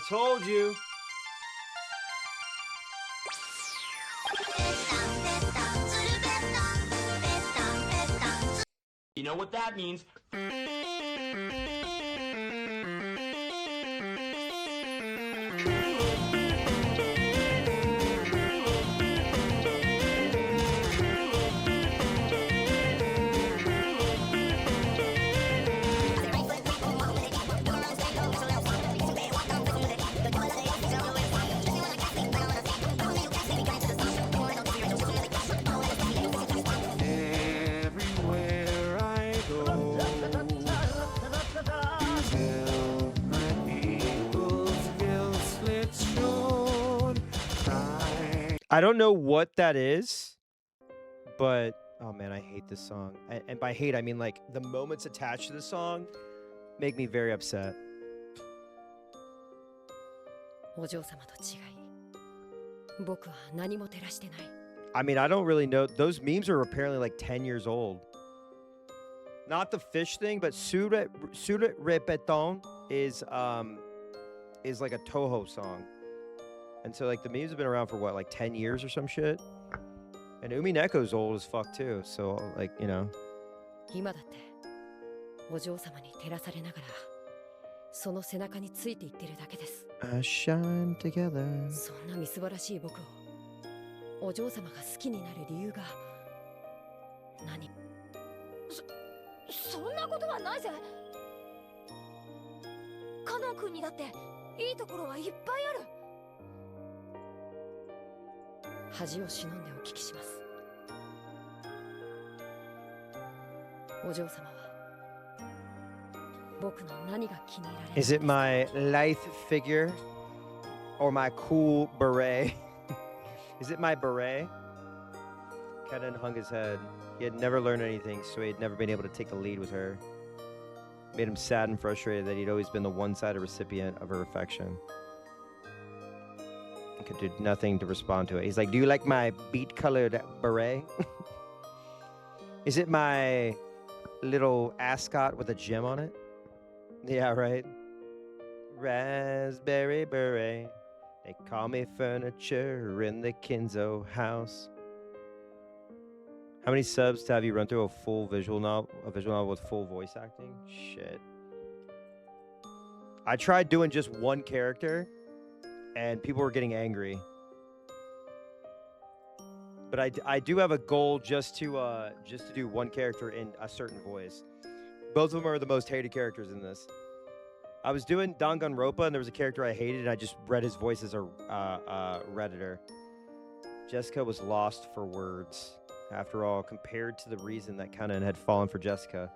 told you. You know what that means? Everywhere I go, I don't know what that is, but oh man, I hate this song. And by hate, I mean like the moments attached to the song make me very upset. お嬢様と違い、僕は何も照らしてない。I mean, I don't really know. Those memes are apparently like 10 years old. Not the fish thing, but Sur Repeton is like a Toho song. And so like the memes have been around for what, like 10 years or some shit? And Umineko's old as fuck too. So like, you know. 今だってお嬢様に照らされながらその背中についていってるだけです。Shine together. そんなみすぼらしい僕をお嬢様が好きになる理由が何？そんなことはないぜ。カノン君にだっていいところはいっぱいある。恥を忍んでお聞きします。お嬢様は僕の何が気に入られる？ Is it my lithe figure or my cool beret? Is it my beret? Kenan hung his head. He had never learned anything, so he had never been able to take the lead with her. Made him sad and frustrated that he'd always been the one-sided recipient of her affection. He could do nothing to respond to it. He's like, do you like my beet-colored beret? Is it my little ascot with a gem on it? Yeah, right. Raspberry beret. They call me furniture in the Kinzo house. How many subs have you run through a full visual novel with full voice acting? Shit. I tried doing just one character, and people were getting angry. But I do have a goal just to do one character in a certain voice. Both of them are the most hated characters in this. I was doing Danganronpa, and there was a character I hated, and I just read his voice as a Redditor. Jessica was lost for words. After all, compared to the reason that Kanan had fallen for Jessica,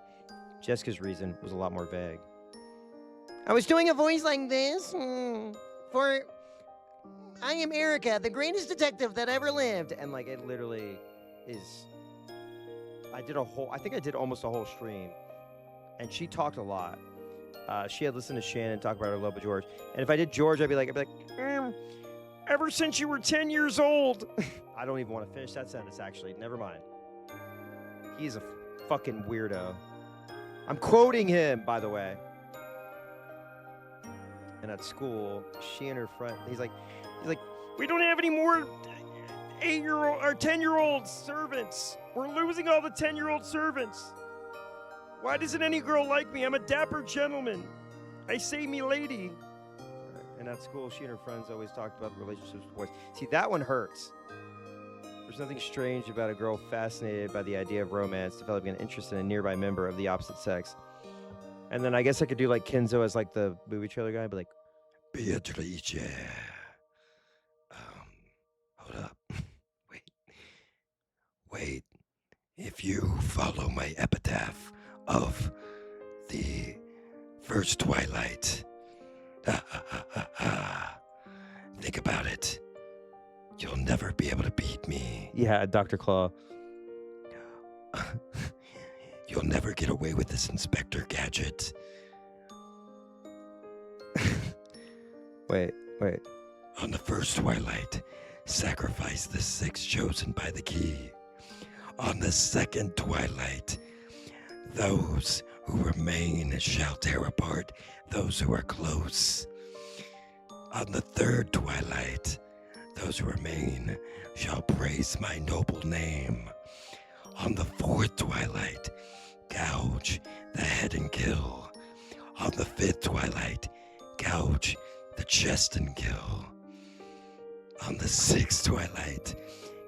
Jessica's reason was a lot more vague. I was doing a voice like this for I am Erica, the greatest detective that ever lived. And like it literally is. I think I did almost a whole stream, and she talked a lot. She had listened to Shannon talk about her love of George, and if I did George, I'd be like, ever since you were 10 years old. I don't even want to finish that sentence, actually. Never mind. He's a fucking weirdo. I'm quoting him, by the way. And at school, she and her friend, he's like, we don't have any more 8-year-old or 10-year-old servants. We're losing all the 10-year-old servants. Why doesn't any girl like me? I'm a dapper gentleman. I say me lady. And at school, she and her friends always talked about the relationships with boys. See, that one hurts. There's nothing strange about a girl fascinated by the idea of romance, developing an interest in a nearby member of the opposite sex. And then I guess I could do like Kenzo as like the movie trailer guy, but like, Beatrice. Hold up. Wait. If you follow my epitaph of the first Twilight, think about it. You'll never be able to beat me. Yeah, Dr. Claw. You'll never get away with this, Inspector Gadget. Wait. On the first Twilight, sacrifice the 6 chosen by the key. On the second Twilight, those who remain shall tear apart those who are close. On the third twilight, those who remain shall praise my noble name. On the fourth twilight, gouge the head and kill. On the fifth twilight, gouge the chest and kill. On the sixth twilight,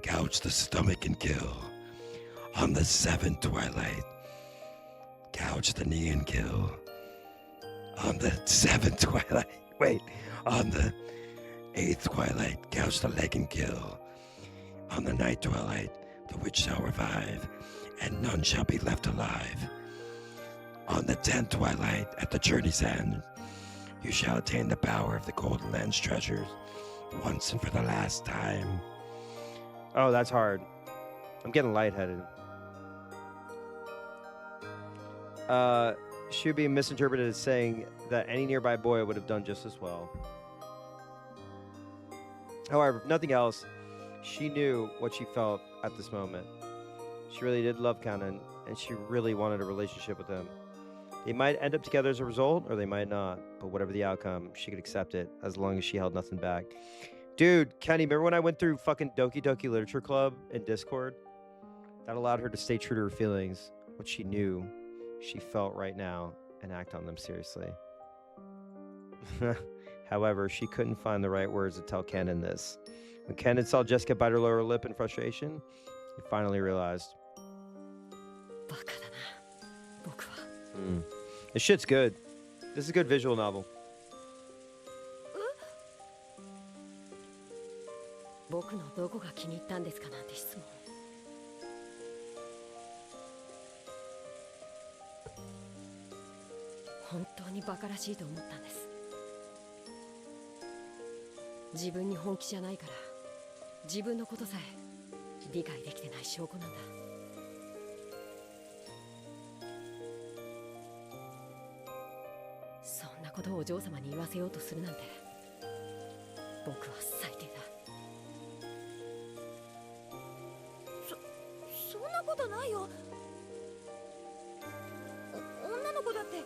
gouge the stomach and kill. On the seventh twilight, gouge the knee and kill. On the seventh twilight, on the eighth twilight, gouge the leg and kill. On the ninth twilight, the witch shall revive, and none shall be left alive. On the 10th twilight, at the journey's end, you shall attain the power of the Golden Land's treasures once and for the last time. Oh, that's hard. I'm getting lightheaded. Should be misinterpreted as saying that any nearby boy would have done just as well. However, if nothing else, she knew what she felt at this moment. She really did love Kanan, and she really wanted a relationship with him. They might end up together as a result, or they might not. But whatever the outcome, she could accept it as long as she held nothing back. Dude, Kenny, remember when I went through fucking Doki Doki Literature Club in Discord? That allowed her to stay true to her feelings, what she knew she felt right now, and act on them seriously. However, she couldn't find the right words to tell Kenan this. When Kenan saw Jessica bite her lower lip in frustration, he finally realized. This shit's good. This is a good visual novel. 僕のどこが気に入ったんですかなんて質問。本当にバカらしいと思ったんです。自分に本気じゃないから、自分のことさえ理解できてない証拠なんだ。そんなことをお嬢様に言わせようとするなんて、僕は最低だ。そんなことないよ。女の子だって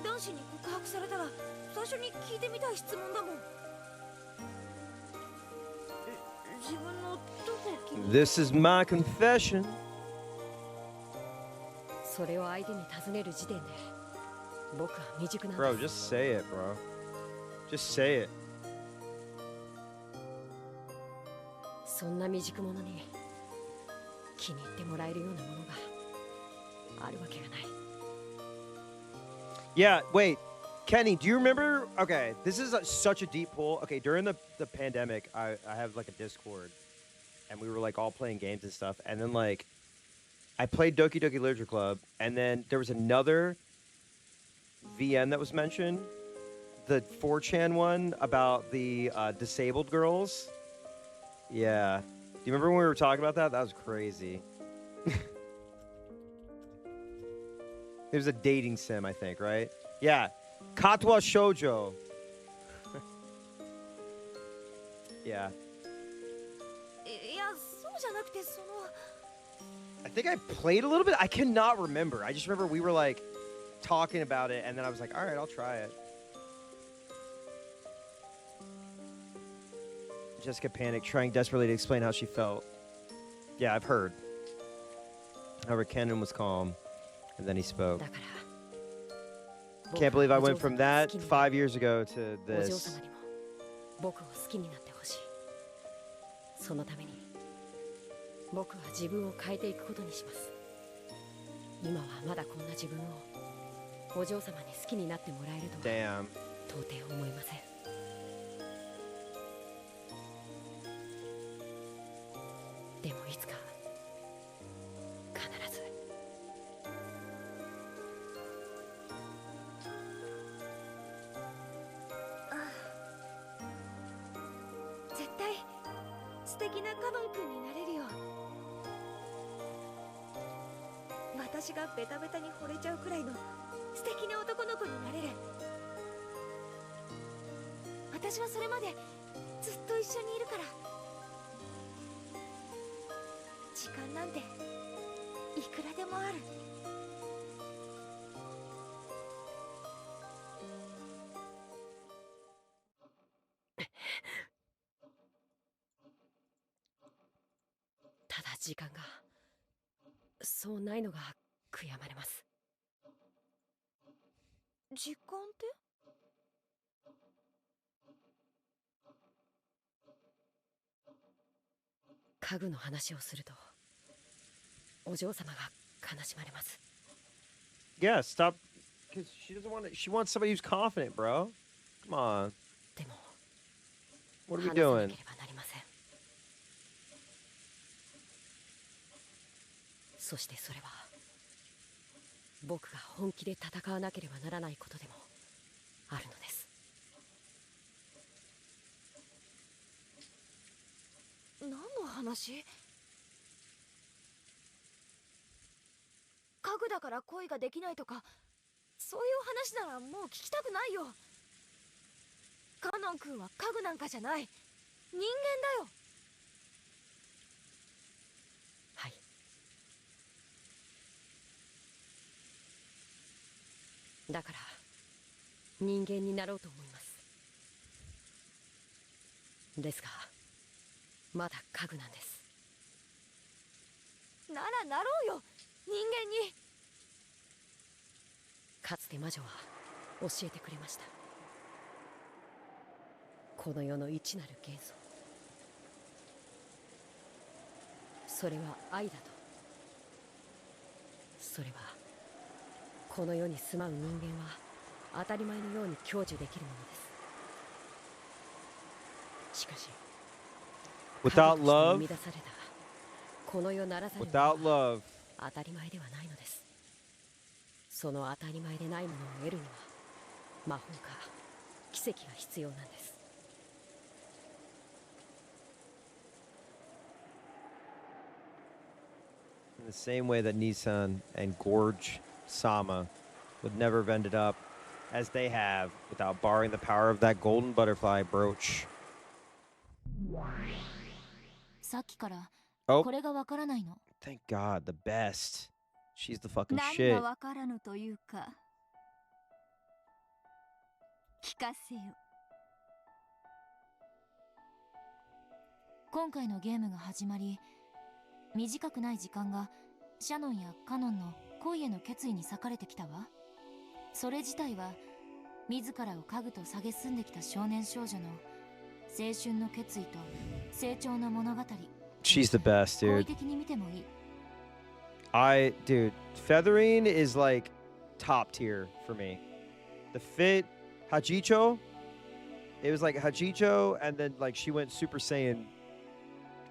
男子に告白されたら最初に聞いてみたい質問だもん。自分のどこを気に入った？ This is my confession. それを相手に尋ねる時点で僕は未熟なんです。 Bro, just say it, bro. Just say it. そんな未熟者に気に入ってもらえるようなものがあるわけがない。 Yeah, wait. Kenny, do you remember? Okay, this is such a deep pull. Okay, during the pandemic, I have like a Discord, and we were like all playing games and stuff. And then like, I played Doki Doki Literature Club, and then there was another VN that was mentioned, the 4chan one about the disabled girls. Yeah. Do you remember when we were talking about that? That was crazy. It was a dating sim, I think, right? Yeah. Katwa Shoujo. Yeah. いや、そうじゃなくてその。 I think I played a little bit. I cannot remember. I just remember we were like talking about it, and then I was like, all right, I'll try it. Jessica panicked, trying desperately to explain how she felt. Yeah, I've heard. However, Kenan was calm, and then he spoke. Can't believe I went from that 5 years ago to this. 僕を好きになってほしい。そのために僕は自分を変えていくことにします。今はまだこんな自分をお嬢様に好きになってもらえるとは到底思いません。でもいつか必ず。絶対素敵なカノン君になれるよ。私がベタベタに惚れちゃうくらいの素敵な男の子になれる。私はそれまでずっと一緒にいるから。時間なんていくらでもある。時間がそうないのが悔やまれます。時間って？家具の話をするとお嬢様が悲しまれます。 Yeah, stop. Because she doesn't want to. She wants somebody who's confident, bro. Come on. でも What are we 話さな doing? ければなりません。そしてそれは僕が本気で戦わなければならないことでもあるのです。何の話？家具だから恋ができないとか、そういう話ならもう聞きたくないよ。カノン君は家具なんかじゃない、人間だよ。はい。だから人間になろうと思います。ですがまだ家具なんです。ならなろうよ、人間に。かつて魔女は教えてくれました。この世の一なる元素、それは愛だと。それはこの世に住まう人間は当たり前のように享受できるものです。しかし Without 神として生 love, み出されたこの世ならざるもの without は love, 当たり前ではないのです。その当たり前でないものを得るには魔法か奇跡が必要なんです。in the same way that Nissan and Gorge Sama would never have ended up as they have without borrowing the power of that golden butterfly brooch. さっきから Oh, これがわからないの。 thank God, the best. She's the fucking 何 shit. がわからぬというか、聞かせよ。今回のゲームが始まり、短くない時間がシャノンやカノンの恋への決意に割かれてきたわ。それ自体は自らを家具と蔑んできた少年少女の青春の決意と成長の物語。 She's the best, 好意 dude. 的に見てもいい。Dude, Featherine is like top tier for me. The fit, Hachicho, it was like Hachicho, and then like she went Super Saiyan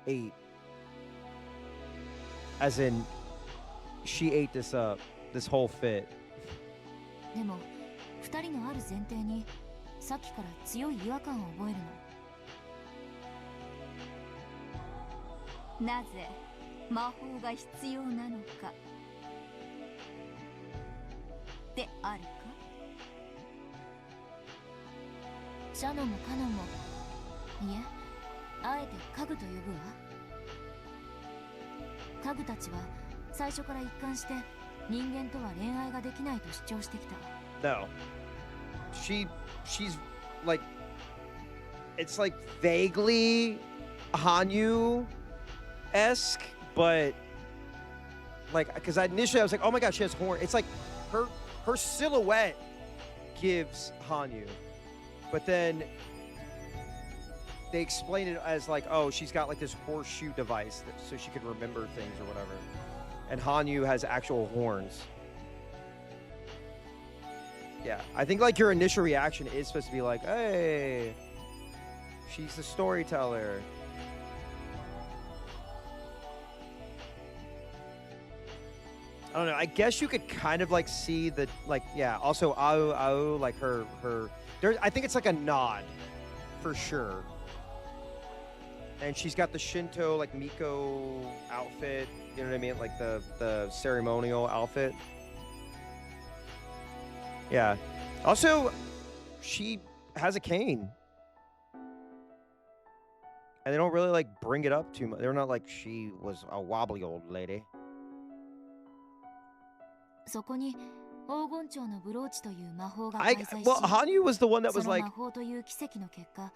8. As in, she ate this up, this whole fit. でも二人のある前提にさっきから強い違和感を覚えるの。なぜ魔法が必要なのかであるか。シャノンもカノンも、いえ、あえて家具と呼ぶわ。家具たちは最初から一貫して人間とは恋愛ができないと主張してきた。 No. She's like, it's like vaguely Hanyu-esque, but like, because initially I was like, oh my god, she has horn. It's like her silhouette gives Hanyu, but then they explain it as like, oh, she's got like this horseshoe device so she could remember things or whatever, and Hanyu has actual horns. Yeah, I think like your initial reaction is supposed to be like, hey, she's the storyteller. I don't know. I guess you could kind of like see the like, yeah. Also, Ao, like her. There, I think it's like a nod, for sure. And she's got the Shinto like Miko outfit. You know what I mean? Like the ceremonial outfit. Yeah. Also, she has a cane. And they don't really like bring it up too much. They're not like she was a wobbly old lady. そこに黄金蝶のブローチという魔法が I 開催し、 well, Hanyu was the one that そ was の like 魔法という奇跡の結果、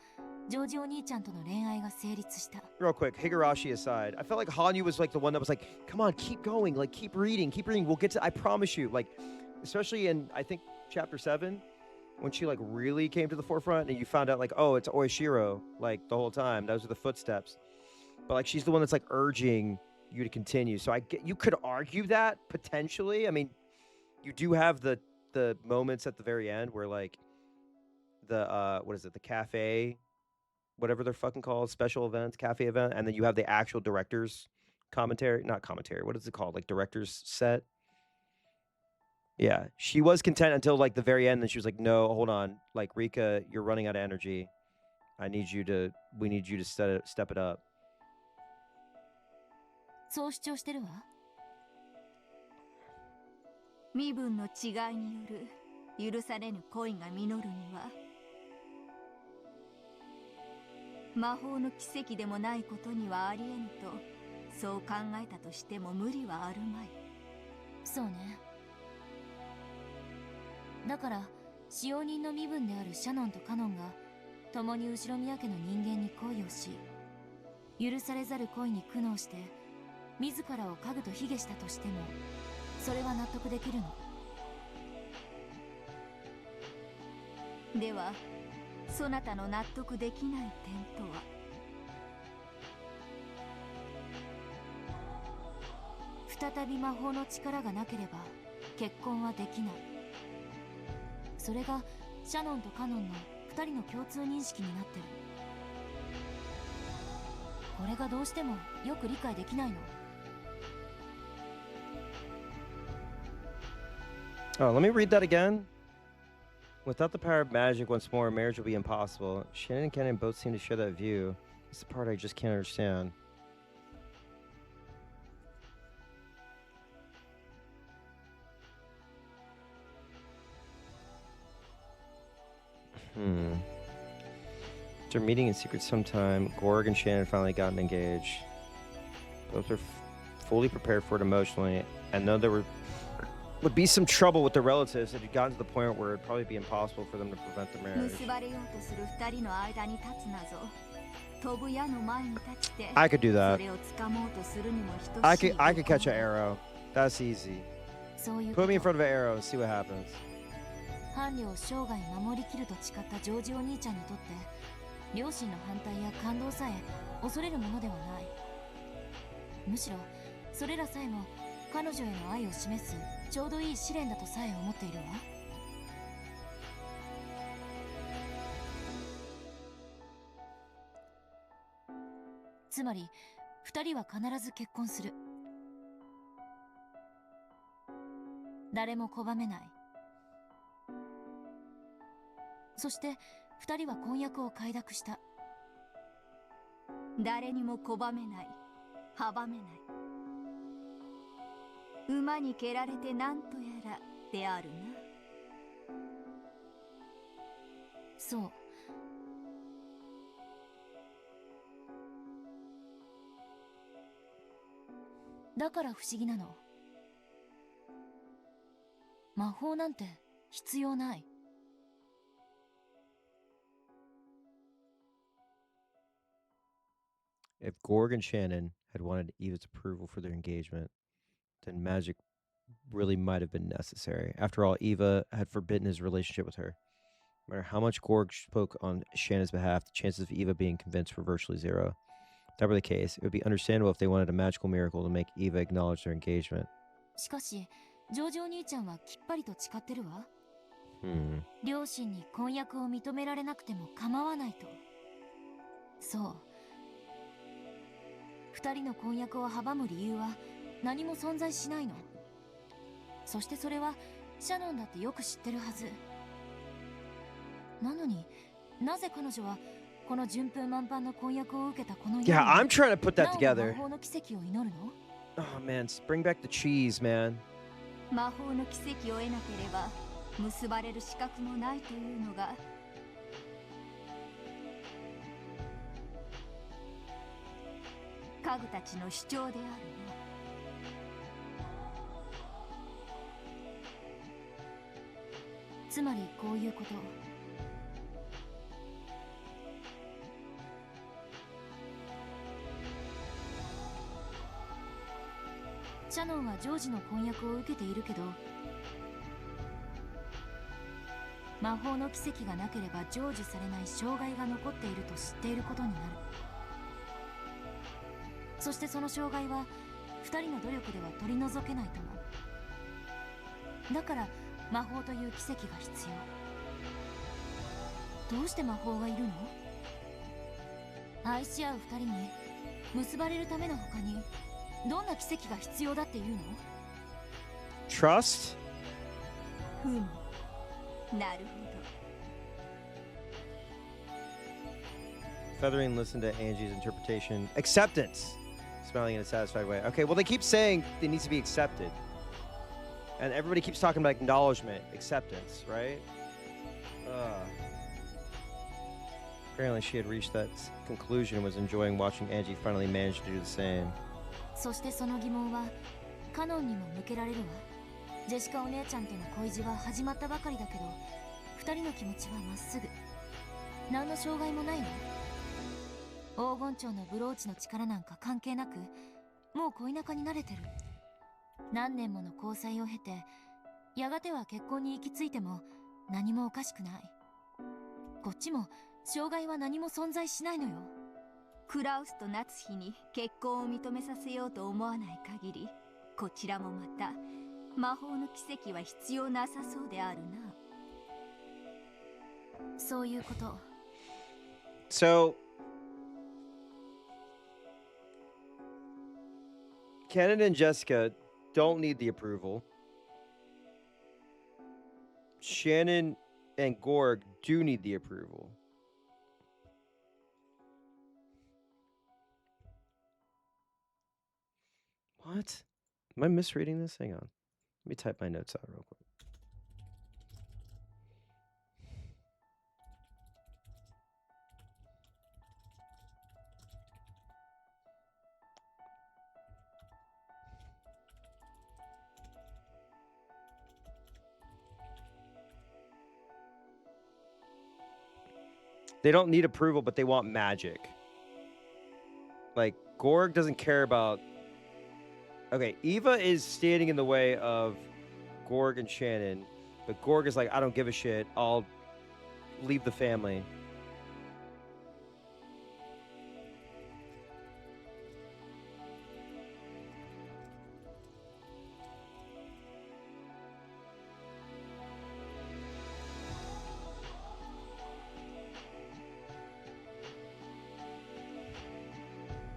ジョージお兄ちゃんとの恋愛が成立した。 real quick, Higurashi aside, I felt like Hanyu was like the one that was like, come on, keep going, like keep reading. We'll get to, I promise you, like, especially in, I think, chapter 7, when she like really came to the forefront and you found out like, oh, it's Oishiro, like the whole time. Those are the footsteps. But like, she's the one that's like urging you to continue. So I get, you could argue that potentially. I mean, you do have the moments at the very end where like the what is it, the cafe, whatever they're fucking called, special events, cafe event, and then you have the actual director's commentary, not commentary, what is it called, like director's set. Yeah, she was content until like the very end, and she was like, no, hold on, like Rika, you're running out of energy. We need you to step it up. そう主張してるわ。身分の違いによる許されぬ恋が実るには、魔法の奇跡でもないことにはありえぬと、そう考えたとしても無理はあるまい。そうね。だから使用人の身分であるシャノンとカノンが共に後宮家の人間に恋をし、許されざる恋に苦悩して自らを家具と卑下したとしても、それは納得できるの。ではそなたの納得できない点とは。再び魔法の力がなければ結婚はできない。それがシャノンとカノンの2人の共通認識になってる。これがどうしてもよく理解できないの。Oh, let me read that again. Without the power of magic, once more, marriage will be impossible. Shannon and Kennen both seem to share that view. It's the part I just can't understand. After meeting in secret sometime, Gorg and Shannon finally gotten engaged. Both are fully prepared for it emotionally, and though there would be some trouble with the relatives, it had gotten to the point where it'd probably be impossible for them to prevent the marriage. I could do that. I could catch an arrow. That's easy. Put me in front of an arrow and see what happens. 伴侶を生涯守りきると誓ったジョージお兄ちゃんにとって、両親の反対や感動さえ恐れるものではない。むしろそれらさえも彼女への愛を示すちょうどいい試練だとさえ思っているわ。つまり2人は必ず結婚する。誰も拒めない。そして2人は婚約を快諾した。誰にも拒めない、阻めない。馬に蹴られてなんとやらであるな。そう。だから不思議なの。魔法なんて必要ない。If Gorg and Shannon had wanted Eva's approval for their engagement, then magic really might have been necessary. After all, Eva had forbidden his relationship with her. No matter how much Gorg spoke on Shannon's behalf, the chances of Eva being convinced were virtually zero. If that were the case, it would be understandable if they wanted a magical miracle to make Eva acknowledge their engagement. しかし、ジョージお兄ちゃんはきっぱりと誓ってるわ。両親に婚約を認められなくても構わないと。そう。2人の婚約を阻む理由は何も存在しないの。そしてそれはシャノンだってよく知ってるはず。なのになぜ彼女はこの順風満帆の婚約を受けたこの夜に Yeah, I'm trying to put that together. 魔法の奇跡を祈るの？ Oh man, bring back the cheese, man. 魔法の奇跡を得なければ結ばれる資格もないというのが家具たちの主張であるな。つまりこういうこと。シャノンはジョージの婚約を受けているけど、魔法の奇跡がなければ成就されない障害が残っていると知っていることになる。そしてその障害は2人の努力では取り除けないとも。だから魔法という奇跡が必要。どうして魔法がいるの？愛し合う2人に結ばれるための他にどんな奇跡が必要だっていうの？ Trust? ふむ、なるほど。 Feathering listened to Angie's interpretation. Acceptance. Smiling in a satisfied way. Okay, well, they keep saying it needs to be accepted. And everybody keeps talking about acknowledgement, acceptance, right? Apparently she had reached that conclusion and was enjoying watching Angie finally manage to do the same. そしてその疑問はカノンにも向けられるわ。ジェシカお姉ちゃんとの恋路は始まったばかりだけど、2人の気持ちはまっすぐ。何の障害もないわ。黄金蝶のブローチの力なんか関係なく、もう恋仲に慣れてる。何年もの交際を経て、やがては結婚に行き着いても何もおかしくない。こっちも障害は何も存在しないのよ。クラウスと夏日に結婚を認めさせようと思わない限り、こちらもまた魔法の奇跡は必要なさそうであるな。そういうこと。So, Kenan and Jessica don't need the approval. Shannon and Gorg do need the approval. What? Am I misreading this? Hang on. Let me type my notes out real quick. They don't need approval, but they want magic. Like, Gorg doesn't care about... Okay, Eva is standing in the way of Gorg and Shannon, but Gorg is like, I don't give a shit. I'll leave the family.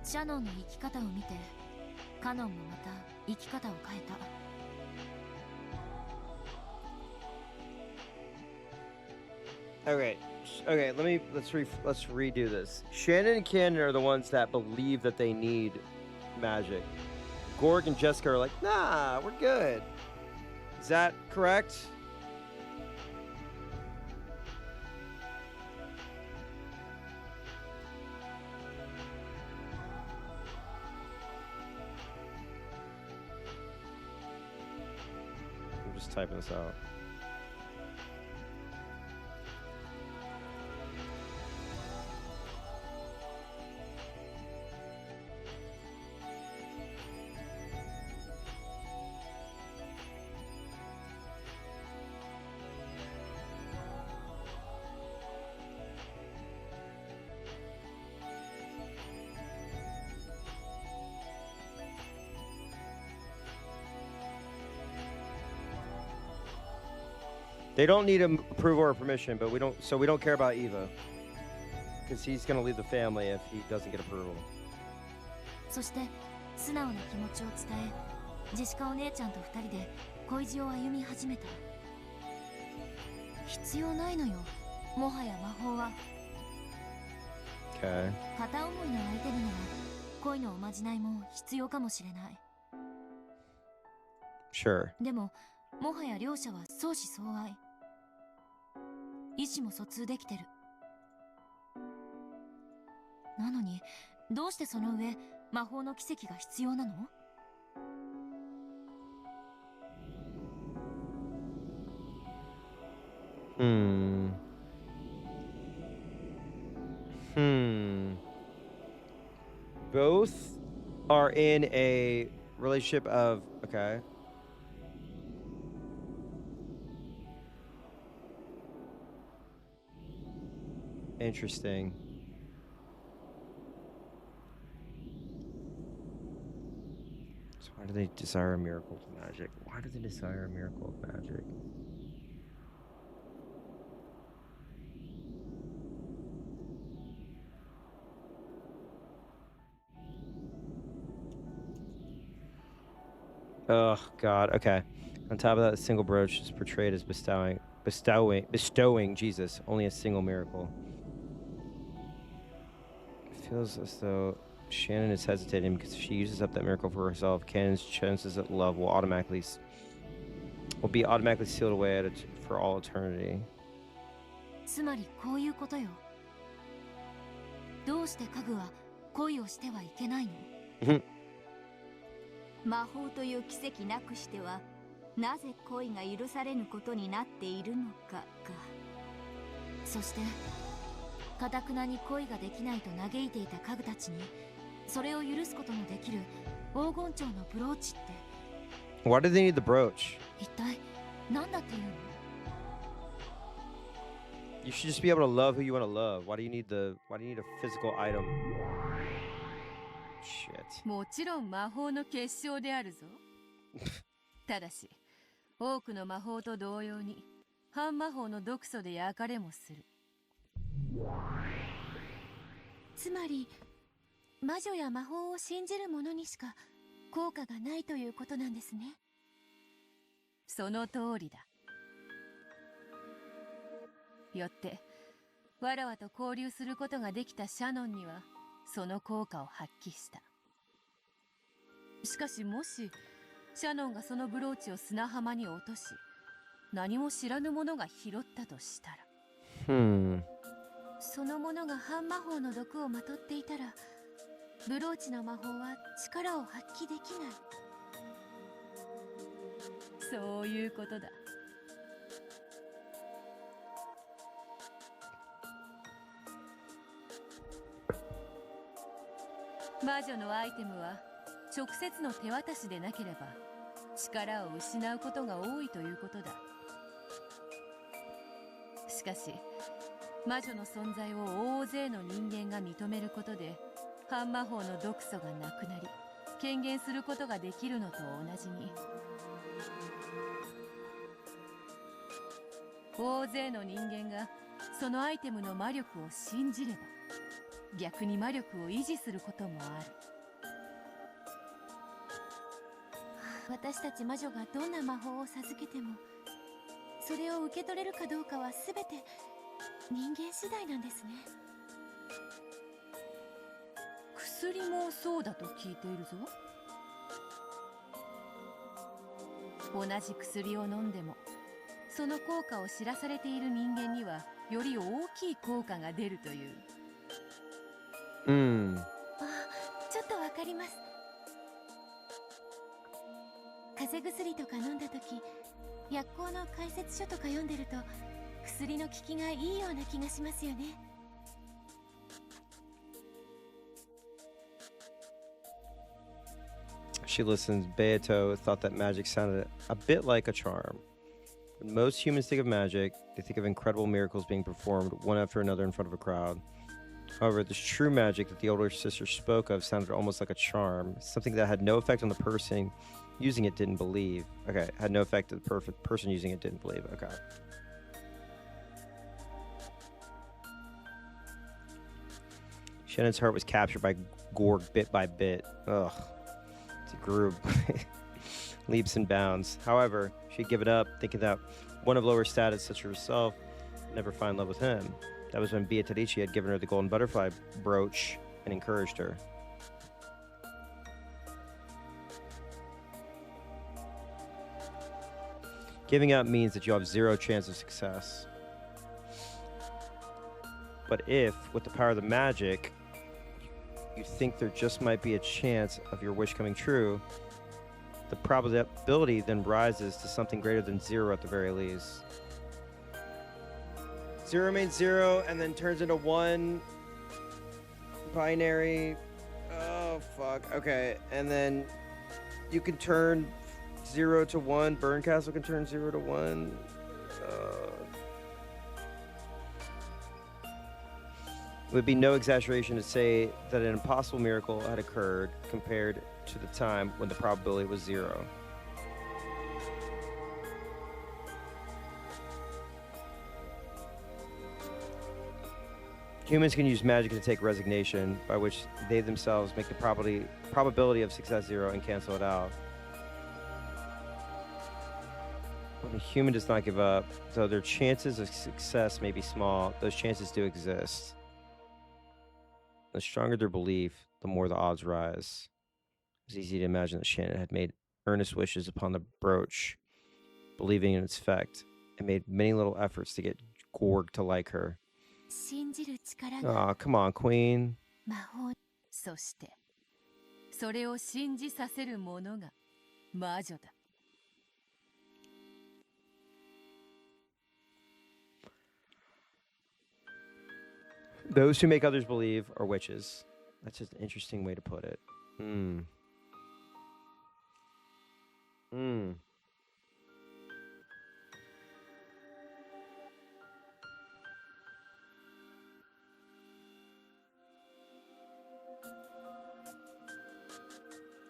Shannon の生き方を見て、カノンもまた生き方を変えた。Okay, let's redo this. Shannon and Cannon are the ones that believe that they need magic. Gorg and Jessica are like, nah, we're good. Is that correct? I'm just typing this out. They don't need approval or permission, but we don't care about Eva. Because he's gonna leave the family if he doesn't get approval. そして素直な気持ちを伝え、ジェシカお姉ちゃんと2人で恋路を歩み始めた。必要ないのよ、もはや魔法は。Okay. 片思いの相手になら恋のおまじないも必要かもしれない。Sure. でももはや両者は相思相愛。意思も疎通できてる。なのにどうしてその上魔法の奇跡が必要なの？ Hmm. Both are in a relationship of, okay. Interesting. So why do they desire a miracle of magic? Why do they desire a miracle of magic? Oh God. Okay. On top of that, a single brooch is portrayed as bestowing Jesus only a single miracle. It feels as though Shannon is hesitating because if she uses up that miracle for herself, Cannon's chances at love will be automatically sealed away for all eternity. つまりこういうことよ。どうして家具は恋をしてはいけないの？魔法という奇跡なくしてはなぜ恋が許されぬことになっているのかか。そして堅くなに恋ができないと嘆いていた家具たちにそれを許すことのできる黄金蝶のブローチって Why do they need the brooch? 一体何だっていうの？ You should just be able to love who you want to love. Why do you need a physical item? Shit. もちろん魔法の結晶であるぞ。ただし多くの魔法と同様に半魔法の毒素で焼かれもする。つまり魔女や魔法を信じる者にしか効果がないということなんですね。その通りだ。よってわらわと交流することができたシャノンにはその効果を発揮した。しかしもしシャノンがそのブローチを砂浜に落とし何も知らぬ者が拾ったとしたら、その者が半魔法の毒をまとっていたらブローチの魔法は力を発揮できない。そういうことだ。魔女のアイテムは直接の手渡しでなければ力を失うことが多いということだ。しかし魔女の存在を大勢の人間が認めることで半魔法の毒素がなくなり権限することができるのと同じに、大勢の人間がそのアイテムの魔力を信じれば逆に魔力を維持することもある。私たち魔女がどんな魔法を授けてもそれを受け取れるかどうかは全て人間次第なんですね。薬もそうだと聞いているぞ。同じ薬を飲んでもその効果を知らされている人間にはより大きい効果が出るという。ちょっとわかります。風邪薬とか飲んだ時薬効の解説書とか読んでると薬の効きがいいような気がしますよね。She listens. Beato thought that magic sounded a bit like a charm. When most humans think of magic, they think of incredible miracles being performed one after another in front of a crowd. However, this true magic that the older sister spoke of sounded almost like a charm, something that had no effect on the person using it didn't believe. Okay, had no effect on the person using it didn't believe. Okay. Shannon's heart was captured by Gorg bit by bit. Ugh. It grew leaps and bounds. However, she'd give it up, thinking that one of lower status, such as herself, would never find love with him. That was when Beatrice had given her the golden butterfly brooch and encouraged her. Giving up means that you have zero chance of success. But if, with the power of the magic, you think there just might be a chance of your wish coming true, the probability then rises to something greater than zero at the very least. 0 remains 0 and then turns into 1 binary. Oh, fuck. Okay. And then you can turn 0 to 1. Burn Castle can turn 0 to 1. It would be no exaggeration to say that an impossible miracle had occurred compared to the time when the probability was 0. Humans can use magic to take resignation, by which they themselves make the probability of success 0 and cancel it out. When a human does not give up, though their chances of success may be small, those chances do exist. The stronger their belief, the more the odds rise. It's easy to imagine that Shannon had made earnest wishes upon the brooch, believing in its effect, and made many little efforts to get Gorg to like her. 信じる力 Aw, come on, Queen. 魔法そしてそれを信じさせる者が魔女だ。 Those who make others believe are witches. That's just an interesting way to put it.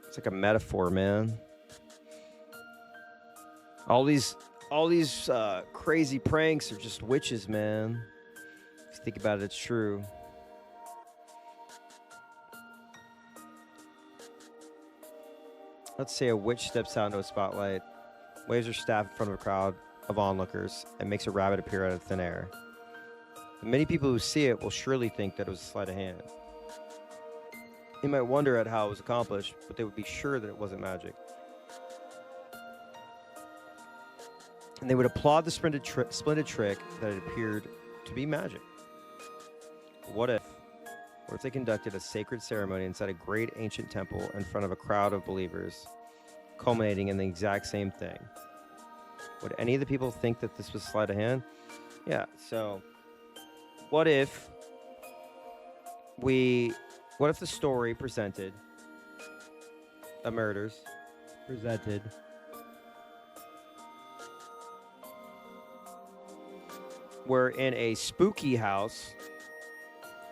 It's like a metaphor, man. All these crazy pranks are just witches, man. If you think about it, it's true. Let's say a witch steps out into a spotlight, waves her staff in front of a crowd of onlookers, and makes a rabbit appear out of thin air. The many people who see it will surely think that it was a sleight of hand. They might wonder at how it was accomplished, but they would be sure that it wasn't magic. And they would applaud the splendid trick that it appeared to be magic. What if they conducted a sacred ceremony inside a great ancient temple in front of a crowd of believers, culminating in the exact same thing? Would any of the people think that this was sleight of hand? Yeah, so what if the story presented the murders presented were in a spooky house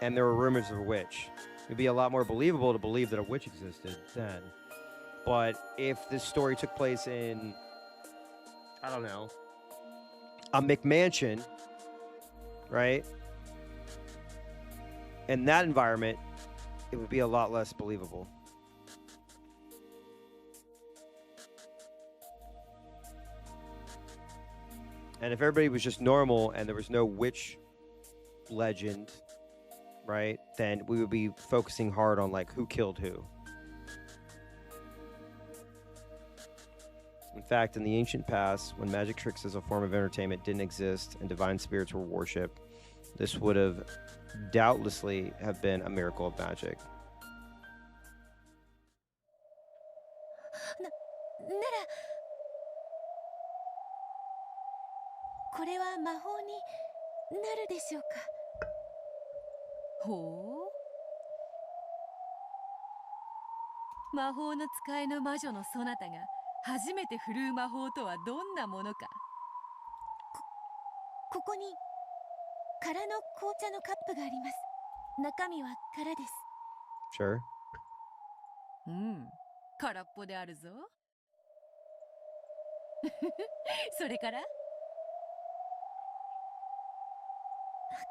and there were rumors of a witch? It'd be a lot more believable to believe that a witch existed then. But if this story took place in, I don't know, a McMansion, right? In that environment, it would be a lot less believable. And if everybody was just normal and there was no witch legend, right, then we would be focusing hard on like who killed who. In fact, in the ancient past, when magic tricks as a form of entertainment didn't exist and divine spirits were worshipped, this would have doubtlessly have been a miracle of magic. ならこれは魔法になるでしょうか。ほう。魔法の使いの魔女のそなたが初めて振るう魔法とはどんなものか。ここに空の紅茶のカップがあります。中身は空です。Sure. うん、空っぽであるぞ。それから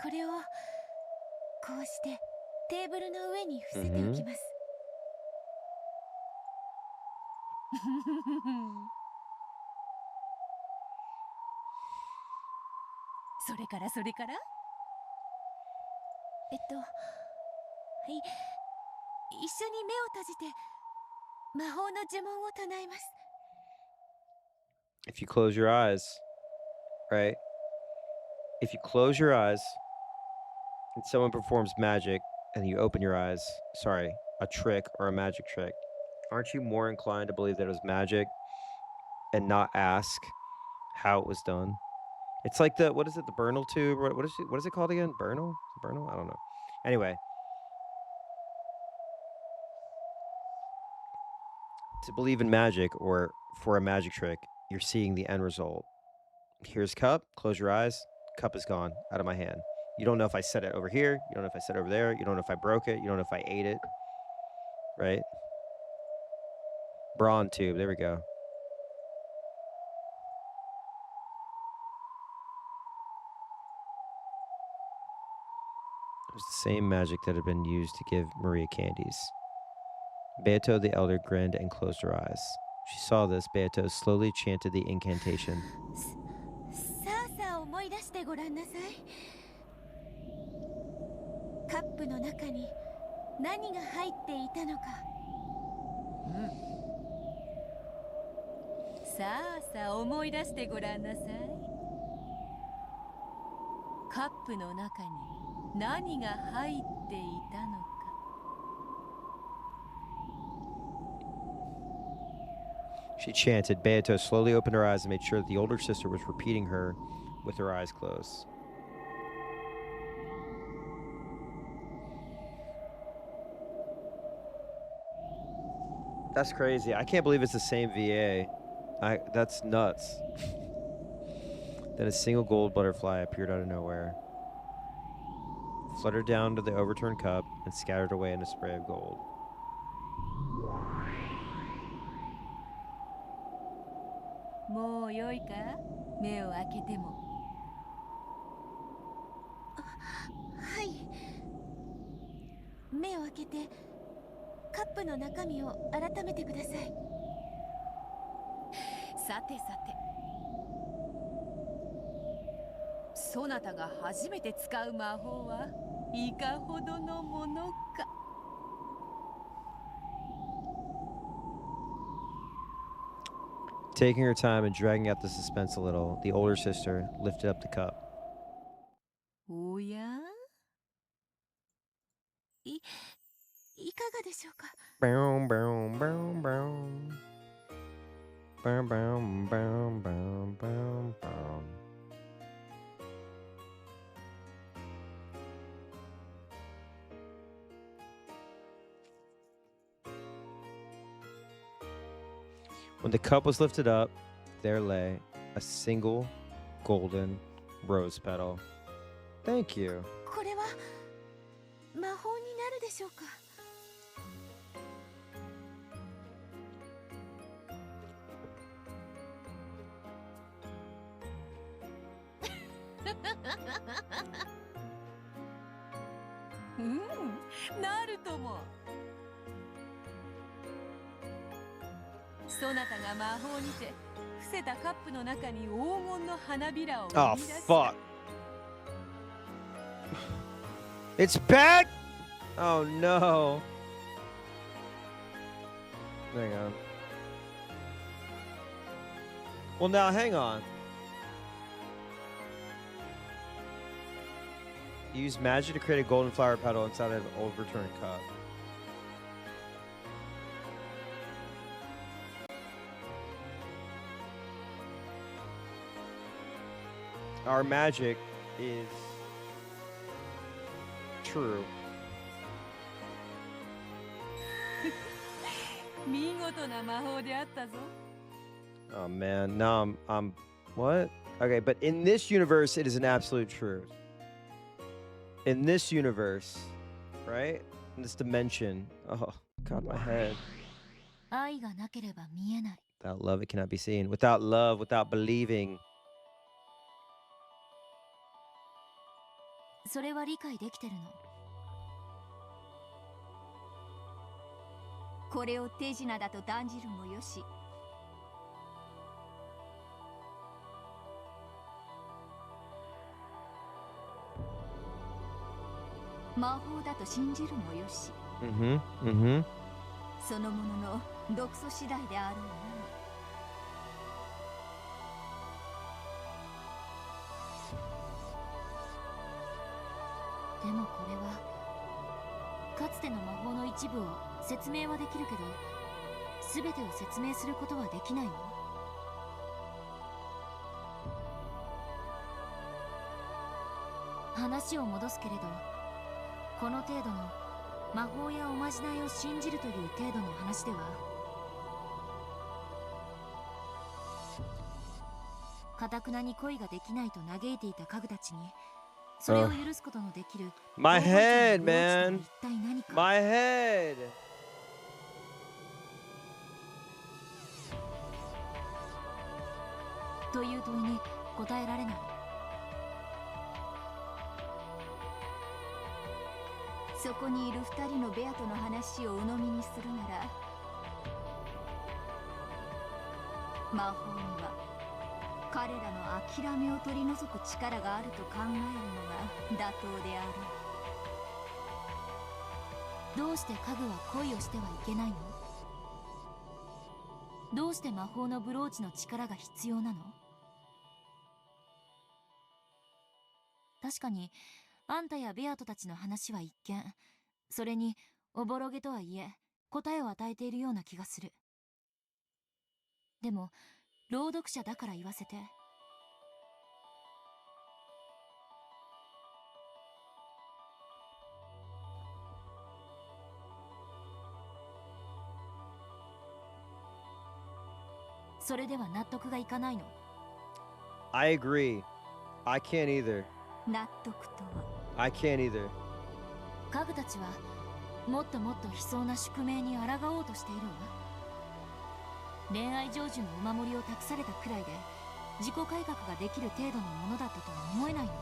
これをこうしてテーブルの上に伏せておきます。それからそれからはい、一緒に目を閉じて魔法の呪文を唱えます。If you close your eyes, right? If you close your eyes and someone performs magic and you open your eyes, sorry, a trick or a magic trick, aren't you more inclined to believe that it was magic and not ask how it was done? It's like the, what is it, the Bernal tube? What is it called again? Bernal? Bernal? I don't know. Anyway. To believe in magic or for a magic trick, you're seeing the end result. Here's cup, close your eyes, cup is gone out of my hand. You don't know if I set it over here, you don't know if I set it over there, you don't know if I broke it, you don't know if I ate it, right? Brawn tube, there we go. It was the same magic that had been used to give Maria candies. Beato the elder grinned and closed her eyes. She saw this. Beato slowly chanted the incantation. さあさあ思い出してごらんなさい。カップの中に何が入っていたのか。さあさあ思い出してごらんなさい。カップの中に何が入っていたのか。She chanted. Beato slowly opened her eyes and made sure that the older sister was repeating her with her eyes closed. That's crazy. I can't believe it's the same VA. That's nuts. Then a single gold butterfly appeared out of nowhere, fluttered down to the overturned cup, and scattered away in a spray of gold. もうよいか？目を開けても。はい。目を開けてカップの中身を改めてください。さてさて。そなたが初めて使う魔法はいかほどのものか。Taking her time and dragging out the suspense a little, the older sister lifted up the cup. おや？いかがでしょうか。Boom, boom, boom, boom. Boom, boom, boom, boom, boom, boom. When the cup was lifted up, there lay a single golden rose petal. Thank you. これは魔法になるでしょうか。うん、なるとも。そなたが魔法にて伏せたカップの中に黄金の花びらを生 Oh, み出す。 fuck. It's back! Oh, no. Hang on. Well, now, hang on. Use magic to create a golden flower petal inside of an overturned cup. Our magic is true. 見事な魔法であったぞ。 Oh man, now I'm what? Okay, but in this universe, it is an absolute truth. In this universe, right? In this dimension. Oh, God, my head. 愛がなければ見えない。 Without love, it cannot be seen. Without love, without believing. それは理解できてるの。これを手品だと断じるもよし、魔法だと信じるもよし、そのものの毒素次第であろうな。でもこれはかつての魔法の一部を説明はできるけど、全てを説明することはできないの。話を戻すけれど、この程度の魔法やおまじないを信じるという程度の話では、堅くなに恋ができないと嘆いていた家具たちにそれを許すことのできる My 黄金ちゃん head, のブローチとは man. 一体何か。 My head. という問いに答えられない。そこにいる二人のベアとの話を鵜呑みにするなら、魔法には彼らの諦めを取り除く力があると考えるのが妥当であろう。どうして家具は恋をしてはいけないの？どうして魔法のブローチの力が必要なの？確かにあんたやベアトたちの話は一見、それにおぼろげとはいえ答えを与えているような気がする。でも朗読者だから言わせて。それでは納得がいかないの？ I agree. I can't either. 納得とは。 I can't either. 家具たちはもっともっと悲壮な宿命に抗おうとしているわ。恋愛成就のお守りを託されたくらいで自己改革ができる程度のものだったとは思えないの？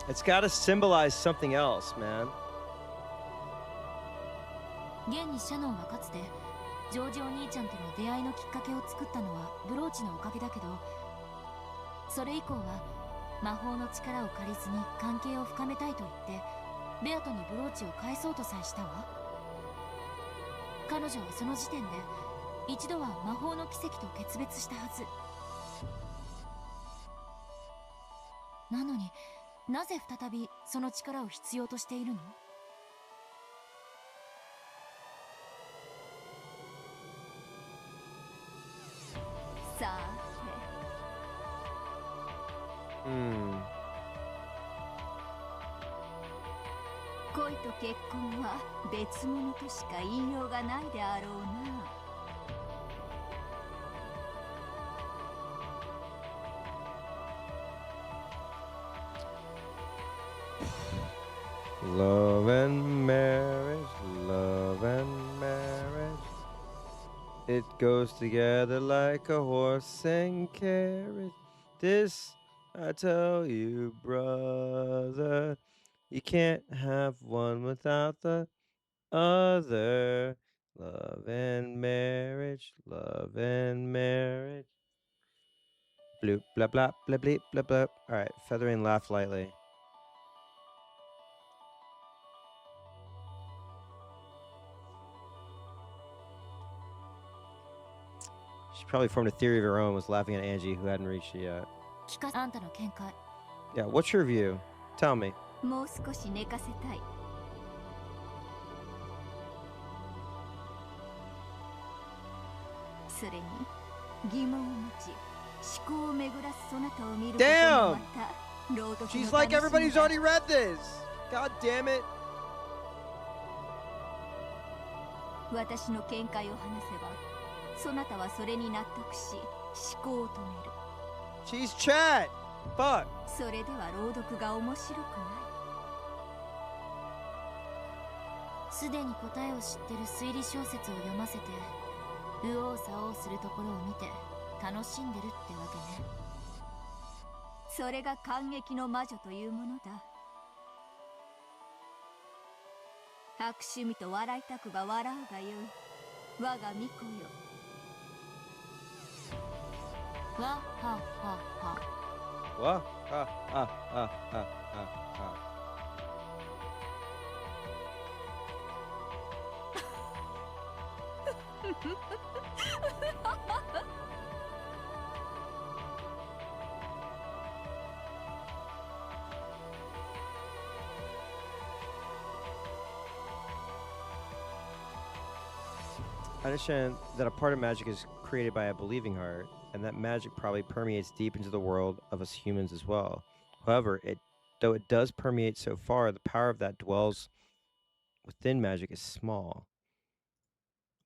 It's gotta symbolize something else, man. 現にシャノンはかつてジョージお兄ちゃんとの出会いのきっかけを作ったのはブローチのおかげだけど、それ以降は魔法の力を借りずに関係を深めたいと言ってベアトにブローチを返そうとさえしたわ。彼女はその時点で一度は魔法の奇跡と決別したはず。なのになぜ再びその力を必要としているの？さて、恋と結婚は別物としか言いようがないであろうな。Love and marriage, love and marriage. It goes together like a horse and carriage. This I tell you, brother. You can't have one without the other. Love and marriage, love and marriage. Bloop, blah, blah, blah, bleep, blah, blah. All right, feathering laugh lightly. She probably formed a theory of her own, was laughing at Angie, who hadn't reached it yet. あんたの見解。 Yeah, what's your view? Tell me. もう少し寝かせたい。それに疑問を持ち思考を巡らすそなたを見ることもまた朗読の楽しみ She's だ。 like everybody who's already read this. God damn it. 私の見解を話せばそなたはそれに納得し思考を止める。 She's chat. Fuck. それでは朗読が面白くない。すでに答えを知ってる推理小説を読ませて右往左往するところを見て楽しんでるってわけね。それが感激の魔女というものだ。悪趣味と笑いたくば笑うがよい。我が巫女よ。わははは。 What? Ah. I understand that a part of magic is created by a believing heart, and that magic probably permeates deep into the world of us humans as well. However, it though it does permeate so far, the power of that dwells within magic is small.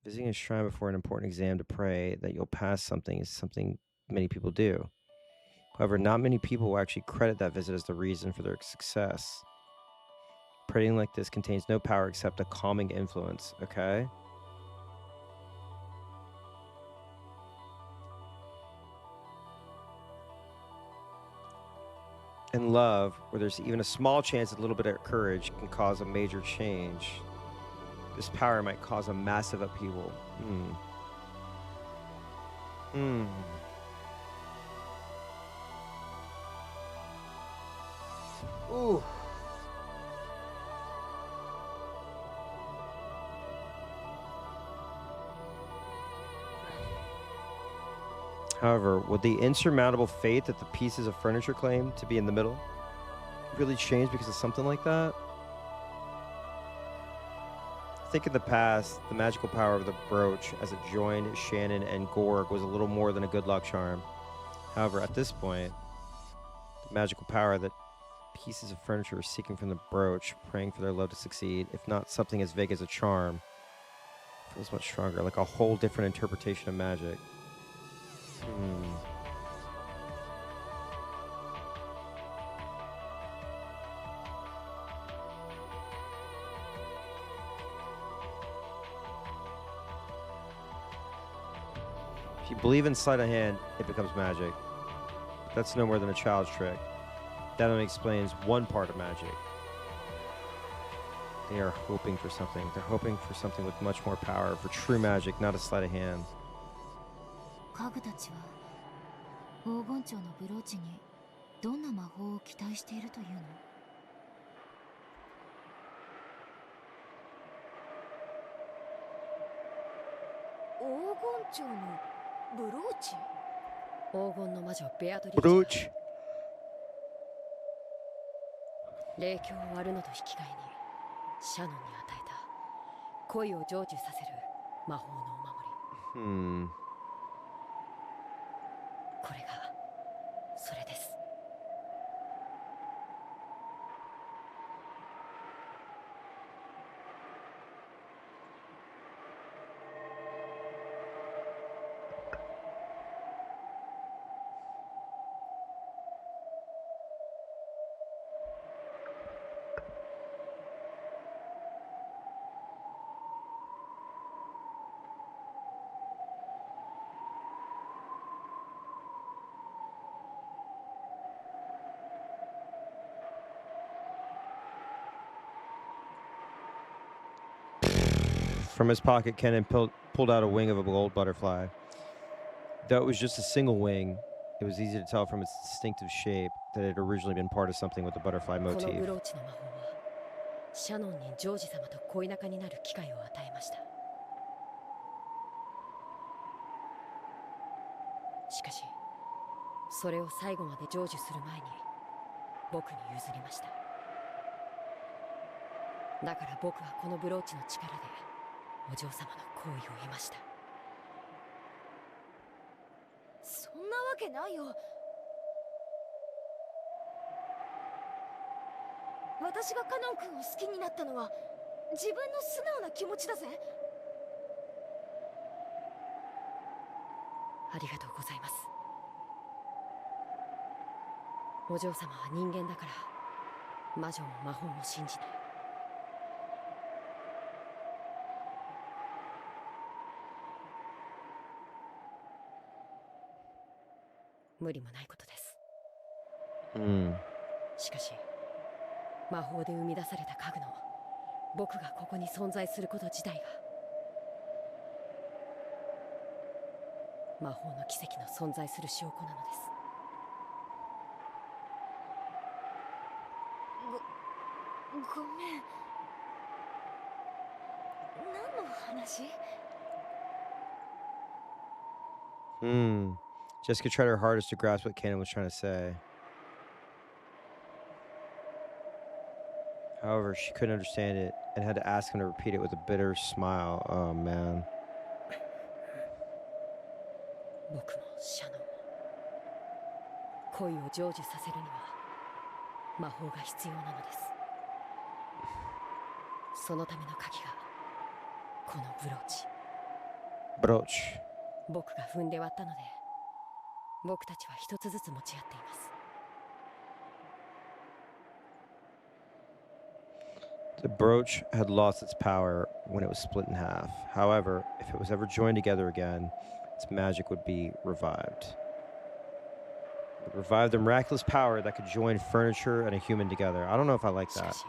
Visiting a shrine before an important exam to pray that you'll pass something is something many people do. However, not many people will actually credit that visit as the reason for their success. Praying like this contains no power except a calming influence, okay? In love, where there's even a small chance that a little bit of courage can cause a major change, this power might cause a massive upheaval. Ooh. However, would the insurmountable fate that the pieces of furniture claim to be in the middle really change because of something like that? I think in the past, the magical power of the brooch as it joined Shannon and Gorg was a little more than a good luck charm. However, at this point, the magical power that pieces of furniture are seeking from the brooch, praying for their love to succeed, if not something as vague as a charm, feels much stronger, like a whole different interpretation of magic. If you believe in sleight of hand, it becomes magic. That's no more than a child's trick. That only explains one part of magic. They are hoping for something. They're hoping for something with much more power, for true magic, not a sleight of hand. 家具たちは黄金蝶のブローチにどんな魔法を期待しているというの？黄金蝶のブローチ？黄金の魔女ベアトリーチ。ブローチ。霊境を割るのと引き換えにシャノンに与えた恋を成就させる魔法のお守り。これがそれです。From his pocket, Kenan pulled out a wing of a gold butterfly. Though it was just a single wing, it was easy to tell from its distinctive shape that it had originally been part of something with the butterfly この motif. ブローチの魔法はシャノンにジョージ様と恋仲になる機会を与えました。しかしそれを最後まで成就する前に僕に譲りました。だから僕はこのブローチの力でお嬢様の好意を得ました。そんなわけないよ。私がカノン君を好きになったのは自分の素直な気持ちだぜ。ありがとうございます。お嬢様は人間だから魔女も魔法も信じない。無理もないことです。しかし魔法で生み出された家具の僕がここに存在すること自体が魔法の奇跡の存在する証拠なのです。ごめん。何の話？ Jessica tried her hardest to grasp what Kenan was trying to say. However, she couldn't understand it and had to ask him to repeat it with a bitter smile. Oh, man. 僕もシャノンも恋を成就させるには魔法が必要なのです。そのための鍵がこのブローチ。Brooch. 僕が踏んで割ったので、僕たちは一つずつ持ち合っています。The brooch had lost its power when it was split in half. However, if it was ever joined together again, its magic would be revived. It would revive the miraculous power that could join furniture and a human together. I don't know if I like しか that. し、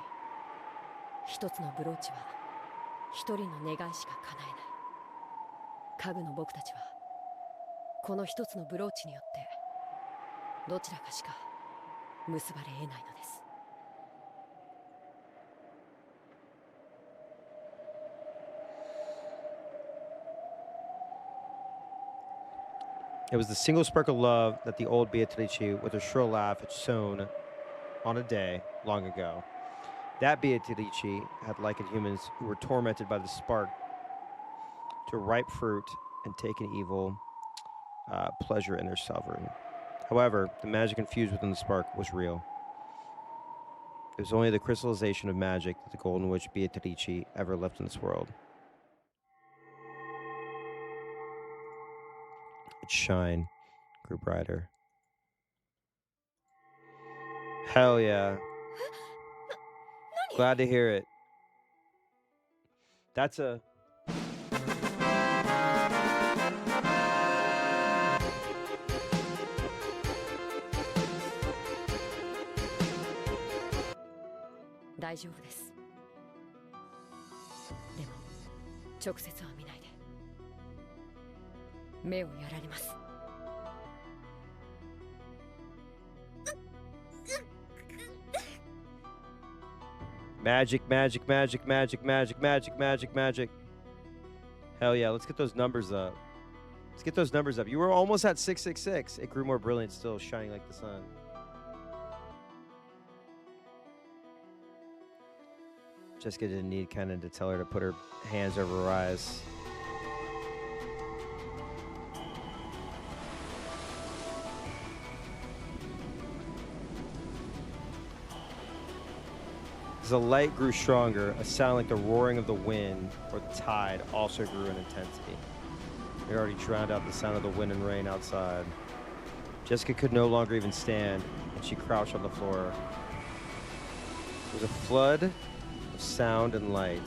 一つのブローチは一人の願いしか叶えない。家具の僕たちはこの一つのブローチによってどちらかしか結ばれ得ないのです。It was the single spark of love that the old Beatrice, with her shrill laugh, had sown on a day long ago. That Beatrice had likened humans who were tormented by the spark to ripe fruit and taken evil pleasure in their suffering. However, the magic infused within the spark was real. It was only the crystallization of magic that the golden witch Beatrice ever left in this world. Its shine grew brighter. Hell yeah. Glad to hear it. That's a...「大丈夫です。でも直接は見ないで。目をやられます。Magic, magic, magic, magic, magic, magic, magic, magic. Hell yeah, let's get those numbers up. Let's get those numbers up. You were almost at 666. It grew more brilliant, still shining like the sun. Jessica didn't need kind of to tell her to put her hands over her eyes. As the light grew stronger, a sound like the roaring of the wind or the tide also grew in intensity. It already drowned out the sound of the wind and rain outside. Jessica could no longer even stand, and she crouched on the floor. There was a flood of sound and light.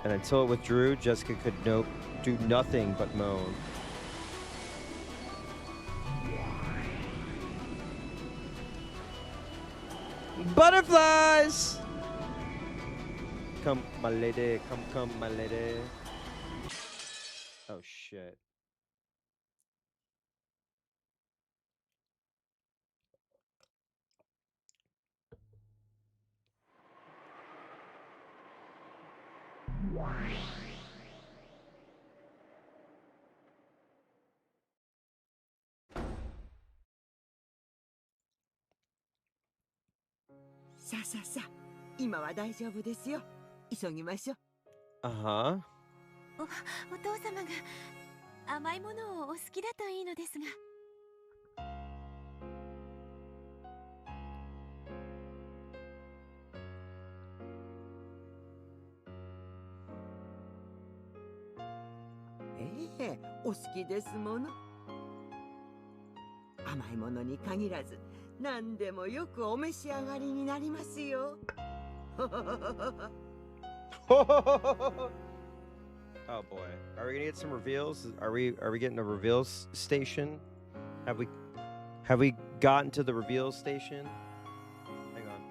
And until it withdrew, Jessica could do nothing but moan. Butterflies! Come, my lady. Come, my lady. Oh, shit. Wow. さあさあさあ、今は大丈夫ですよ。急ぎましょう。Uh-huh. お父様が甘いものをお好きだといいのですが。ええ、お好きですもの。甘いものに限らず、何でもよくお召し上がりになりますよ。Oh boy. Are we gonna get some reveals? Are we getting a reveals station? Have we gotten to the reveals station? Hang on.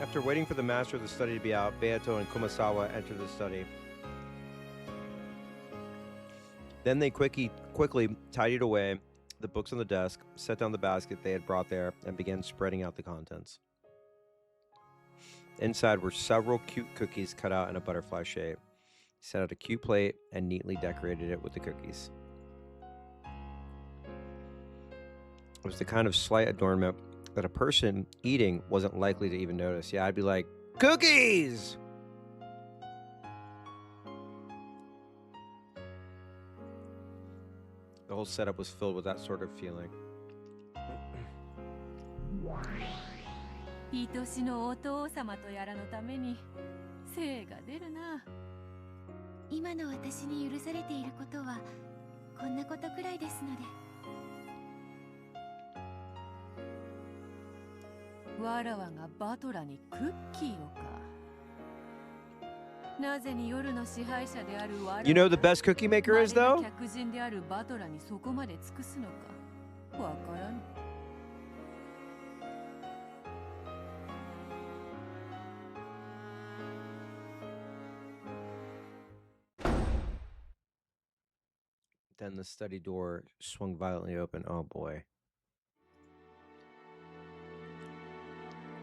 After waiting for the master of the study to be out, Beato and Kumasawa entered the study. Then they quickly tidied away the books on the desk, set down the basket they had brought there, and began spreading out the contents. Inside were several cute cookies cut out in a butterfly shape. He set out a cute plate and neatly decorated it with the cookies. It was the kind of slight adornment that a person eating wasn't likely to even notice. Yeah, I'd be like, cookies! The whole setup was filled with that sort of feeling. 愛しのお父様とやらのために精が出るな。今の私に許されていることはこんなことくらいですので。わらわがバトラにクッキーをか。なぜに夜の支配者であるわら You know the best cookie maker is, though? 客人であるバトラにそこまで尽くすのかわからぬ。Then the study door swung violently open. Oh boy.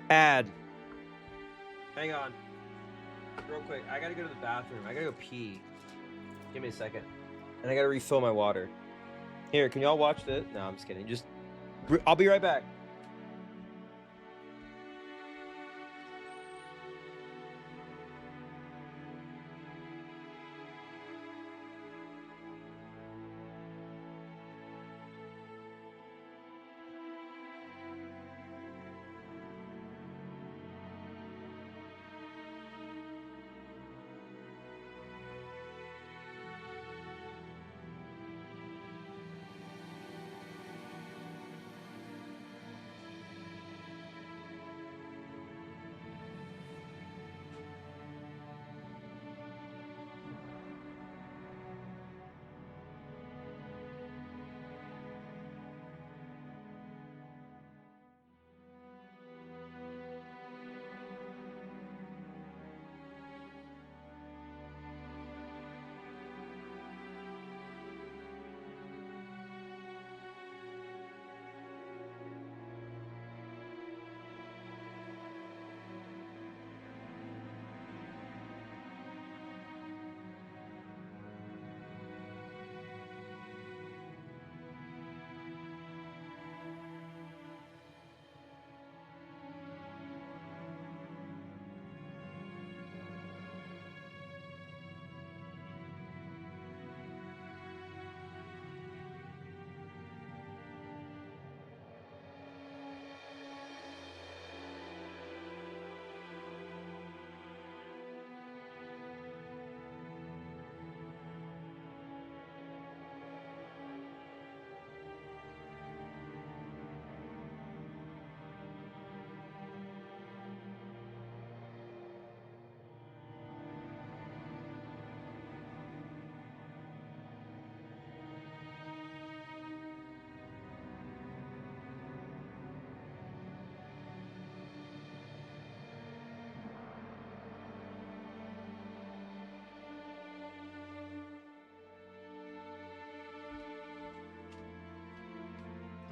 Ad. Hang on. Real quick. I gotta go to the bathroom. I gotta go pee. Give me a second. And I gotta refill my water. Here, can y'all watch this? No, I'm just kidding. I'll be right back.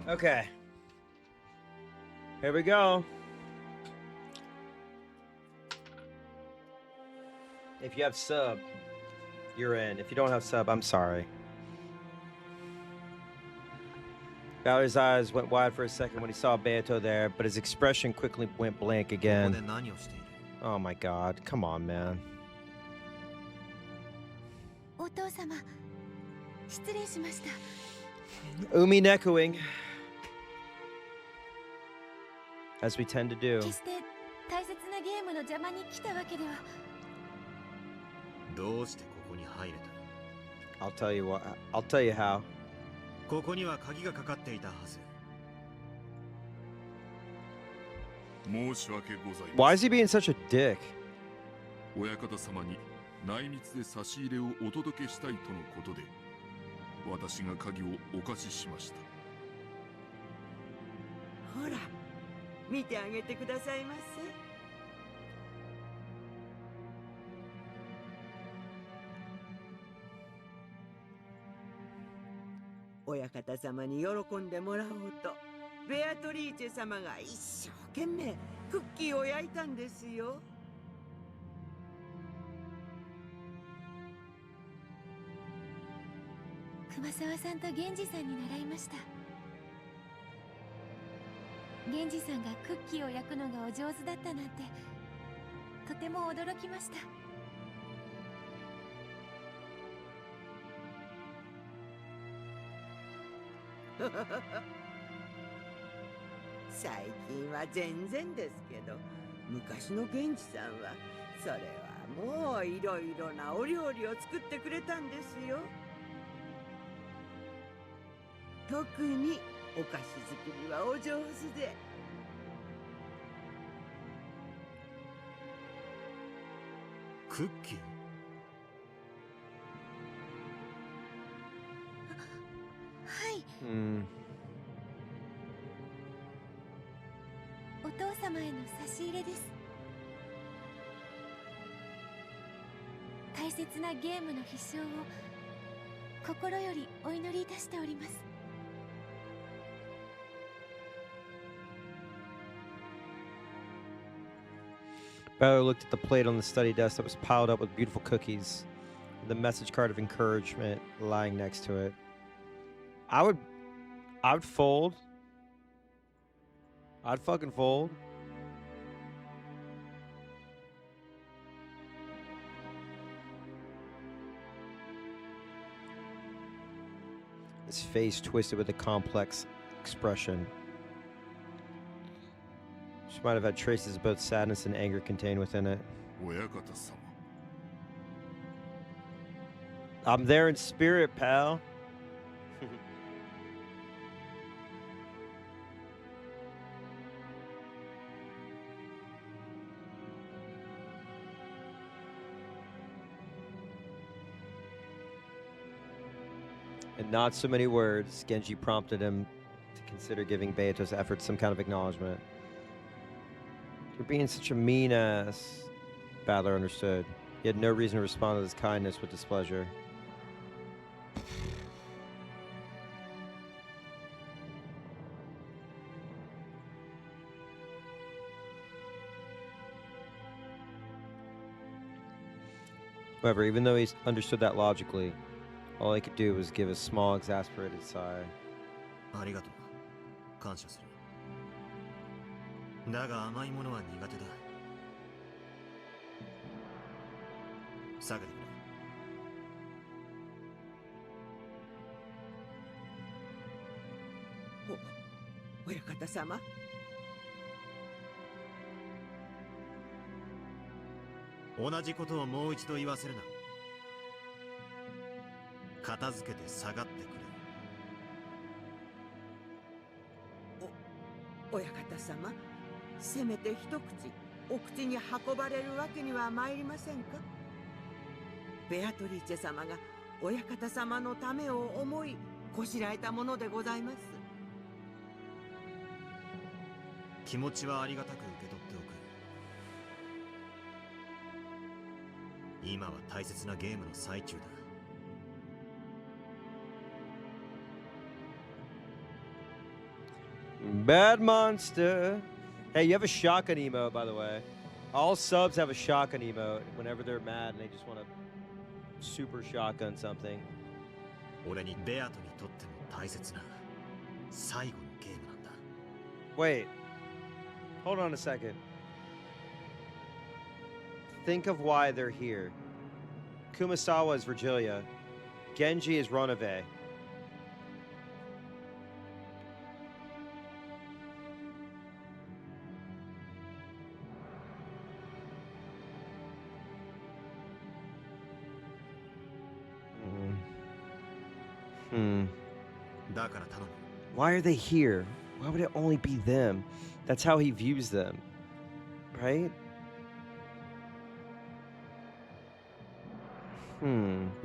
Okay. Here we go. If you have sub, you're in. If you don't have sub, I'm sorry. Balor's eyes went wide for a second when he saw Beato there, but his expression quickly went blank again. Oh my god, come on, man. お父様、失礼しました。 Uminekoing. As we tend to do. 決して大切なゲームの邪魔に来たわけでは。どうしてここに入れた？ I'll tell you what. I'll tell you how. ここには鍵がかかっていたはず。申し訳ござい Why ま is せ he being such a dick? ん。親方様に内密で差し入れをお届けしたいとのことで、私が鍵をお貸ししました。ほら、見てあげてくださいませ。親方様に喜んでもらおうとベアトリーチェ様が一生懸命クッキーを焼いたんですよ。熊沢さんと源氏さんに習いました。源氏さんがクッキーを焼くのがお上手だったなんてとても驚きました。最近は全然ですけど、昔の源氏さんはそれはもういろいろなお料理を作ってくれたんですよ。特にお菓子作りはお上手で。クッキー？はい、Hmm. お父様への差し入れです。大切なゲームの必勝を心よりお祈りいたしております。Bella looked at the plate on the study desk that was piled up with beautiful cookies, and the message card of encouragement lying next to it. I would fold. I'd fucking fold. His face twisted with a complex expression. She might have had traces of both sadness and anger contained within it. 親方様。 I'm there in spirit, pal. In not so many words, Genji prompted him to consider giving Beato's efforts some kind of acknowledgement. You're being such a mean ass. Battler understood. He had no reason to respond to his kindness with displeasure. However, even though he understood that logically, all he could do was give a small, exasperated sigh. ありがとう。感謝する。だが甘いものは苦手だ。下げてくれ。親方様。同じことをもう一度言わせるな。片付けて下がってくれ。親方様、せめて一口お口に運ばれるわけには参りませんか。ベアトリーチェ様が親方様のためを思いこしらえたものでございます。気持ちはありがたく受け取っておく。今は大切なゲームの最中だ。Bad monster. Hey, you have a shotgun emote, by the way. All subs have a shotgun emote whenever they're mad and they just want to super shotgun something. 俺にベアトにとっても大切な最後のゲームなんだ。Wait. Hold on a second. Think of why they're here. Kumasawa is Virgilia. Genji is Ronave. Why are they here? Why would it only be them? That's how he views them, right?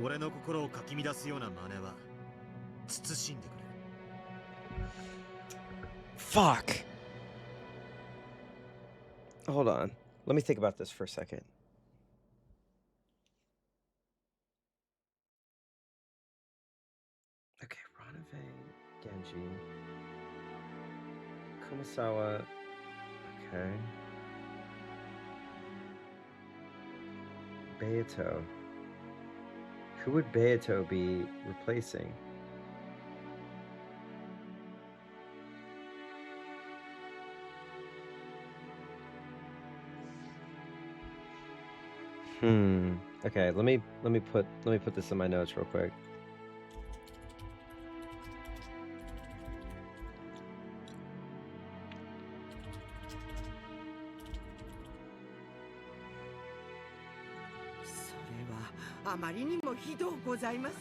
俺の心をかき乱すような真似は慎んでくれ。Fuck. Hold on. Let me think about this for a second. Okay, Ronave. Genji. Kumasawa. Okay. Beato. Who would Beato be replacing? Okay, let me put this in my notes real quick.それはあまりにもひどうございます。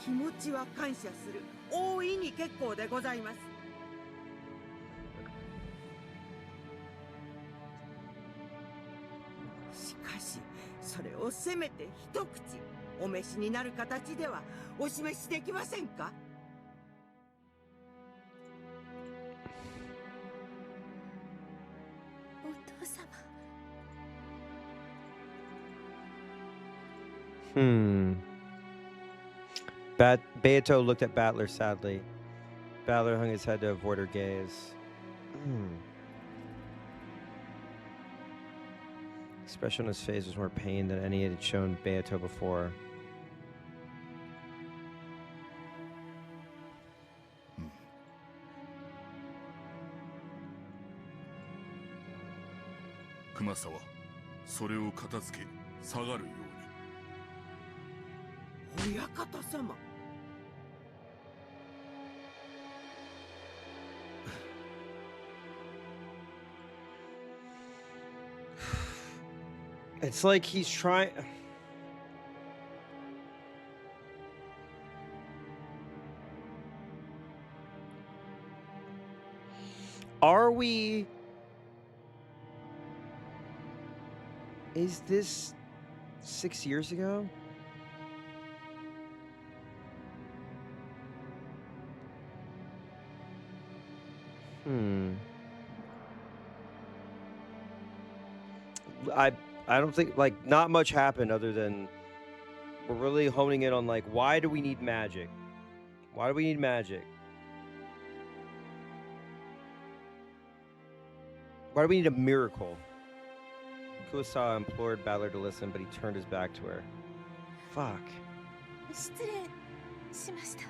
気持ちは感謝する。大いに結構でございます。しかしそれをせめて一口お召しになる形ではお示しできませんか？お父様。Beato looked at Battler sadly. Battler hung his head to avoid her gaze. Expression on his face was more pain than any it had shown Beato before. Kumasawa, それを片付け、下がるように。親方様。It's like he's trying. Are we? Is this 6 years ago? I don't think, like, not much happened other than we're really honing in on, like, why do we need magic? Why do we need magic? Why do we need a miracle? Kurosawa implored Battler to listen, but he turned his back to her. Fuck. 失礼しました。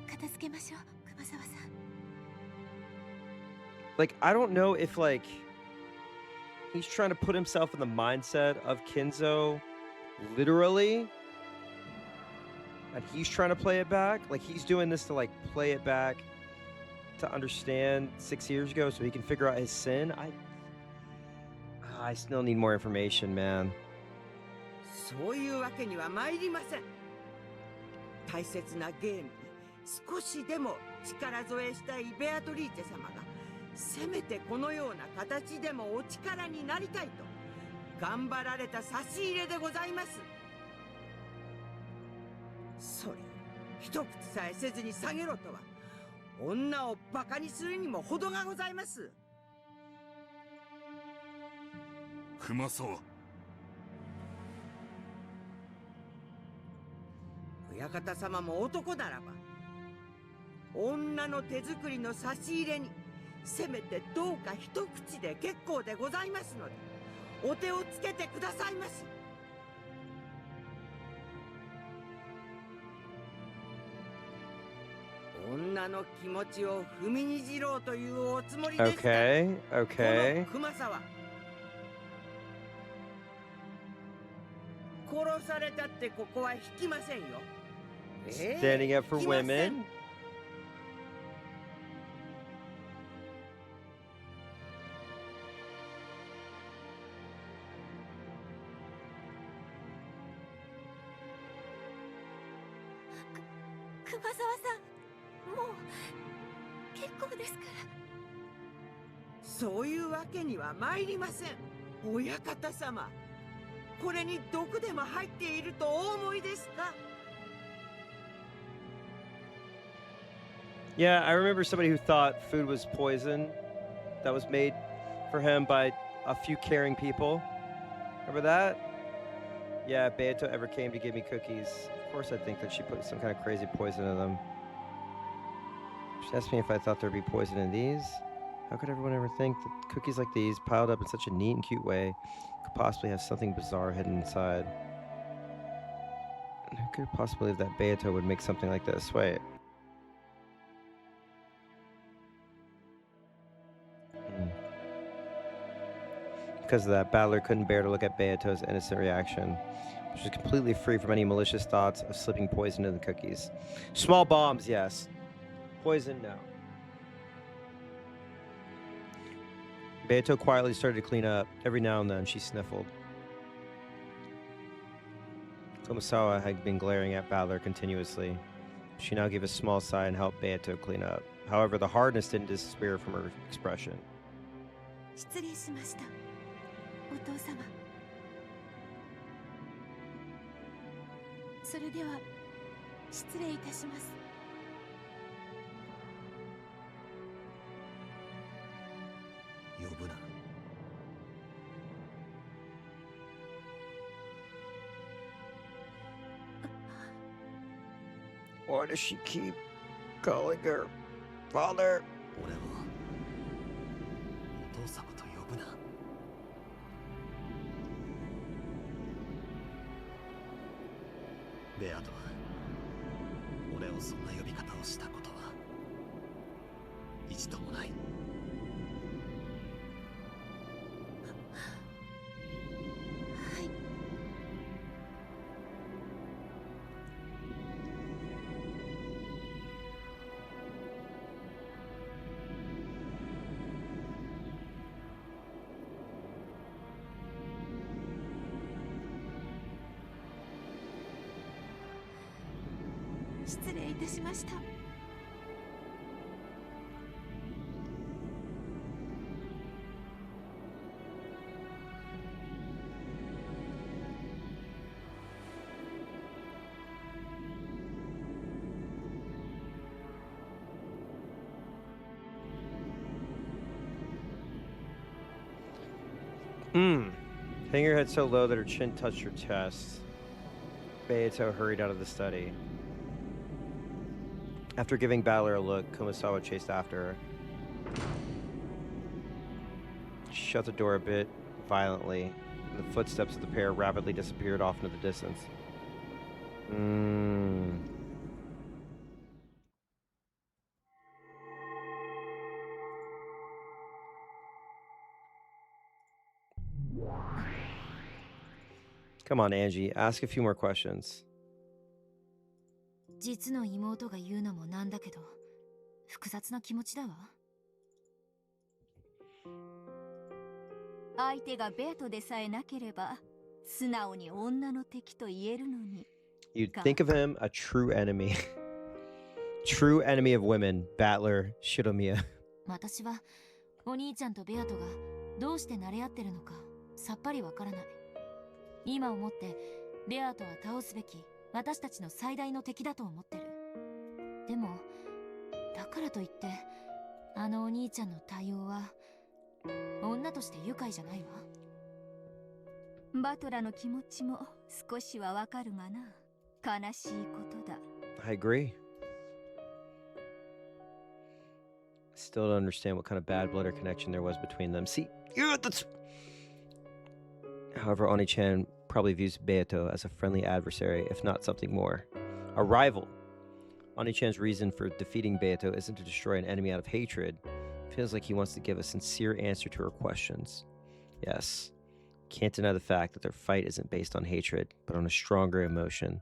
片付けましょう、熊沢さん。Like, I don't know if, like, he's trying to put himself in the mindset of Kinzo literally, and he's trying to play it back. Like, he's doing this to, like, play it back to understand 6 years ago so he can figure out his sin. I still need more information, man. そういうわけには参りません。大切なゲームに少しでも力添えしたいベアトリーチェ様がせめてこのような形でもお力になりたいと頑張られた差し入れでございます。それを一口さえせずに下げろとは女をバカにするにも程がございます。熊沢。親方様も男ならば女の手作りの差し入れにせめてどうか一口で結構でございますのでお手をつけてくださいまし。女の気持ちを踏みにじろうというおつもりですか。Okay, okay. この熊沢殺されたってここは引きませんよ。Standing up for women. Kumasawa-san, もう結構ですから。そういうわけには参りません。親方様、これに毒でも入っているとお思いですか。Yeah, I remember somebody who thought food was poison that was made for him by a few caring people. Remember that? Yeah, if Beato ever came to give me cookies, of course I'd think that she put some kind of crazy poison in them. She asked me if I thought there'd be poison in these. How could everyone ever think that cookies like these, piled up in such a neat and cute way, could possibly have something bizarre hidden inside? Who could possibly believe that Beato would make something like this? Wait. Because of that, Battler couldn't bear to look at Beato's innocent reaction. She was completely free from any malicious thoughts of slipping poison in the cookies. Small bombs, yes. Poison, no. Beato quietly started to clean up. Every now and then, she sniffled. Tomosawa had been glaring at Battler continuously. She now gave a small sigh and helped Beato clean up. However, the hardness didn't disappear from her expression. 失礼しました、お父様。それでは失礼いたします。呼ぶな。Why does she keep calling her father? 俺をお父様と呼ぶな。ベアトは俺をそんな呼び方をしたことは一度もない。失礼いたしました。Hitting her head so low that her chin touched her chest. Beato hurried out of the study. After giving Battler a look, Kumasawa chased after her. She shut the door a bit violently, and the footsteps of the pair rapidly disappeared off into the distance. Come on, Angie, ask a few more questions. 実の妹が言うのもなんだけど、複雑な気持ちだわ。相手がベートでさえなければ素直に女の敵と言えるのに。 You'd think of him a true enemy. True enemy of women, Battler Shiromiya. 私はお兄ちゃんとベアトがどうして慣れ合ってるのかさっぱりわからない。今思ってベアトは倒すべき私たちの最大の敵だと思ってる。でもだからといってあのお兄ちゃんの対応は女として愉快じゃないわ。バトラの気持ちも少しはわかるがな。悲しいことだ。 I agree. Still don't understand what kind of bad blood or connection there was between them. See, yeah, that's... However, Oni-chan probably views Beato as a friendly adversary, if not something more. A rival. Oni-chan's reason for defeating Beato isn't to destroy an enemy out of hatred. It feels like he wants to give a sincere answer to her questions. Yes, can't deny the fact that their fight isn't based on hatred, but on a stronger emotion.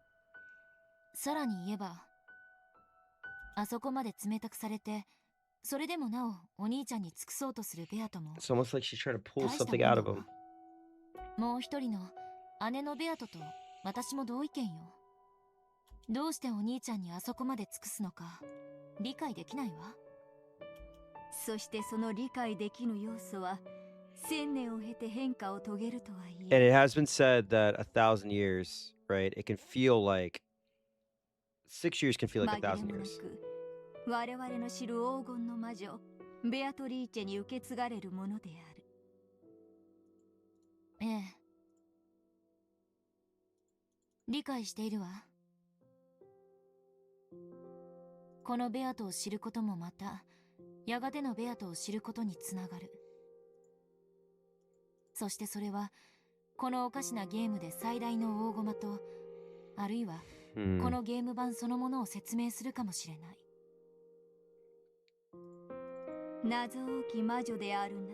さらに言えば、あそこまで冷たくされて、それでもなおお兄ちゃんに尽くそうとするベアトも It's almost like she's trying to pull something out of him. もう一人の姉のベアトと私も同意見よ。どうしてお兄ちゃんにあそこまで尽くすのか理解できないわ。そしてその理解できぬ要素は1000年を経て変化を遂げるとはいえ。 And it has been said that 1,000 years, right? It can feel like 6 years can feel like 1,000 years. 我々の知る黄金の魔女ベアトリーチェに受け継がれるものである。ええ。理解しているわ。このベアトを知ることもまた、やがてのベアトを知ることにつながる。そしてそれは、このおかしなゲームで最大の大駒と、あるいは、このゲーム版そのものを説明するかもしれない。謎多き魔女であるな。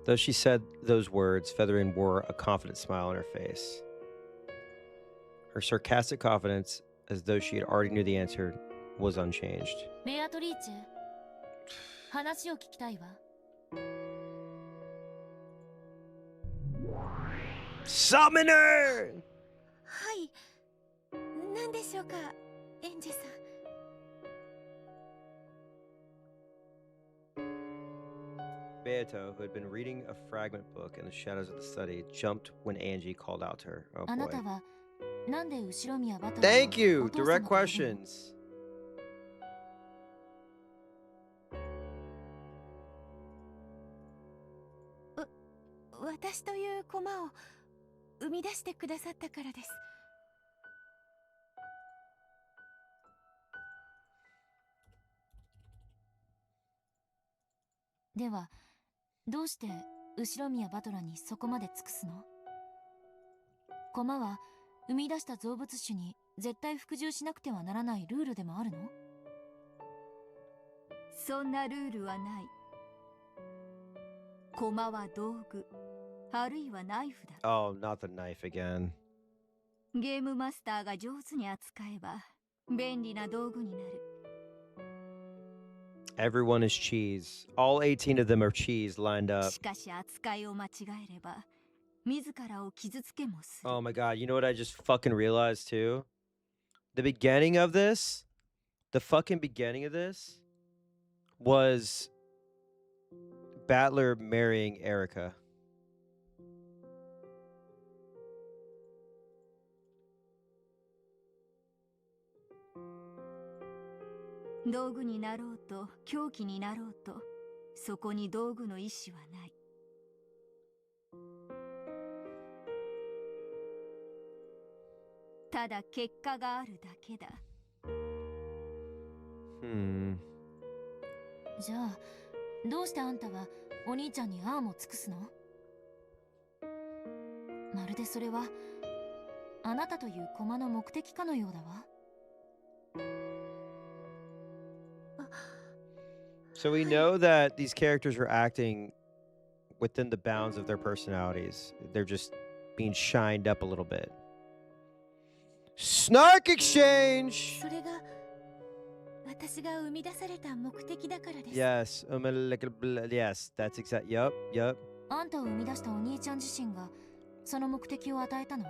Though she said those words, Featherin wore a confident smile on her face. Her sarcastic confidence, as though she had already knew the answer, was unchanged. ベアトリーチェ、話を聞きたいわ。Summoner! はい。何でしょうか、エンジェさん。Beato, who had been reading a fragment book in the shadows of the study, jumped when Angie called out to her. Oh あなた boy. はなんで後ろ宮バトラーを Thank you! お父 Direct 様と呼ぶの？ questions. 私という駒を生み出してくださったからです。では、どうして後ろ宮バトラーにそこまで尽くすの？駒は生み出した造物種に絶対服従しなくてはならないルールでもあるの？そんなルールはない。駒は道具、あるいはナイフだ。 Oh, not the knife again. ゲームマスターが上手に扱えば便利な道具になる。 Everyone is cheese. All 18 of them are cheese lined up. しかし扱いを間違えれば自らを傷つけもする。 Oh my god, you know what I just fucking realized too? The beginning of this, the fucking beginning of this was Battler marrying Erica. 道具になろうと凶器になろうとそこに道具の意志はない。ただ結果があるだけだ。じゃあ、どうしてあんたはお兄ちゃんにアームを尽くすの？まるでそれはあなたという駒の目的かのようだわ。So we know that these characters are acting within the bounds of their personalities. They're just being shined up a little bit. Snark exchange! それが私が生み出された目的だからです。 Yes, yes, that's exact. Yup, yup. あんたを生み出したお兄ちゃん自身がその目的を与えたの？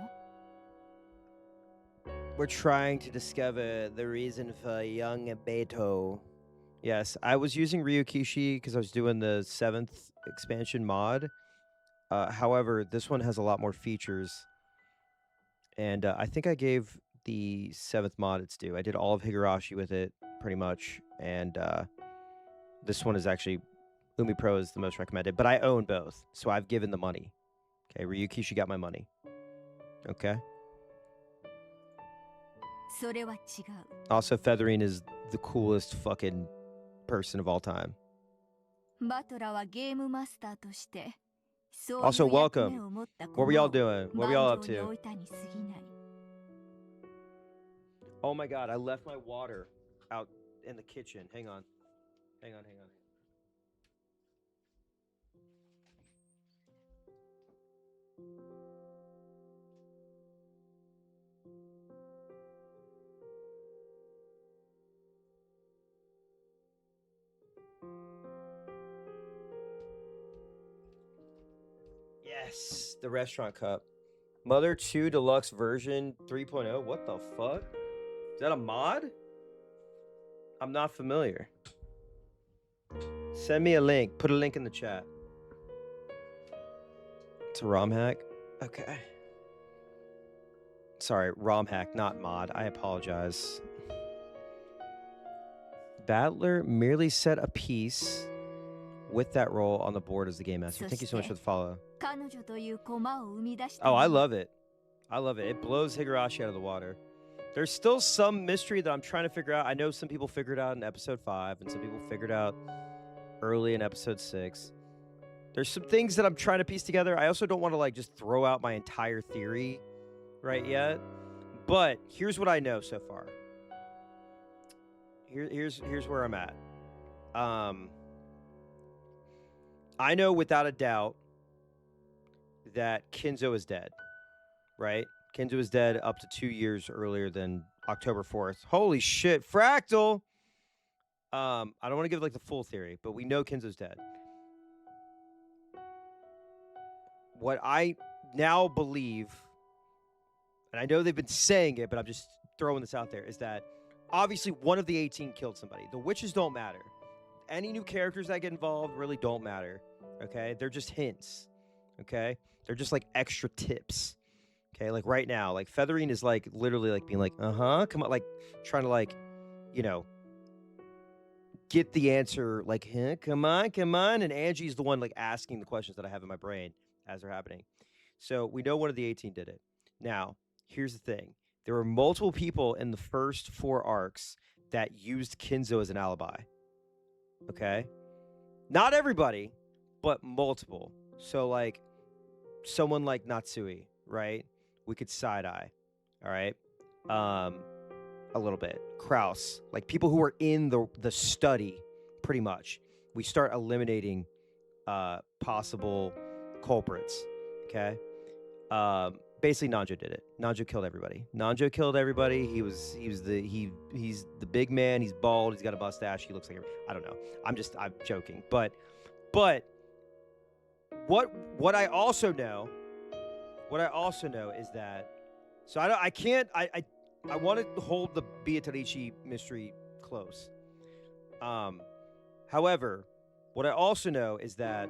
We're trying to discover the reason for young Beto. Yes, I was using Ryukishi because I was doing the 7th expansion mod. However, this one has a lot more features. And I think I gave the 7th mod its due. I did all of Higurashi with it, pretty much. And this one is actually, Umi Pro is the most recommended. But I own both, so I've given the money. Okay, Ryukishi got my money. Okay? それは違う。 Also, Featherine is the coolest fucking person of all time. バトラはゲームマスターとしてそういう Also, 役 welcome. 目を持った What were y'all 駒を doing? What were y'all up 盤上に to? 置いたに過ぎない。 Oh my god, I left my water out in the kitchen. Hang on. Hang on. Yes, the restaurant cup. Mother 2 Deluxe version 3.0. What the fuck? Is that a mod? I'm not familiar. Send me a link. Put a link in the chat. It's a ROM hack? Okay. Sorry, ROM hack, not mod. I apologize. Battler merely said a piece with that role on the board as the game master. Thank you so much for the follow. 彼女という駒を生み出した Oh, の I は love it. I love it. It blows Higurashi out of the water. There's still some mystery that I'm trying to figure out. I know some people figured out in episode 5, and some people figured out early in episode 6. There's some things that I'm trying to piece together. I also don't want to like just throw out my entire theory right yet. But here's what I know so far. Here's where I'm at. I know without a doubt that Kinzo is dead, right? Kinzo is dead up to 2 years earlier than October 4th. Holy shit, Fractal! I don't want to give like the full theory, but we know Kinzo's dead. What I now believe, and I know they've been saying it, but I'm just throwing this out there, is that obviously one of the 18 killed somebody. The witches don't matter. Any new characters that get involved really don't matter, okay? They're just hints, okay? They're just like extra tips, okay? Like right now, like Featherine is like literally like being like, come on, like trying to like, you know, get the answer like, come on. And Angie's the one like asking the questions that I have in my brain as they're happening. So we know one of the 18 did it. Now, here's the thing. There were multiple people in the first 4 arcs that used Kinzo as an alibi. Okay? Not everybody, but multiple. So like someone like Natsui, right? We could side eye. All right? A little bit. Kraus, like people who are in the study pretty much. We start eliminating possible culprits, okay? Basically Nanjo did it. Nanjo killed everybody. He's the big man, he's bald, he's got a mustache, he looks like I don't know. I'm joking. But what I also know is that I want to hold the Beatrice mystery close. However, what I also know is that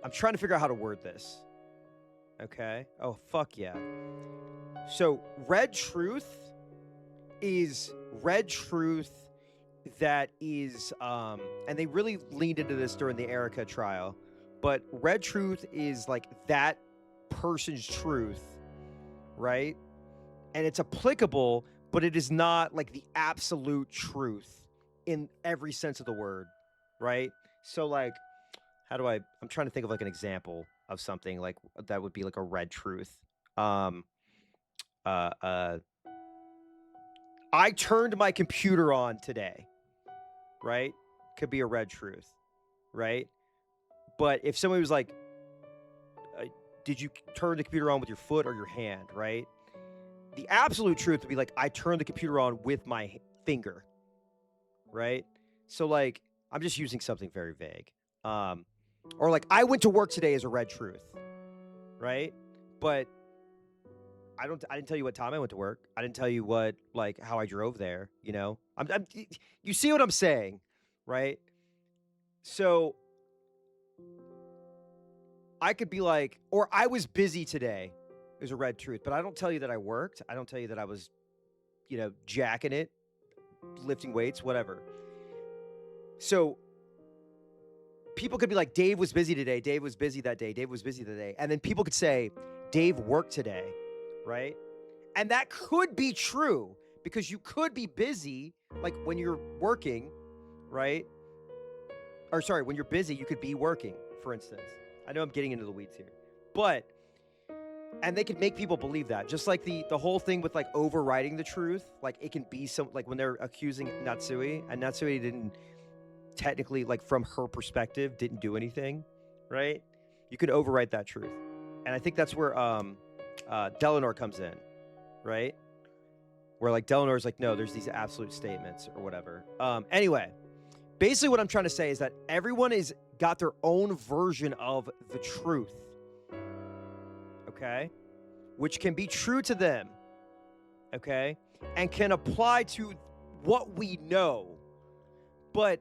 I'm trying to figure out how to word this. Okay? Oh, fuck yeah. So, Red Truth that is, and they really leaned into this during the Erica trial, but Red Truth is like that person's truth, right? And it's applicable, but it is not like the absolute truth in every sense of the word, right? So like, I'm trying to think of like an example of something like that would be like a red truth. I turned my computer on today, right? Could be a red truth, right? But if somebody was like, did you turn the computer on with your foot or your hand, right? The absolute truth would be like, I turned the computer on with my finger, right? So like, I'm just using something very vague. Or like, I went to work today as a red truth, right? But I didn't tell you what time I went to work. I didn't tell you how I drove there, you know? You see what I'm saying, right? So I could be like, or I was busy today is a red truth, but I don't tell you that I worked. I don't tell you that I was, you know, jacking it, lifting weights, whatever. So people could be like, Dave was busy today. Dave was busy that day. Dave was busy today. And then people could say, Dave worked today, right? And that could be true because you could be busy, like when you're working, right? Or sorry, when you're busy, you could be working, for instance. I know I'm getting into the weeds here. But, and they could make people believe that. Just like the whole thing with like overriding the truth. Like it can be like when they're accusing Natsui, and Natsui didn't technically, like from her perspective, didn't do anything, right? You could overwrite that truth. And I think that's where Delanor comes in, right? Where like Delanor's like, no, there's these absolute statements or whatever. Anyway, basically what I'm trying to say is that everyone is got their own version of the truth, okay? Which can be true to them, okay? And can apply to what we know. But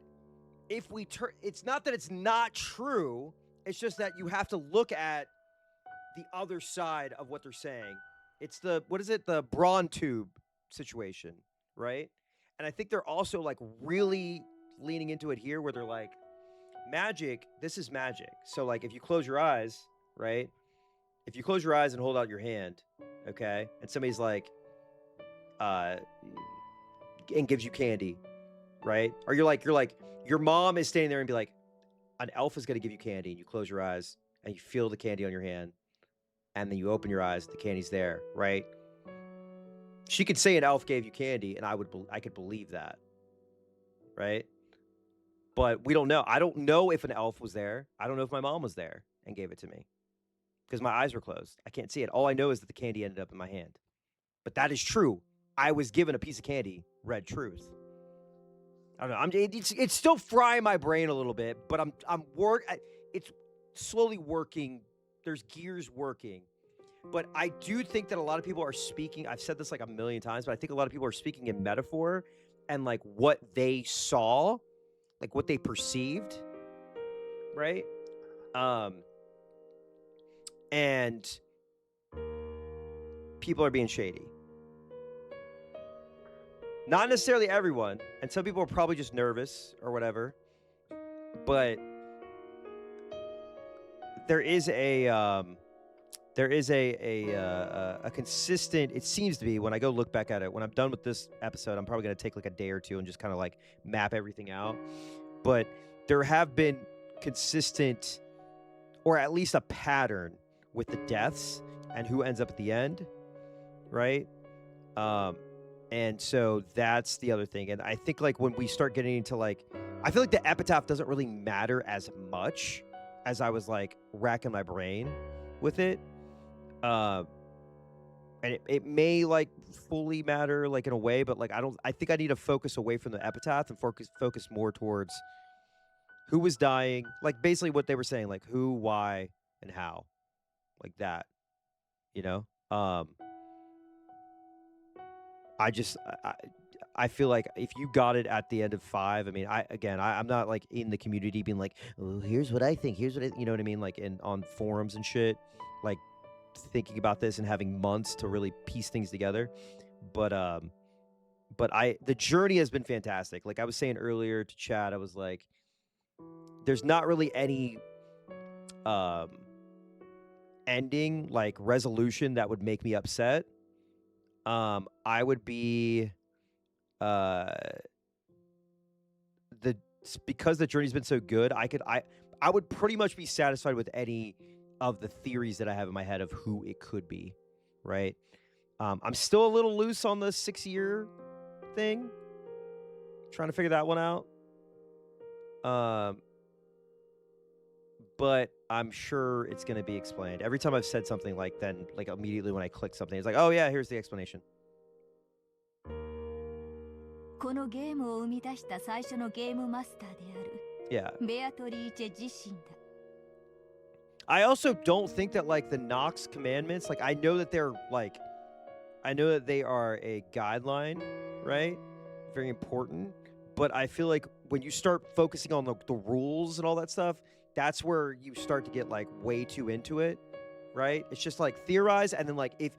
if we turn, it's not that it's not true, it's just that you have to look at the other side of what they're saying. It's the brawn tube situation, right? And I think they're also like really leaning into it here, where they're like, magic. This is magic. So like, if you close your eyes, right? If you close your eyes and hold out your hand, okay, and somebody's like, and gives you candy, right? Or you're like, your mom is standing there and be like, an elf is gonna give you candy, and you close your eyes and you feel the candy on your hand, and then you open your eyes, the candy's there, right? She could say an elf gave you candy, and I could believe that, right? But we don't know. I don't know if an elf was there. I don't know if my mom was there and gave it to me because my eyes were closed. I can't see it. All I know is that the candy ended up in my hand. But that is true. I was given a piece of candy, red truth. I don't know. It's still frying my brain a little bit, but it's slowly working. There's gears working. But I do think that a lot of people are speaking. I've said this like a million times, but I think a lot of people are speaking in metaphor and like what they saw, like what they perceived, right? And people are being shady. Not necessarily everyone, and some people are probably just nervous or whatever. But there is a consistent. It seems to be, when I go look back at it. When I'm done with this episode, I'm probably gonna take like a day or two and just kind of like map everything out. But there have been consistent, or at least a pattern, with the deaths and who ends up at the end, right? And so that's the other thing. And I think like when we start getting into like, I feel like the epitaph doesn't really matter as much as I was like racking my brain with it. And it may like fully matter like in a way, but like I think I need to focus away from the epitaph and focus more towards who was dying, like basically what they were saying, like who, why, and how, like that, you know? I feel like if you got it at the end of 5, I mean, I'm not like in the community being like, oh, here's what I think, you know what I mean? Like on forums and shit, like thinking about this and having months to really piece things together. But the journey has been fantastic. Like I was saying earlier to Chad, I was like, there's not really any ending, like resolution that would make me upset. I would be because the journey's been so good, I would pretty much be satisfied with any of the theories that I have in my head of who it could be, right? I'm still a little loose on the 6-year thing, trying to figure that one out. But I'm sure it's going to be explained. Every time I've said something, like then like immediately when I click something, it's like, oh yeah, here's the explanation. このゲームを生み出した最初のゲームマスターである Yeah. ベアトリーチェ自身だ。 I also don't think that like the Nox commandments, like I know that they are a guideline, right? Very important. But I feel like when you start focusing on the rules and all that stuff, that's where you start to get like way too into it, right? It's just like theorize, and then like if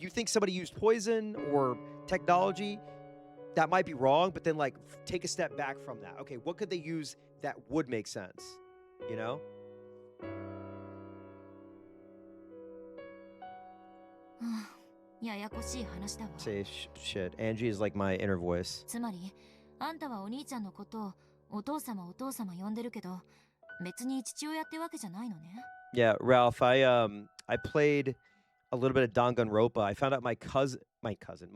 you think somebody used poison or technology, that might be wrong, but then like take a step back from that. Okay, what could they use that would make sense? You know? ややこしい話だわ。 Say shit. Angie is like my inner voice. つまり、あんたはお兄ちゃんのことをお父様呼んでるけど、別に父親ってわけじゃないのね。 Yeah, Ralph, I played a little bit of Danganronpa. I found out my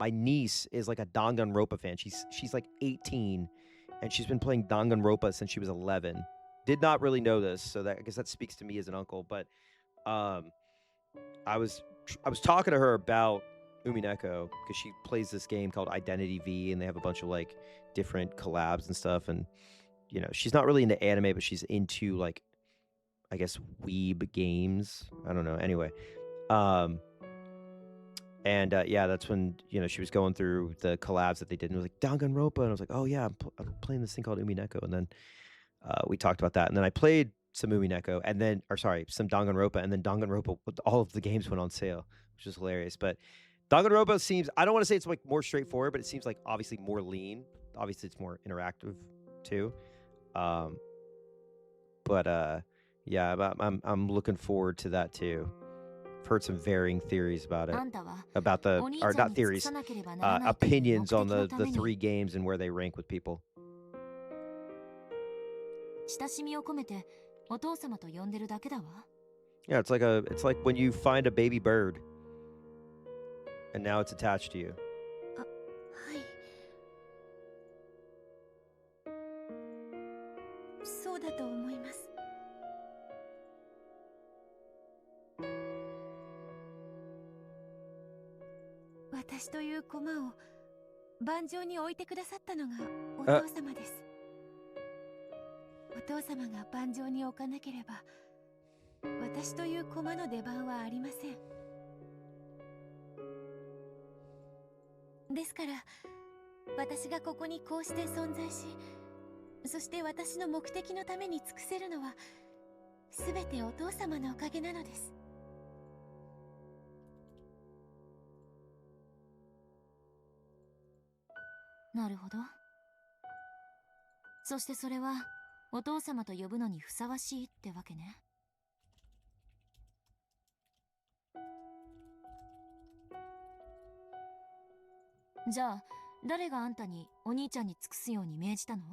niece is like a Danganronpa fan. She's like 18, and she's been playing Danganronpa since she was 11. Did not really know this, so I guess that speaks to me as an uncle. But I was talking to her about Umineko because she plays this game called Identity V, and they have a bunch of like different collabs and stuff. And you know, she's not really into anime, but she's into like, I guess, weeb games. I don't know. Anyway, yeah, that's when, you know, she was going through the collabs that they did, and it was like Danganronpa, and I was like, oh yeah, I'm playing this thing called Umineko, and then we talked about that, and then I played some Umineko, and then, some Danganronpa, and then Danganronpa, all of the games went on sale, which is hilarious. But Danganronpa seems, I don't want to say it's like more straightforward, but it seems like obviously more lean. Obviously, it's more interactive too. Um, but yeah, I'm looking forward to that too. I've heard some varying theories about it, あんたは about the お兄 or ちゃん not に尽く theories, さなければならないという目 opinions on 的のた the めに three games and where they rank with people. 親しみを込めてお父様と呼んでるだけだわ。 Yeah, it's like when you find a baby bird, and now it's attached to you. はい、そうだと思います。私という駒を盤上に置いてくださったのがお父様です。お父様が盤上に置かなければ私という駒の出番はありません。ですから私がここにこうして存在し、そして私の目的のために尽くせるのは全てお父様のおかげなのです。なるほど。そしてそれはお父様と呼ぶのにふさわしいってわけね。じゃあ誰があんたにお兄ちゃんに尽くすように命じたの？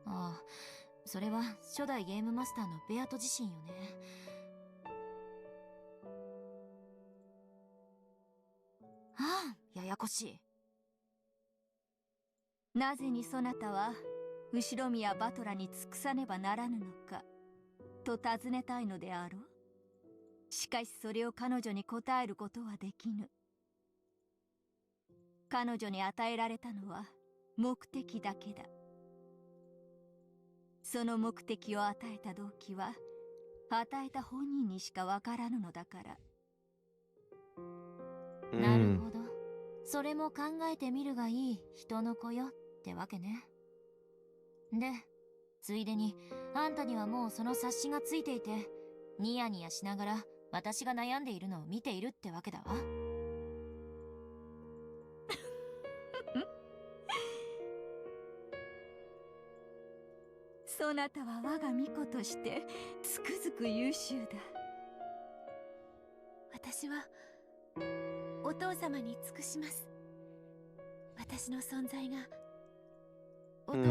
ああ、それは初代ゲームマスターのベアト自身よね。ああ、ややこしい。なぜにそなたは後ろ宮バトラに尽くさねばならぬのかと尋ねたいのであろう。しかしそれを彼女に答えることはできぬ。彼女に与えられたのは目的だけだ。その目的を与えた動機は与えた本人にしかわからぬのだから。なるほど。それも考えてみるがいい人の子よってわけね。で、ついでにあんたにはもうその察しがついていて、ニヤニヤしながら私が悩んでいるのを見ているってわけだわ。そなたは我が巫女としてつくづく優秀だ。私はお父様に尽くします。私の存在がそれが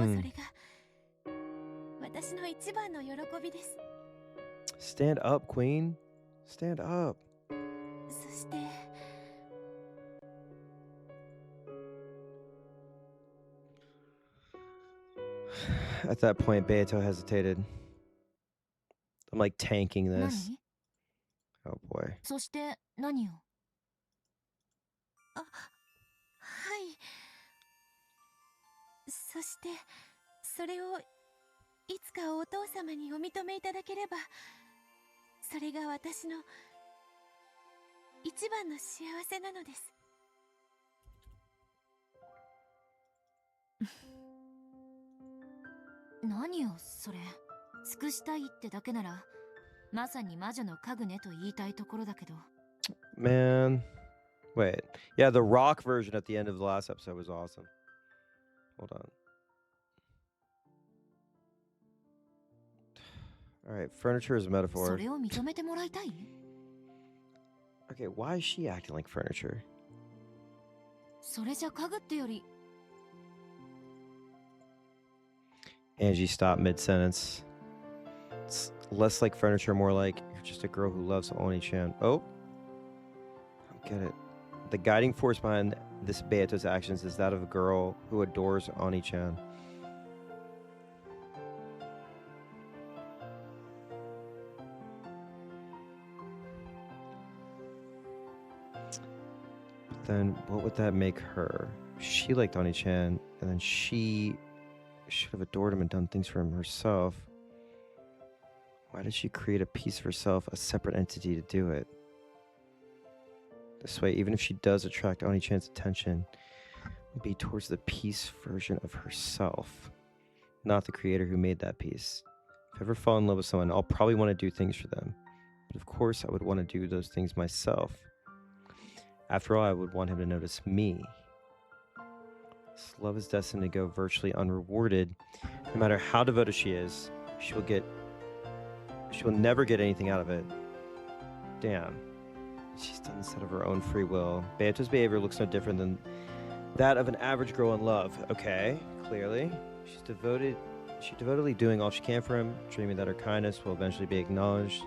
私の一番の喜びです。 Stand up, Queen. Stand up. そして At that point, Beato hesitated. I'm like tanking this. 何？ Oh boy. そして何を？はい。そしてそれをいつかお父様にお認めいただければ、それが私の一番の幸せなのです。何よそれ。尽くしたいってだけならまさに魔女の家具ねと言いたいところだけど。 Man. Wait. Yeah, the rock version at the end of the last episode was awesome. Hold on. Alright, furniture is a そ metaphor. れを認めてもらいたい？ Okay, why is she acting like furniture? それじゃ家具ってより Angie stopped mid-sentence. It's less like furniture, more like you're just a girl who loves Oni-chan. Oh? I don't get it. The guiding force behind this Beato's actions is that of a girl who adores Oni-chan. But then what would that make her? She liked Oni-chan, and then she should have adored him and done things for him herself. Why did she create a piece of herself, a separate entity to do it? This way, even if she does attract Oni-chan's attention, it would be towards the piece version of herself, not the creator who made that piece. If I ever fall in love with someone, I'll probably want to do things for them. But of course, I would want to do those things myself. After all, I would want him to notice me. This love is destined to go virtually unrewarded. No matter how devoted she is, she will never get anything out of it. Damn. She's done this out of her own free will. Beato's behavior looks no different than that of an average girl in love. Okay, clearly. She's devotedly doing all she can for him, dreaming that her kindness will eventually be acknowledged.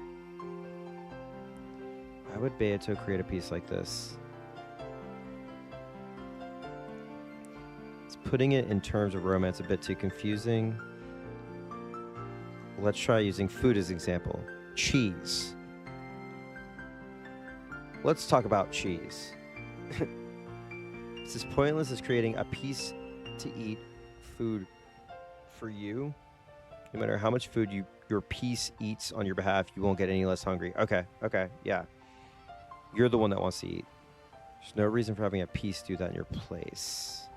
Why would Beato create a piece like this? It's putting it in terms of romance a bit too confusing. Let's try using food as an example. Cheese. Let's talk about cheese. It's as pointless as creating a piece to eat food for you. No matter how much food your piece eats on your behalf, you won't get any less hungry. Okay, yeah. You're the one that wants to eat. There's no reason for having a piece do that in your place.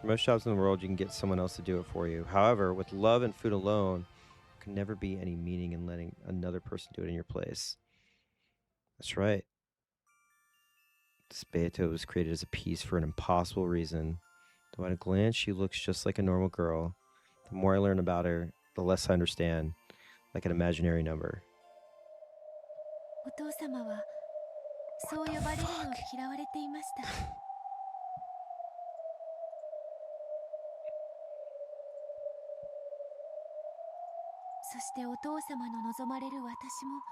For most jobs in the world, you can get someone else to do it for you. However, with love and food alone, there can never be any meaning in letting another person do it in your place. That's right. This Beato was created as a piece for an impossible reason. Though at a glance, she looks just like a normal girl. The more I learn about her, the less I understand, like an imaginary number. お父様はそう呼ばれるのを嫌われていました。そしてお父様の望まれる私も、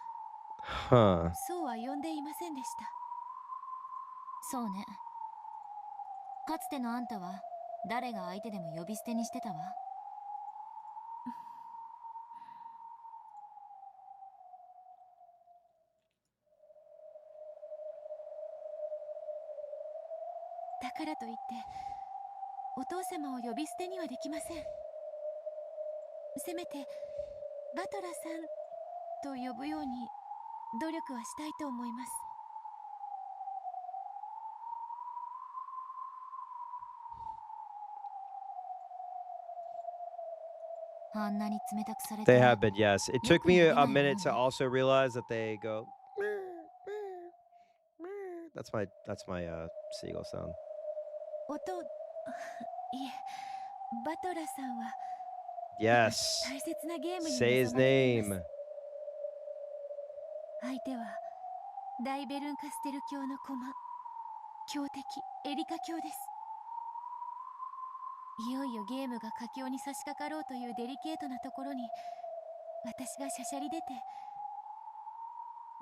そうは呼んでいませんでした。そうね。かつてのあんたは誰が相手でも呼び捨てにしてたわ。だからといってお父様を呼び捨てにはできません。せめてバトラさんと呼ぶように努力はしたいと思います。あんなに冷たくされて。 They have been, yes. It took me a minute to also realize that they go. That's my seagull sound. いえ、バトラさんは Yes. 大切なゲームに Say his 望まれていま name. す。相手は大ベルンカステル教の駒、強敵エリカ教です。いよいよゲームが佳境に差し掛かろうというデリケートなところに私がしゃしゃり出て、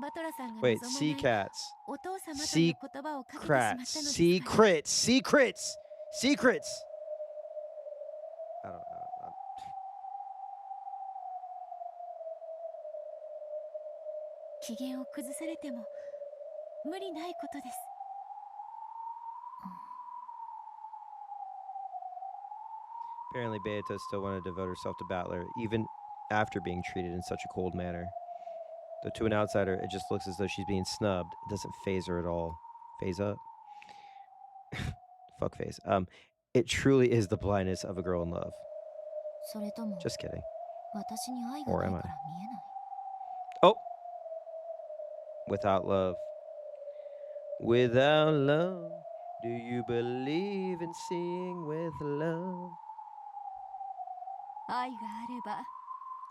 バトラさんが望まない Sea cats. お父様という言葉をかけてしまったのですから。 Secrets. I don't know. 機嫌を崩されても無理ないことです。Apparently, Beato still wanted to devote herself to Battler, even after being treated in such a cold manner. Though to an outsider, it just looks as though she's being snubbed. It doesn't phase her at all. Phase up? Fuck face. It truly is the blindness of a girl in love. Just kidding. Or am I? Oh! Without love. Without love, do you believe in seeing with love? 愛があれば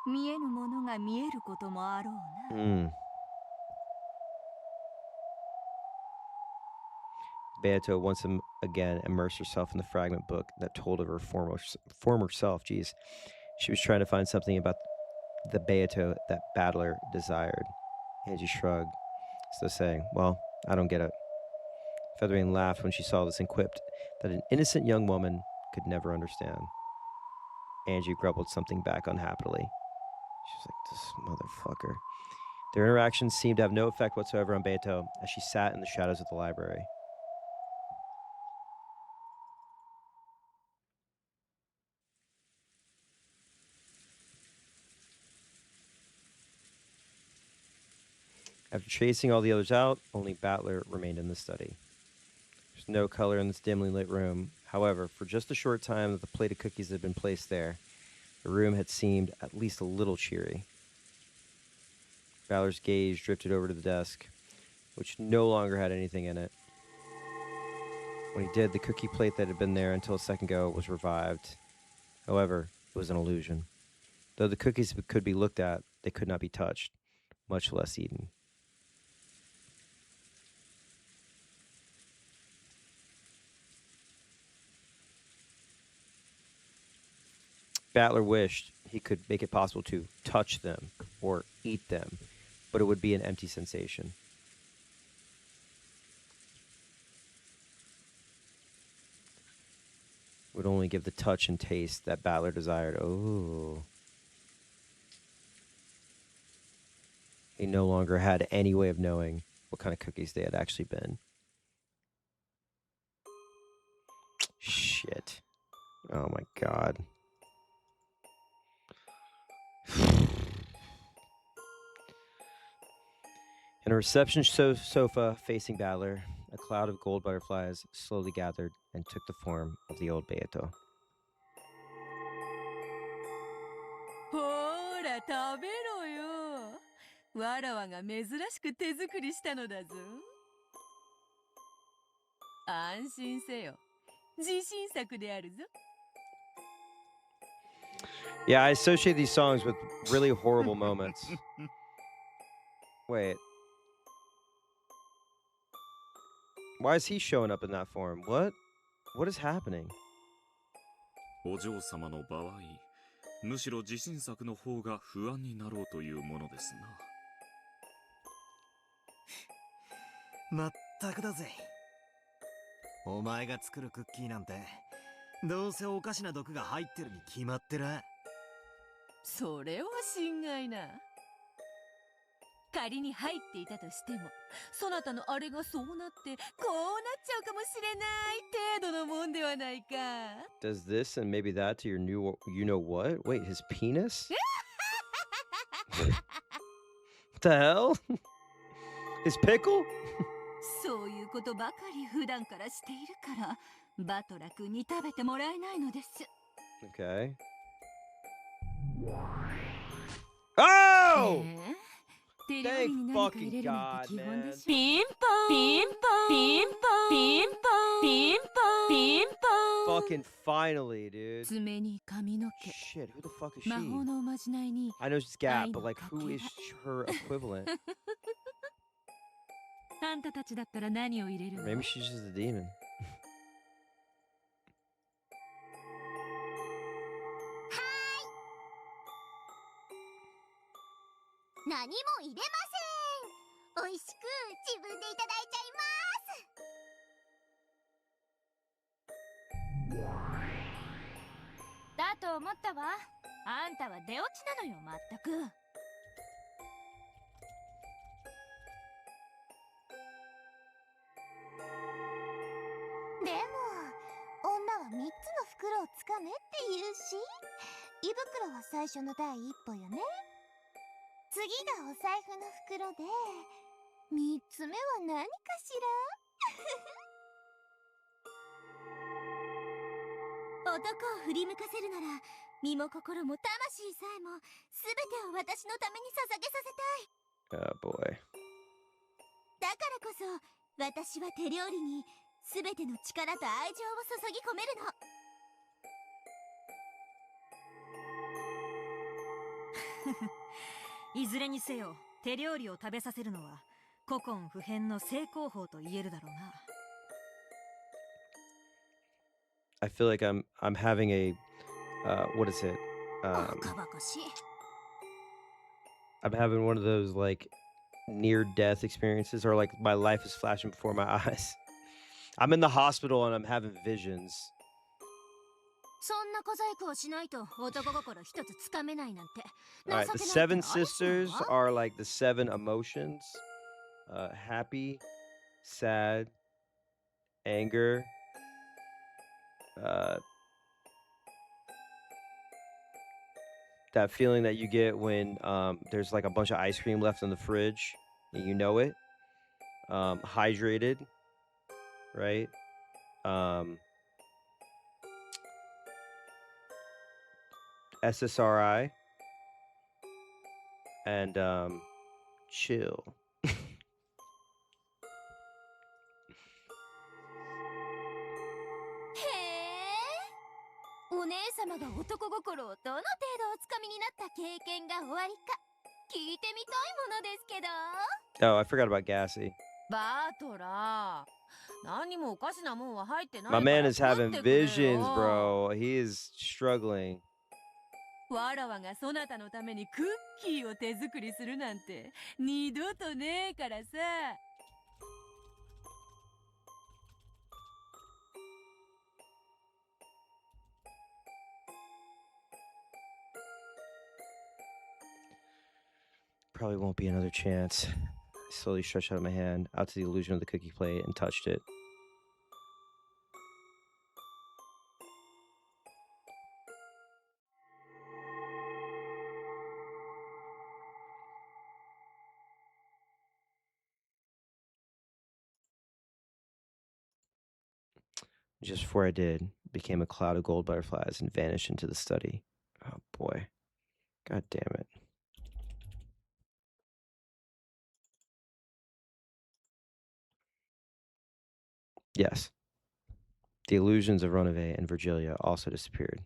見えぬものが見えることもあろうな。Beato once again immersed herself in the fragment book that told of her former self. Jeez. She was trying to find something about the Beato that Battler desired. Angie shrugged, as though saying, well, I don't get it. Featherine laughed when she saw this and quipped that an innocent young woman could never understand. Angie grumbled something back unhappily. She was like, this motherfucker. Their interactions seemed to have no effect whatsoever on Beato as she sat in the shadows of the library. After chasing all the others out, only Battler remained in the study. There's no color in this dimly lit room. However, for just a short time that the plate of cookies had been placed there, the room had seemed at least a little cheery. Battler's gaze drifted over to the desk, which no longer had anything in it. When he did, the cookie plate that had been there until a second ago was revived. However, it was an illusion. Though the cookies could be looked at, they could not be touched, much less eaten. Battler wished he could make it possible to touch them or eat them, but it would be an empty sensation. It would only give the touch and taste that Battler desired. Oh. He no longer had any way of knowing what kind of cookies they had actually been. Shit. Oh my god. In a reception sofa facing Battler, a cloud of gold butterflies slowly gathered and took the form of the old Beato. ほーら食べろよ。わらわが珍しく手作りしたのだぞ。安心せよ。自信作であるぞ。Yeah, I associate these songs with really horrible moments. Wait. Why is he showing up in that form? What? What is happening? お嬢様の場合、むしろ自信作の方が不安になろうというものですな。まったくだぜ。お前が作るクッキーなんて、どうせおかしな毒が入ってるに決まってら。それは心外な。仮に入っていたとしても、そなたのあれがそうなって、こうなっちゃうかもしれない程度のもんではないか。Does this and maybe that to your new you know what? Wait, his penis? What the hell? His pickle? そういうことばかり普段からしているからバトラ君に食べてもらえないのです。 Okay. Oh! 手料理に何か入れるのって基本でしょ。ピンポンピンポンピンポンピンポンピンポンピンポン。 Fucking finally, dude. 爪に髪の毛。 Shit, who the fuck is she? 魔法のおまじないに。 I know she's Gap, but like who is her equivalent? あんたたちだったら何を入れるの？ Maybe she's just a demon. 何も入れません。美味しく自分でいただいちゃいます。だと思ったわ。あんたは出落ちなのよ、まったく。でも女は3つの袋をつかめって言うし、胃袋は最初の第一歩よね。次がお財布の袋で、3つ目は何かしら。男を振り向かせるなら、身も心も魂さえも全てを私のために捧げさせたい。 Oh boy. だからこそ私は手料理に全ての力と愛情を注ぎ込めるの。いずれにせよ手料理を食べさせるのは古今不変の成功法と言えるだろうな。I feel like I'm having a what is it? バカバカしい。 I'm having one of those like near death experiences or like my life is flashing before my eyes. I'm in the hospital and I'm having visions. そんな小細工をしないと男心一つつかめないなんて。 All right, the seven sisters are like the seven emotions. Happy, sad, anger, that feeling that you get when there's like a bunch of ice cream left in the fridge and you know it. Hydrated, right? SSRI and chill. お姉様が男心をどの程度おつかみになった経験がおありか聞いてみたいものですけど。 Oh, I forgot about Gassy. バートラ何もおかしなもんは入ってない My か man ら is 取っ having てくれよ。 visions, bro. He is struggling. わらわがそなたのためにクッキーを手作りするなんて二度とねえからさ。Probably won't be another chance. I slowly stretched out my hand out to the illusion of the cookie plate and touched it. Just before I did, it became a cloud of gold butterflies and vanished into the study. Oh boy. God damn it. Yes. The illusions of Ronave and Virgilia also disappeared.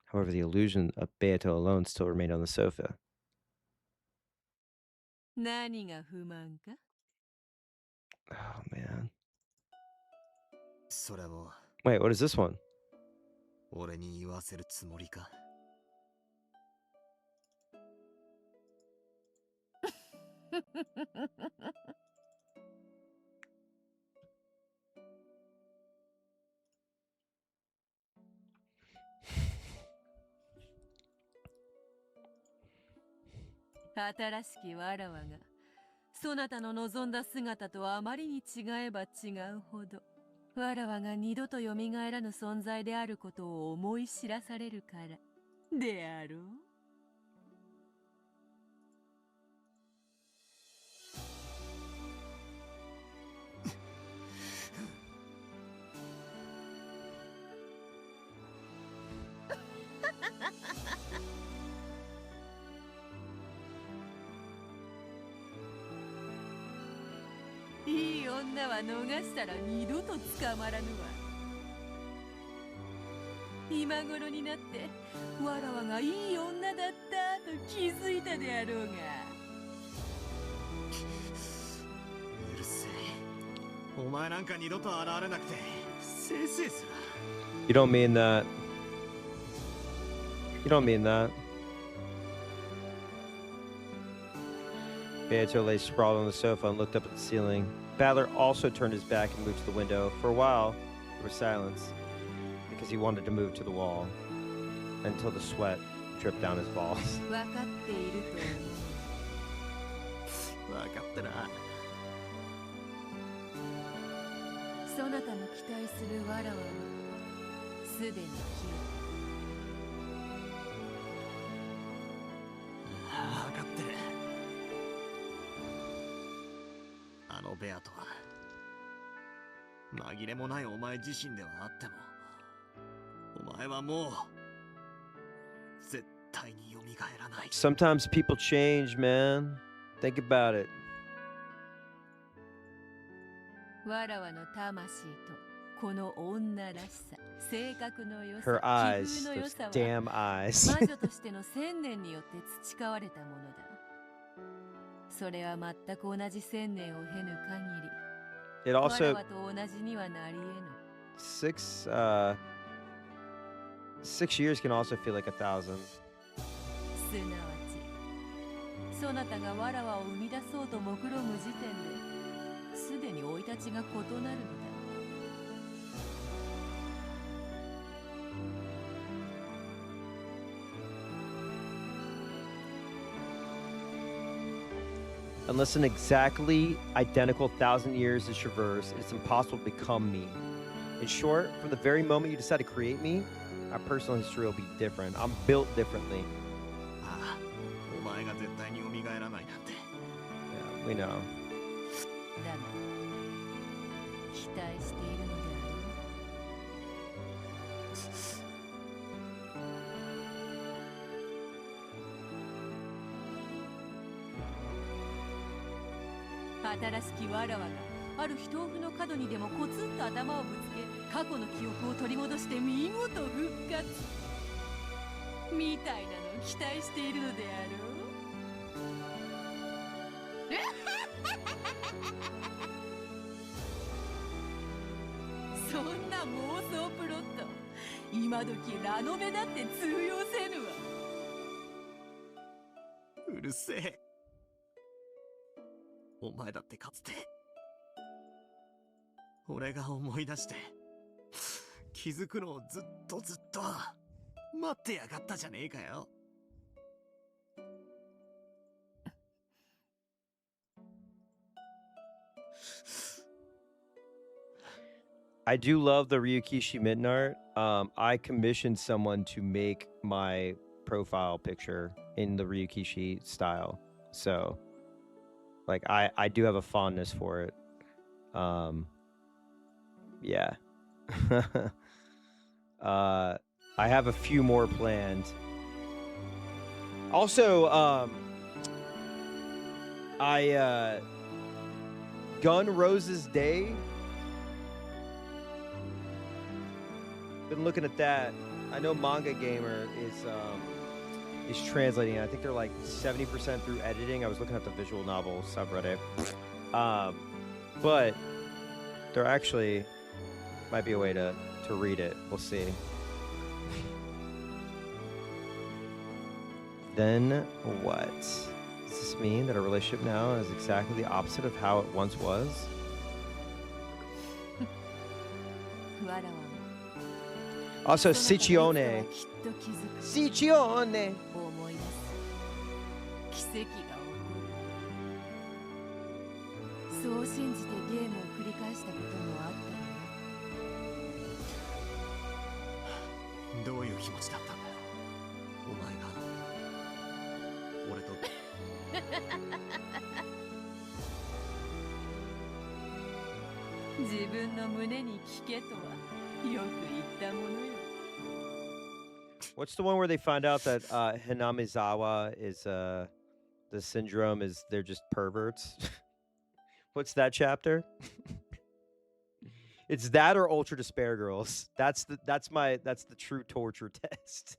However, the illusion of Beato alone still remained on the sofa. 何が不満か？ Oh man. それも Wait, what is this one? 俺に言わせるつもりか。新しきわらわがそなたの望んだ姿とあまりに違えば違うほどわらわが二度とよみがえらぬ存在であることを思い知らされるからであろう。いい女は逃したら二度と捕まらぬわ。今頃になってわらわがいい女だったと気づいたであろうが。うるせえ。お前なんか二度と現れなくてせいせいすら。 You don't mean that. You don't mean that. Beato lay sprawled on the sofa and looked up at the ceiling. Battler also turned his back and moved to the window. For a while, there was silence, because he wanted to move to the wall, until the sweat dripped down his balls. 分かっていると思う。分かってな。そなたの期待するわらわはすでに消分かってる。あのベアとは紛れもないお前自身ではあっても、お前はもう絶対に蘇らない。 Sometimes people change, man. Think about it. えわらわの魂とこの女らしさ性格の良さ Her 気 eyes, 風の良 those さは damn eyes. 魔女としての千年によって培われたものだ。それは全く同じ千年を経ぬ限り It わら also わと同じにはなり得ぬ。 6 years can also feel like 1,000. すなわちそなたがわらわを生み出そうと目論む時点ですでに生い立ちが異なるのだ。Unless an exactly identical 1,000 years is traversed, it's impossible to become me. In short, from the very moment you decide to create me, my personal history will be different. I'm built differently. ああ、お前が絶対に蘇らないなんて。 Yeah, we know. だが期待しているのであろう。新しきわらわがある豆腐の角にでもコツンと頭をぶつけ過去の記憶を取り戻して見事復活みたいなのを期待しているのであろうそんな妄想プロット今時ラノベだって通用せぬわ。うるせえ。お前だってかつて俺が思い出して気づくのをずっと待ってやがったじゃねえかよ。I do love the Ryukishi mitten art. I commissioned someone to make my profile picture in the Ryukishi style. So, like, I do have a fondness for it. Yeah. I have a few more planned. Also, Gun Roses Day. Been looking at that. I know Manga Gamer is translating it. I think they're like 70% through editing. I was looking at the visual novel subreddit. But there actually might be a way to read it. We'll see. Then what? Does this mean that our relationship now is exactly the opposite of how it once was? Also, Siccione. Siccione. そう信じてゲームを繰り返したこともあったどういう気持ちだったんだよ、お前が俺と。自分の胸に聞けとはよく言ったものよ。What's the one where they find out that Hinamizawa is the syndrome is they're just perverts? What's that chapter? It's that or Ultra Despair Girls. That's the true torture test.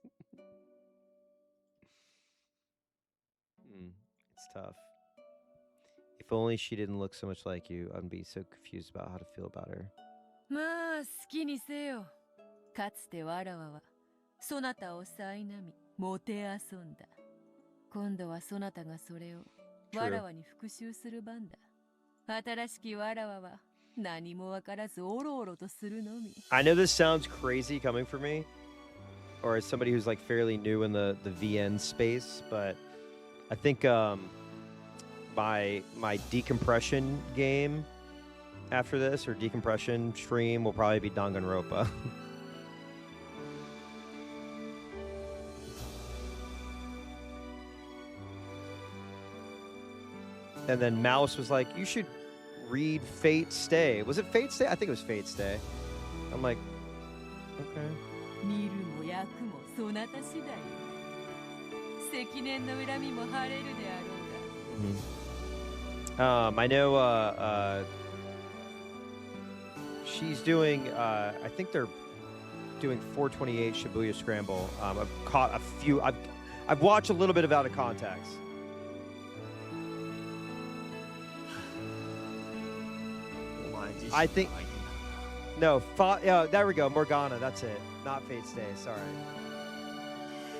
It's tough. If only she didn't look so much like you, I'd be so confused about how to feel about her. まあ好きにせよ。かつてわらわはそなたを苛み、もてあそんだ。今度はそなたがそれをわらわに復讐する番だ。新しきわらわは何もわからずおろおろとするのみ。I know this sounds crazy coming from me, or as somebody who's like fairly new in the VN space, but I think my decompression game after this, or decompression stream, will probably be Danganronpa. And then Mouse was like, you should read Fate Stay. Was it Fate Stay? I think it was Fate Stay. I'm like, okay. 見るも焼くもそなた次第。積年の恨みも晴れるであろうが。I know she's doing I think they're doing 428 Shibuya Scramble. I've caught a few. I've watched a little bit of Out of Context. I think no. There we go. Morgana. That's it. Not Fate Stay. Sorry.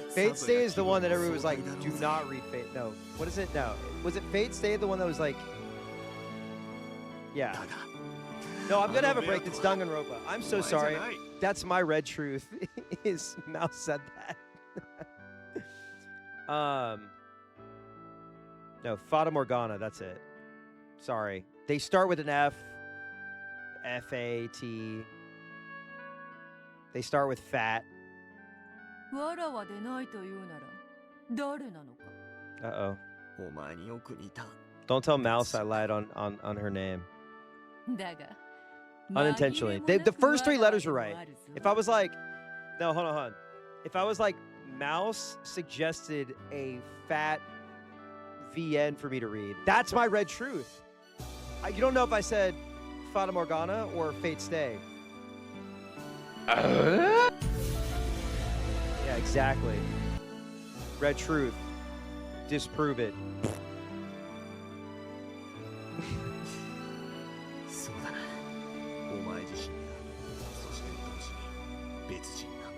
Fate Stay is the one that everyone was like, do not read Fate. No. What is it? No. Was it Fate Stay the one that was like, yeah. No, I'm gonna have a break. It's Danganronpa. I'm so sorry. That's my red truth. Is Mouse said that. No, Fata Morgana. That's it. Sorry. They start with an F. F-A-T. They start with fat. わらわでないというなら誰なのか。Uh-oh. お前によく似た。 Don't tell Mouse I lied on her name. だが Unintentionally. The first three letters were right. If I was like, no, hold on. If I was like, Mouse suggested a fat VN for me to read, that's my red truth. You don't know if I said Fata Morgana or Fate Stay. Yeah, exactly. Red truth. Disprove it. そうだな。お前自身が、そして同時に別人なん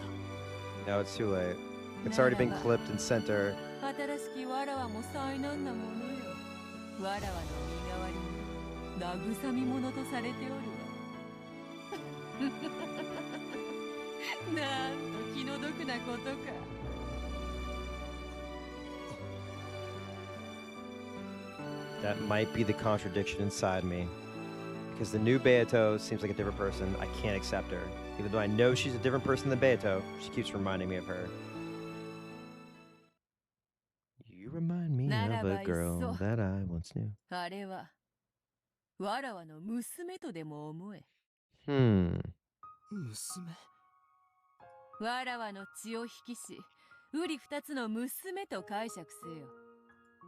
だ。 No, it's too late. It's already been clipped and sent to her. 新しきわらわも災難なものよ。わらわの身代わりに慰み者とされておるわ。なんと気の毒なことか。That might be the contradiction inside me. Because the new Beato seems like a different person. I can't accept her. Even though I know she's a different person than Beato, she keeps reminding me of her. You remind me of a girl that I once knew. あれはわらわの娘とでも思え。娘。わらわの血を引きし、うり二つの娘と解釈せよ。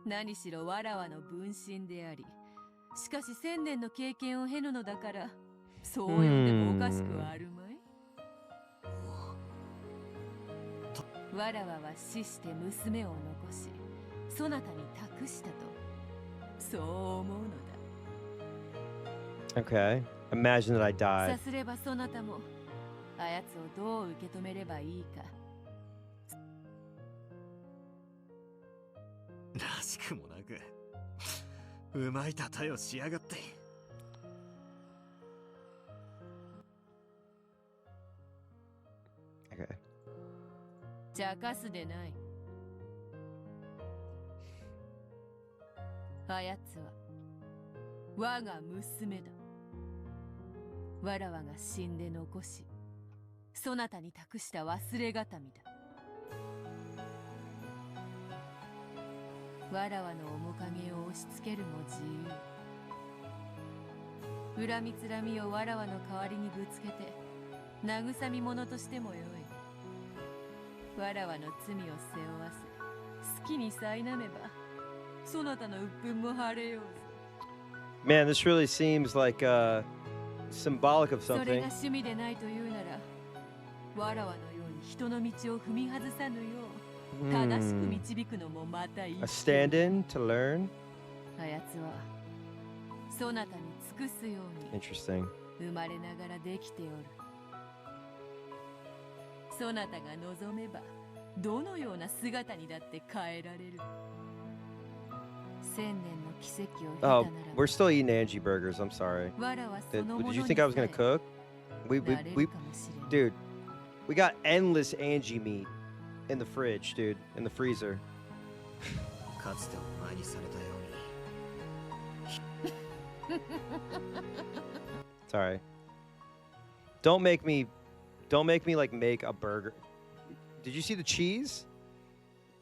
何しろわらわの分身であり、しかし1000年の経験を経ぬのだから、そう呼んでもおかしくはあるまい。わらわは死して娘を残し、そなたに託したと、そう思うのだ。Okay. Imagine that I さ died. すればそなたも、あやつをどう受け止めればいいか。らしくもなく、うまい例えをしやがって。Okay. 茶化すでない。あやつは我が娘だ。わらわが死んで残し、そなたに託した忘れがたみだ。わらわの面影を押し付けるも自由。恨みつらみをわらわの代わりにぶつけて、慰み者としてもよい。わらわの罪を背負わせ、好きに苛めば、そなたの鬱憤も晴れようぞ。Man, this really seems like symbolic of それ something. が趣味でないというなら、わらわのように人の道を踏み外さぬよう、正しく導くのもまたいい。A stand-in to learn? あやつは、そなたに尽くすように、 Interesting. 生まれながらできておる。そなたが望めば、どのような姿にだって変えられる。1000年の奇跡を経たなら Oh, ば、 we're still eating Angie burgers. I'm sorry. わらはそ Did のもの you に think I was さ gonna え cook? We, なれ we, るかもしれん。 dude, we got endless Angie meat in the fridge, dude, in the freezer. かつてお前にされたように。Sorry. Don't make me like make a burger. Did you see the cheese?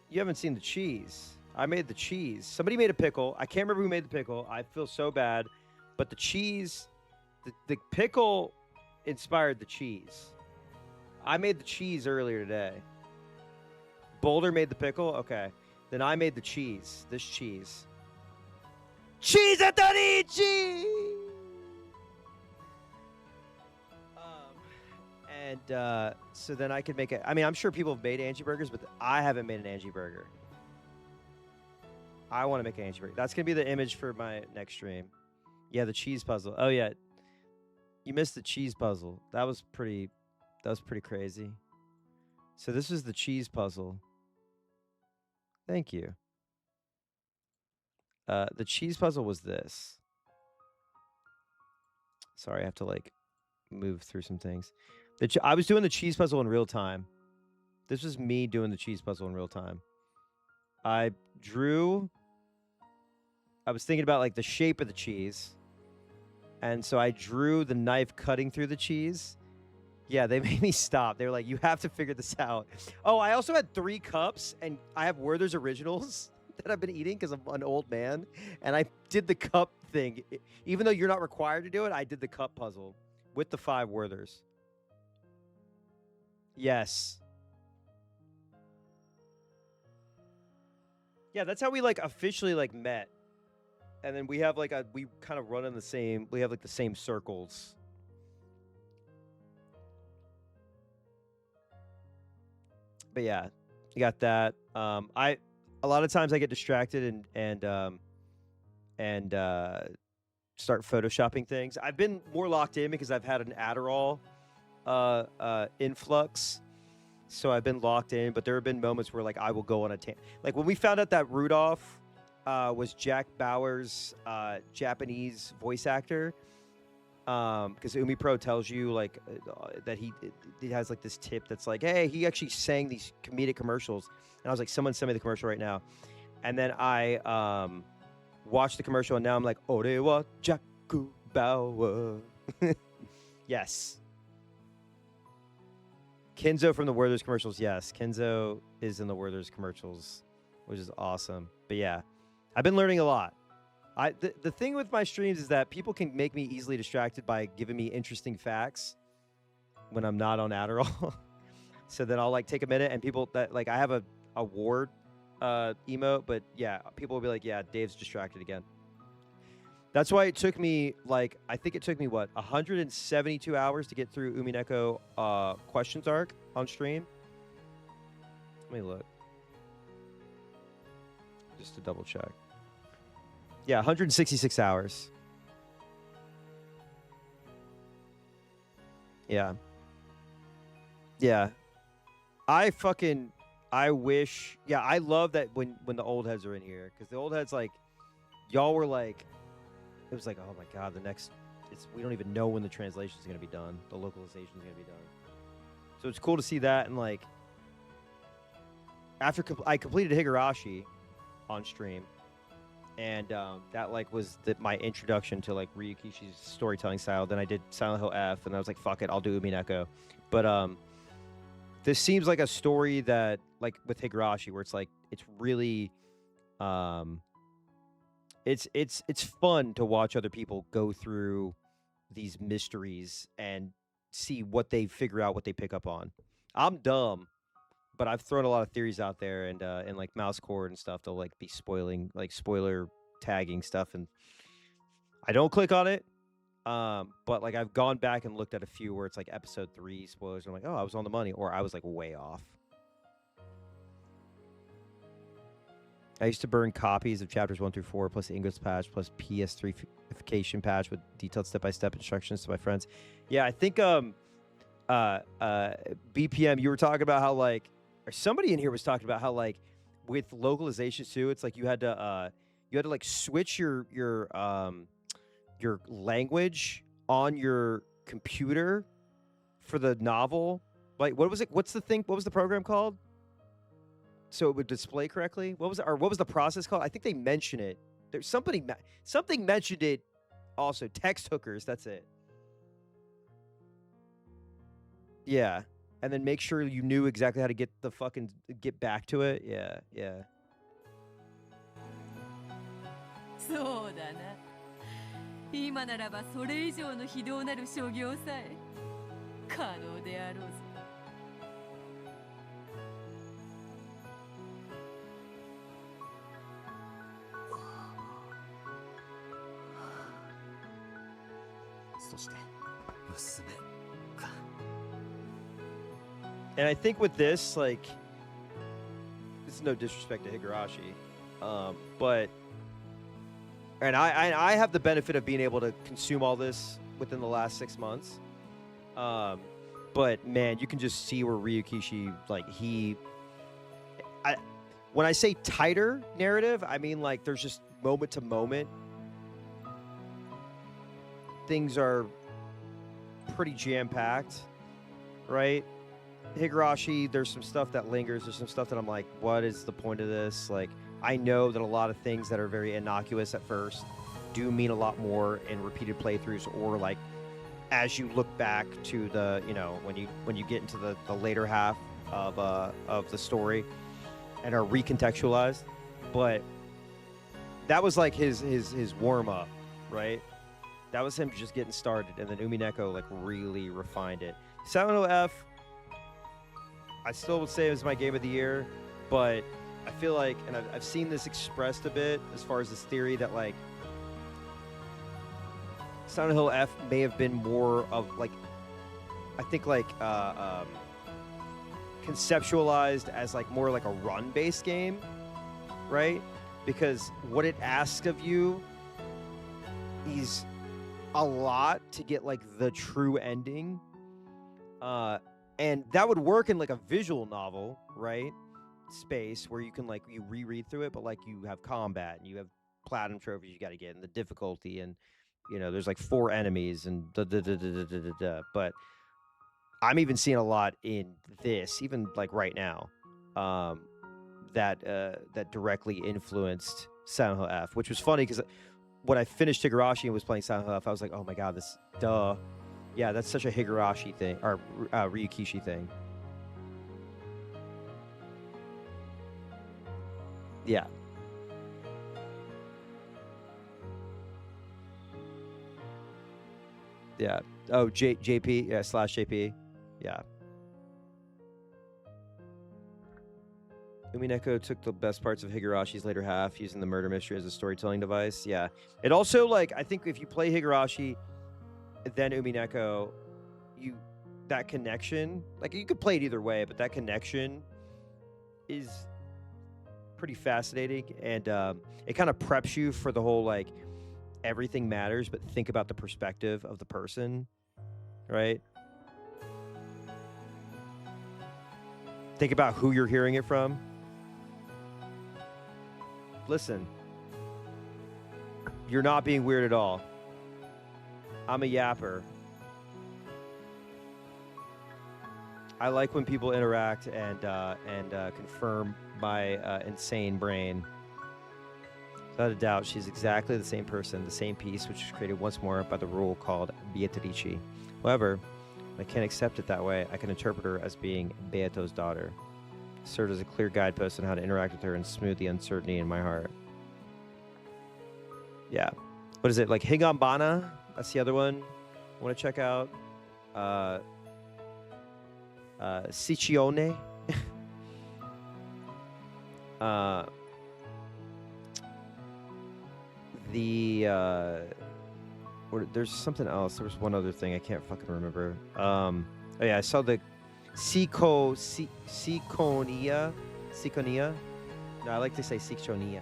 You haven't seen the cheese. I made the cheese. Somebody made a pickle. I can't remember who made the pickle. I feel so bad. But the cheese, the pickle inspired the cheese. I made the cheese earlier today. Boulder made the pickle? Okay. Then I made the cheese. This cheese. Cheese atarici! And so then I could make it. I mean, I'm sure people have made Angie burgers, but I haven't made an Angie burger. I want to make an Angie burger. That's going to be the image for my next stream. Yeah, the cheese puzzle. Oh, yeah. You missed the cheese puzzle. That was pretty crazy. So this is the cheese puzzle. Thank you. The cheese puzzle was this. Sorry, I have to like move through some things. I was doing the cheese puzzle in real time. This was me doing the cheese puzzle in real time. I was thinking about like the shape of the cheese. And so I drew the knife cutting through the cheese. Yeah, they made me stop. They were like, you have to figure this out. Oh, I also had 3 cups, and I have Werther's Originals that I've been eating because I'm an old man. And I did the cup thing. Even though you're not required to do it, I did the cup puzzle with the 5 Werther's. Yes. Yeah, that's how we like officially like met. And then we have like we kind of run in the same, we have like the same circles. but yeah, you got that. A lot of times I get distracted and start photoshopping things. I've been more locked in because I've had an Adderall influx, so I've been locked in. But there have been moments where like I will go on a like when we found out that Rudolph was Jack Bauer's Japanese voice actor. Because UmiPro tells you like that he has like this tip that's like, hey, he actually sang these comedic commercials, and I was like, someone send me the commercial right now, and then I watched the commercial, and now I'm like, Ore wa Jack Bauer. Yes. Kenzo from the Werther's commercials. Yes, Kenzo is in the Werther's commercials, which is awesome. But yeah, I've been learning a lot. The thing with my streams is that people can make me easily distracted by giving me interesting facts when I'm not on Adderall. So then I'll like take a minute, and people that like I have a ward emote, but yeah, people will be like, yeah, Dave's distracted again. That's why it took me like I think it took me what 172 hours to get through Umineko questions arc on stream. Let me look just to double check. Yeah, 166 hours. Yeah. Yeah. I wish. Yeah, I love that when the old heads are in here, because the old heads, like, y'all were like, it was like, oh my god, we don't even know when the translation is gonna be done, the localization is gonna be done. So it's cool to see that, and like, after I completed Higurashi on stream, and that like was my introduction to like Ryukishi's storytelling style. Then I did Silent Hill F, and I was like, fuck it, I'll do Umineko. But this seems like a story that like with Higurashi, where it's like it's really it's fun to watch other people go through these mysteries and see what they figure out, what they pick up on. I'm dumb, but I've thrown a lot of theories out there, and like Mouse Cord and stuff, they'll like be spoiler tagging stuff, and I don't click on it. But like I've gone back and looked at a few where it's like episode 3 spoilers, and I'm like, oh, I was on the money, or I was like way off. I used to burn copies of chapters 1 through 4 plus English patch plus PS3ification patch with detailed step-by-step instructions to my friends. Yeah, I think BPM, you were talking about how like, or somebody in here was talking about how like with localization too, it's like you had to like switch your language on your computer for the novel. Like, what was it? What's the thing? What was the program called? So it would display correctly. What was it, or what was the process called? I think they mention it. There's something mentioned it. Also, text hookers. That's it. Yeah, and then make sure you knew exactly how to get back to it. Yeah, yeah. そうだな。今ならばそれ以上の非道なる所業さえ可能であろうぞ。そして娘か。 And I think with this, like, this is no disrespect to Higurashi, but and I have the benefit of being able to consume all this within the last 6 months. But man, you can just see where Ryukishi, like when I say tighter narrative, I mean like there's just moment to moment. Things are pretty jam-packed, right? Higurashi, there's some stuff that lingers. There's some stuff that I'm like, what is the point of this? Like, I know that a lot of things that are very innocuous at first do mean a lot more in repeated playthroughs, or like as you look back to the, you know, when you get into the later half of the story and are recontextualized. But that was like his warm up, right? That was him just getting started, and then Umineko like really refined it. Silent Hill F, I still would say it was my game of the year, but I feel like, and I've seen this expressed a bit as far as this theory that like Silent Hill F may have been more of like, I think like conceptualized as like more like a run-based game, right? Because what it asks of you is a lot to get like the true ending. And that would work in like a visual novel, right? Space where you can like you reread through it, but like you have combat and you have platinum trophies you got to get and the difficulty and you know there's like 4 enemies and but I'm even seeing a lot in this, even like right now, that directly influenced Silent Hill F, which was funny because when I finished Higurashi and was playing Silent Hill F, I was like, oh my god, this yeah, that's such a Higurashi thing or Ryukishi thing. Yeah. Yeah. Oh, JP, yeah, slash JP. Yeah. Umineko took the best parts of Higurashi's later half, using the murder mystery as a storytelling device. Yeah. It also, like, I think if you play Higurashi, then Umineko, that connection, like, you could play it either way, but that connection is pretty fascinating. And it kind of preps you for the whole, like, everything matters, but think about the perspective of the person, right? Think about who you're hearing it from. Listen, you're not being weird at all. I'm a yapper. I like when people interact and confirm my insane brain. Without a doubt, she's exactly the same person, the same piece, which was created once more by the rule called Beatrice. However, I can't accept it that way. I can interpret her as being Beato's daughter. Served as a clear guidepost on how to interact with her and smooth the uncertainty in my heart. Yeah. What is it? Like Higambana? That's the other one I want to check out. Siccione. There's something else. There was one other thing I can't fucking remember. Oh yeah, I saw the Ciconia. No, I like to say Ciconia.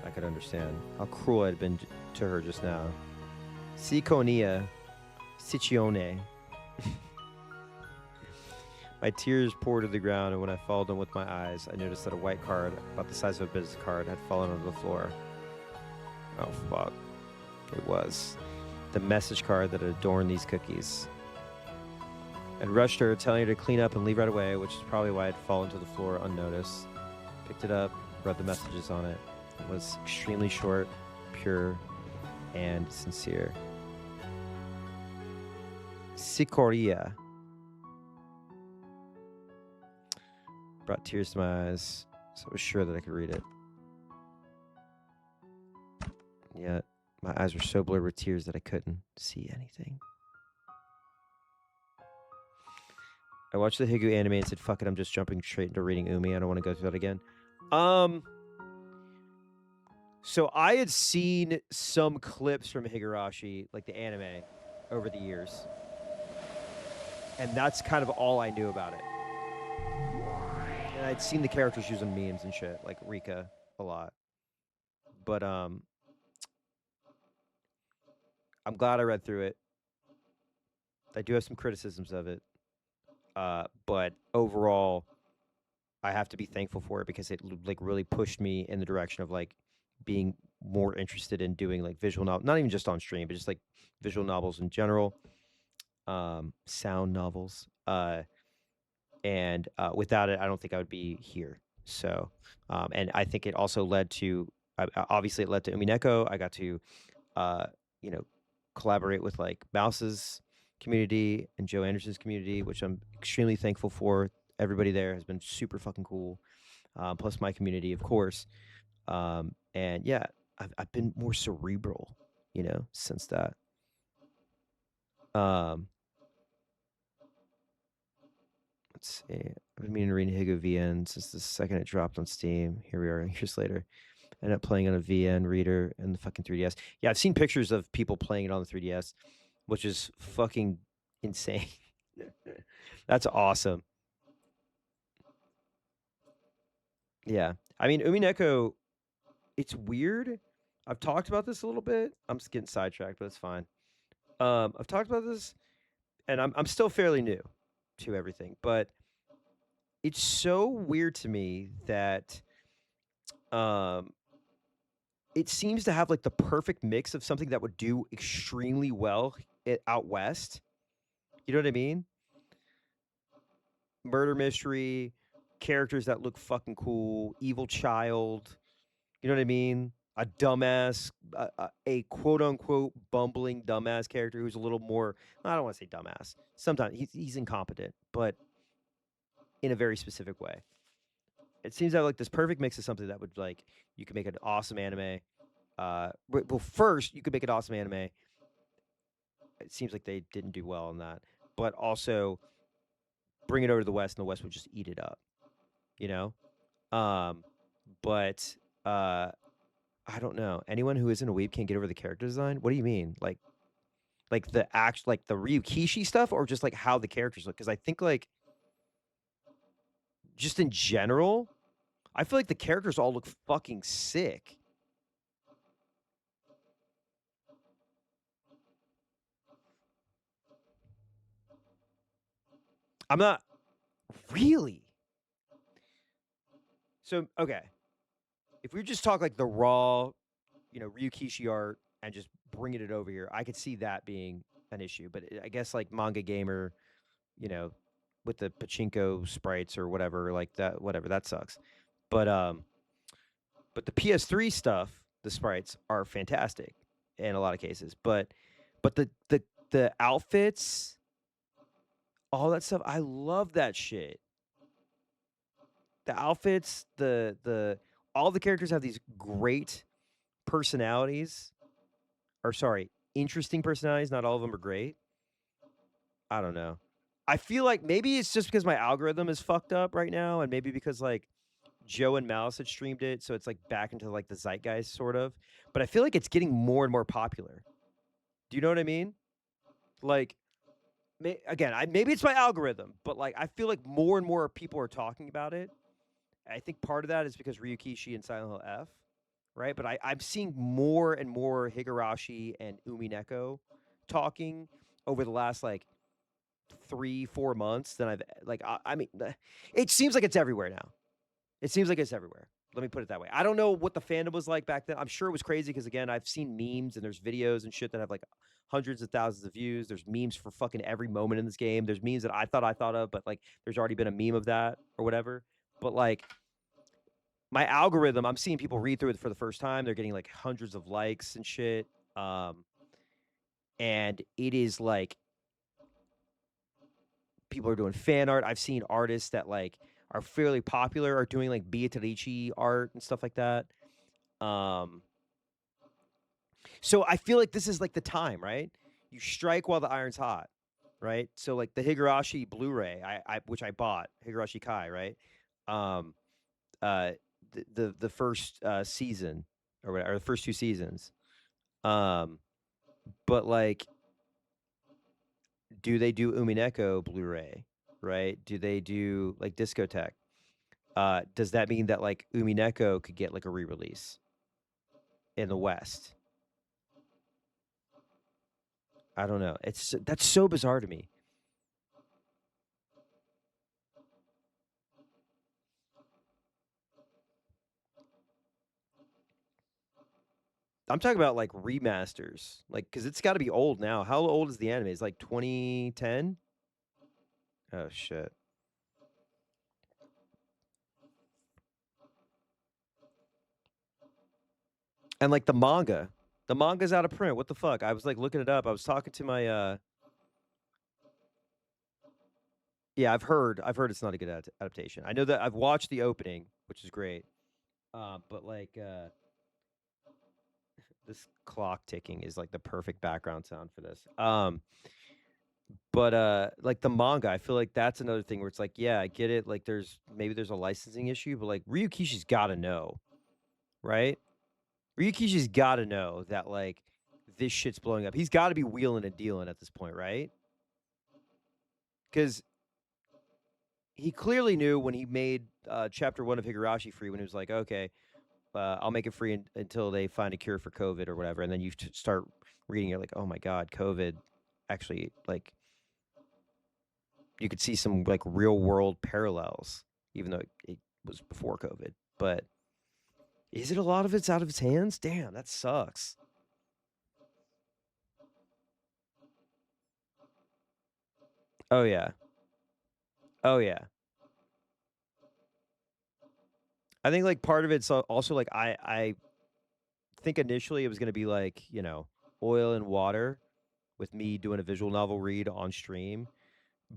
I could understand how cruel I'd been to her just now. Ciconia. Siccione. My tears poured to the ground, and when I followed them with my eyes, I noticed that a white card, about the size of a business card, had fallen onto the floor. Oh, fuck. It was the message card that had adorned these cookies. I'd rushed her, telling her to clean up and leave right away, which is probably why it had fallen to the floor unnoticed. Picked it up, read the messages on it. It was extremely short, pure, and sincere. Sikoria. Brought tears to my eyes, so I was sure that I could read it. Yet, my eyes were so blurred with tears that I couldn't see anything. I watched the Higu anime and said, fuck it, I'm just jumping straight into reading Umi. I don't want to go through that again. So I had seen some clips from Higurashi, like the anime, over the years. And that's kind of all I knew about it. And I'd seen the characters using memes and shit, like Rika a lot. But I'm glad I read through it. I do have some criticisms of it. But overall, I have to be thankful for it because it like really pushed me in the direction of like being more interested in doing like visual novel, not even just on stream, but just like visual novels in general, sound novels. And without it, I don't think I would be here. So, and I think it also led to, obviously it led to Umineko. I got to, collaborate with like Mouse's community and Joe Anderson's community, which I'm extremely thankful for. Everybody there has been super fucking cool. Plus my community, of course. And yeah, I've been more cerebral, since that. Let's see. I've been meaning to read Higo VN since the second it dropped on Steam. Here we are years later. Ended up playing on a VN reader and the fucking 3DS. Yeah, I've seen pictures of people playing it on the 3DS, which is fucking insane. That's awesome. Yeah. I mean, Umineko, it's weird. I've talked about this a little bit. I'm just getting sidetracked, but it's fine. I've talked about this, and I'm still fairly new to everything, but it's so weird to me that um it seems to have like the perfect mix of something that would do extremely well out west. You know what I mean? Murder mystery, characters that look fucking cool, evil child. You know what I mean? A dumbass, a quote unquote bumbling dumbass character who's a little more. I don't want to say dumbass. Sometimes he's incompetent, but in a very specific way. It seems to have like this perfect mix of something that would like you could make an awesome anime. Well, first you could make an awesome anime. It seems like they didn't do well on that, but also bring it over to the West, and the West would just eat it up. You know, but I don't know. Anyone who isn't a weeb can't get over the character design. What do you mean? Like the like the Ryukishi stuff, or just like how the characters look? Because I think like just in general, I feel like the characters all look fucking sick. I'm not really. So okay, if we just talk like the raw, Ryukishi art and just bringing it over here, I could see that being an issue. But I guess like Manga Gamer, you know, with the pachinko sprites or whatever, like that, whatever, that sucks. But the PS3 stuff, the sprites are fantastic in a lot of cases. But the outfits, all that stuff, I love that shit. The outfits, the all the characters have these great personalities. Or sorry, interesting personalities. Not all of them are great. I don't know. I feel like maybe it's just because my algorithm is fucked up right now, and maybe because like Joe and Mouse had streamed it, so it's like back into like the zeitgeist sort of. But I feel like it's getting more and more popular. Do you know what I mean? Like, again, maybe it's my algorithm, but like I feel like more and more people are talking about it. I think part of that is because Ryukishi and Silent Hill F, right? But I'm seeing more and more Higurashi and Umineko talking over the last like 3-4 months than I've like. I mean, it seems like it's everywhere now. It seems like it's everywhere. Let me put it that way. I don't know what the fandom was like back then. I'm sure it was crazy because again, I've seen memes and there's videos and shit that have like hundreds of thousands of views. There's memes for fucking every moment in this game. There's memes that I thought of, but like there's already been a meme of that or whatever. But like my algorithm, I'm seeing people read through it for the first time. They're getting like hundreds of likes and shit. And it is like people are doing fan art. I've seen artists that like are fairly popular are doing like Beatrice art and stuff like that. So I feel like this is like the time, right? You strike while the iron's hot, right? So like the Higurashi Blu-ray, which I bought, Higurashi Kai, right? Um, the first season or whatever, or the first 2 seasons. But like, do they do Umineko Blu-ray, right? Do they do like Discotheque? Does that mean that like Umineko could get like a re-release in the West? I don't know. That's so bizarre to me. I'm talking about like remasters, like because it's got to be old now. How old is the anime? It's like 2010. Oh shit. And like the manga's out of print. What the fuck? I was like looking it up. I was talking to my yeah, I've heard it's not a good adaptation. I know that I've watched the opening, which is great. But like this clock ticking is like the perfect background sound for this. But like the manga, I feel like that's another thing where it's like, yeah, I get it. Like there's a licensing issue, but like Ryukishi's got to know, right? Ryukishi's got to know that, like, this shit's blowing up. He's got to be wheeling and dealing at this point, right? Because he clearly knew when he made Chapter 1 of Higurashi free, when he was like, okay, I'll make it free until they find a cure for COVID or whatever. And then you start reading, you're like, oh my God, COVID actually, like, you could see some, like, real world parallels, even though it was before COVID. But is it a lot of it's out of its hands? Damn, that sucks. Oh, yeah. Oh, yeah. I think, like, part of it's also, like, I think initially it was going to be, like, you know, oil and water with me doing a visual novel read on stream.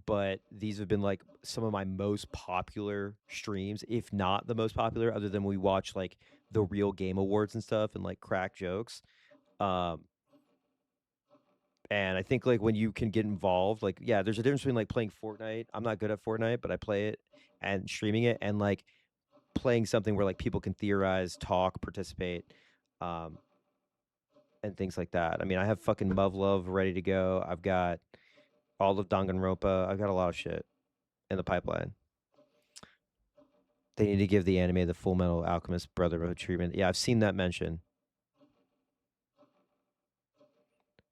But these have been, like, some of my most popular streams, if not the most popular, other than we watch, like, the real game awards and stuff and, like, crack jokes. And I think, like, when you can get involved, like, yeah, there's a difference between, like, playing Fortnite. I'm not good at Fortnite, but I play it, and streaming it, and, like, playing something where, like, people can theorize, talk, participate, and things like that. I mean, I have fucking Muv-Luv ready to go. I've got all of Danganronpa. I've got a lot of shit in the pipeline. They need to give the anime the Full Metal Alchemist Brotherhood treatment. Yeah, I've seen that mention.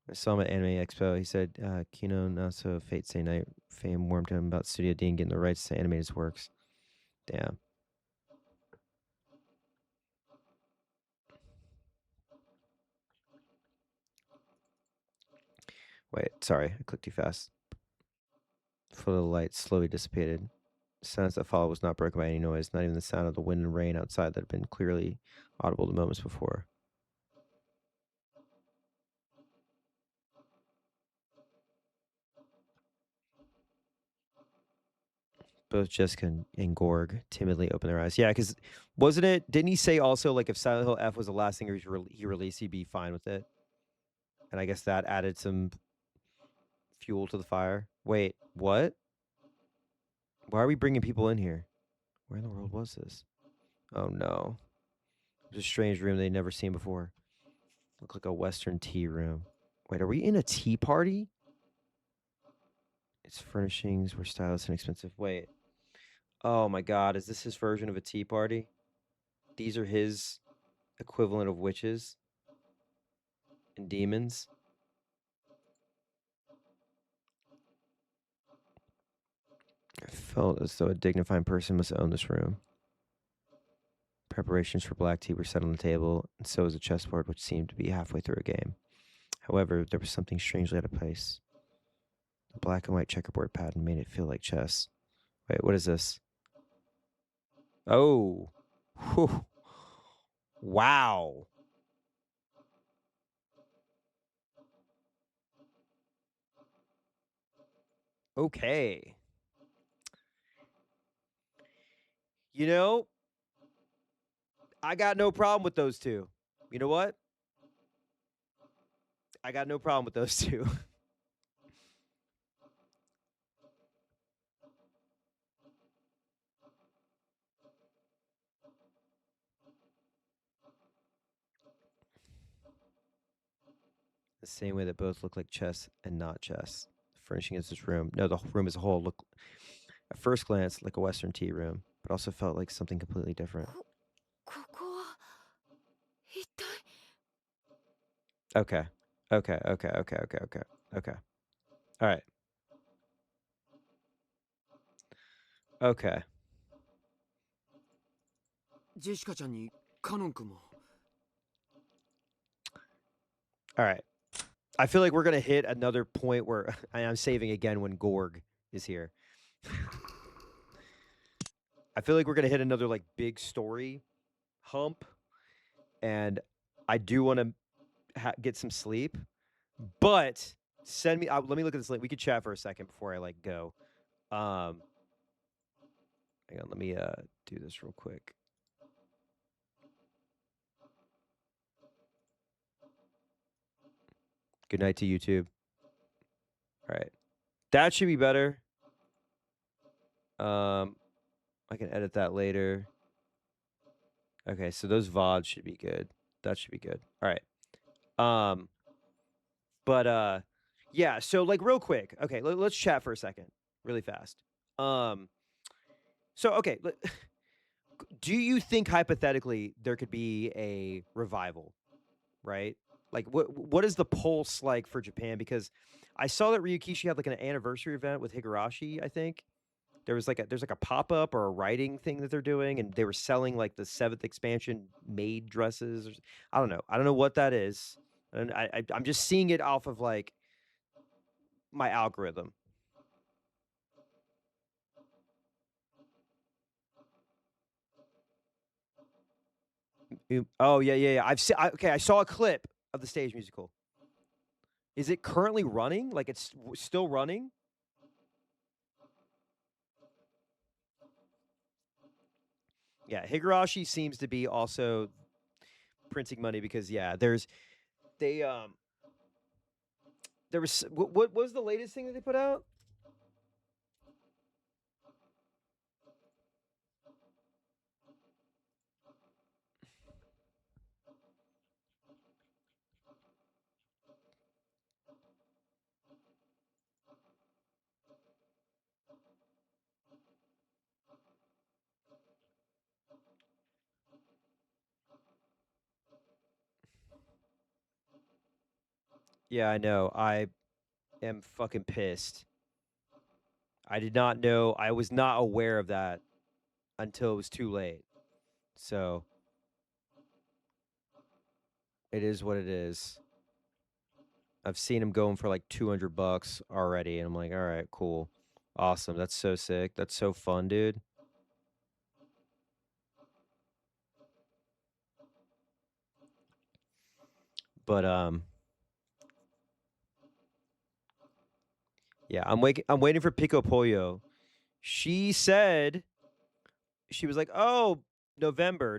I saw him at Anime Expo. He said, Kino Naso Fate Say Night fame warmed him about Studio Dean getting the rights to animate his works. Damn. Wait, sorry, I clicked too fast. Flood of the light slowly dissipated. The silence that followed was not broken by any noise, not even the sound of the wind and rain outside that had been clearly audible the moments before. Both Jessica and Gorg timidly opened their eyes. Yeah, because wasn't it? Didn't he say also, like, if Silent Hill F was the last thing he released, he'd be fine with it? And I guess that added some fuel to the fire. Wait, what? Why are we bringing people in here? Where in the world was this? Oh no. It was a strange room they'd never seen before. Looked like a Western tea room. Wait, are we in a tea party? Its furnishings were stylish and expensive. Wait. Oh my god, is this his version of a tea party? These are his equivalent of witches and demons? I felt as though a dignified person must own this room. Preparations for black tea were set on the table, and so was a chessboard which seemed to be halfway through a game. However, there was something strangely out of place. The black and white checkerboard pattern made it feel like chess. Wait, what is this? Oh. Whew. Wow. Okay. You know, I got no problem with those two. You know what? I got no problem with those two. The same way that both look like chess and not chess. The furnishing is this room. No, the room as a whole looked, at first glance, like a Western tea room, but also felt like something completely different. Okay. Okay. Okay. Okay. Okay. Okay. Okay. All right. Okay. ジェシカちゃんにカノン君も。 All right. I feel like we're going to hit another point where I'm saving again when Gorg is here. I feel like we're going to hit another, like, big story hump. And I do want to get some sleep. But send me, let me look at this link. We could chat for a second before I, like, go. Hang on, let me do this real quick. Good night to YouTube. All right. That should be better. I can edit that later. Okay, so those VODs should be good. That should be good. All right. But yeah. So like real quick. Okay, let's chat for a second, really fast. So okay, do you think hypothetically there could be a revival, right? Like what is the pulse like for Japan? Because I saw that Ryukishi had like an anniversary event with Higurashi, I think. There's like a pop-up or a writing thing that they're doing, and they were selling like the seventh expansion maid dresses. I don't know. I don't know what that is. And I'm just seeing it off of like my algorithm. Oh yeah. I've seen. Okay, I saw a clip of the stage musical. Is it currently running? Like it's still running? Yeah, Higurashi seems to be also printing money because yeah, they there was what was the latest thing that they put out? Yeah, I know. I am fucking pissed. I did not know. I was not aware of that until it was too late. So it is what it is. I've seen him going for like $200 already, and I'm like, all right, cool, awesome. That's so sick. That's so fun, dude. But yeah, I'm waiting for Pico Pollo. She said she was like, "Oh, November."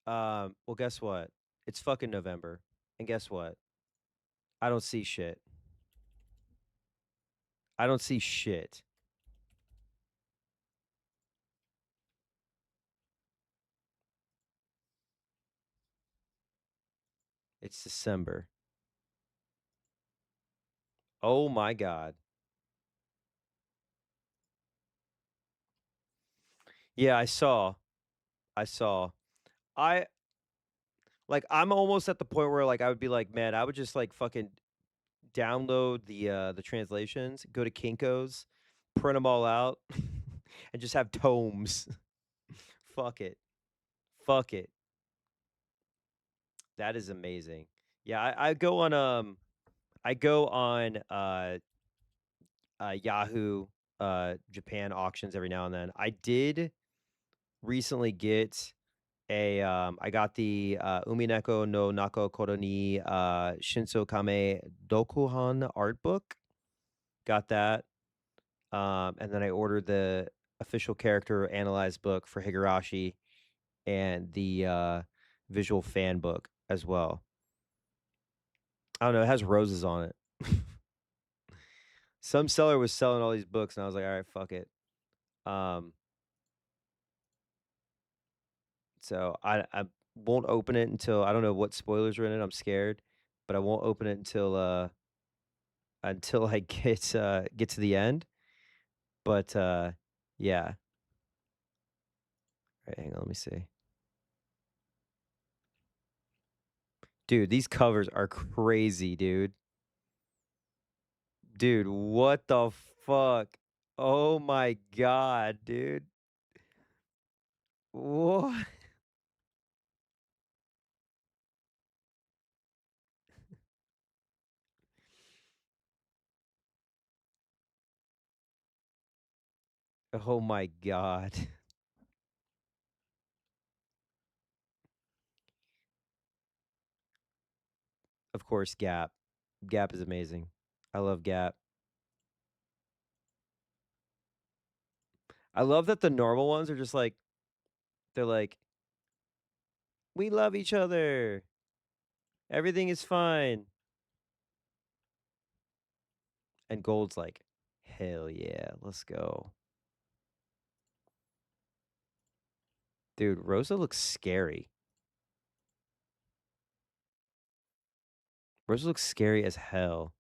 Well, guess what? It's fucking November. And guess what? I don't see shit. I don't see shit. It's December. Oh my god. Yeah, I saw. I saw. I like I'm almost at the point where like I would be like, man, I would just like fucking download the translations, go to Kinko's, print them all out, and just have tomes. Fuck it. Fuck it. That is amazing. Yeah, I go on Yahoo Japan auctions every now and then. I did recently get I got the Umineko no Nako Koro ni Shinso Kame Dokuhan art book. Got that. And then I ordered the official character analyzed book for Higurashi and the visual fan book as well. I don't know, it has roses on it. Some seller was selling all these books and I was like, all right, fuck it. Um so I won't open it until I don't know what spoilers are in it. I'm scared, but I won't open it until I get to the end. But yeah. All right, hang on, let me see. Dude, these covers are crazy, dude. Dude, what the fuck? Oh my god, dude. What? Oh my god. Of course, Gap. Gap is amazing. I love Gap. I love that the normal ones are just like they're like, "We love each other. Everything is fine." And Gold's like, "Hell yeah, let's go." Dude, Rosa looks scary. Rose looks scary as hell.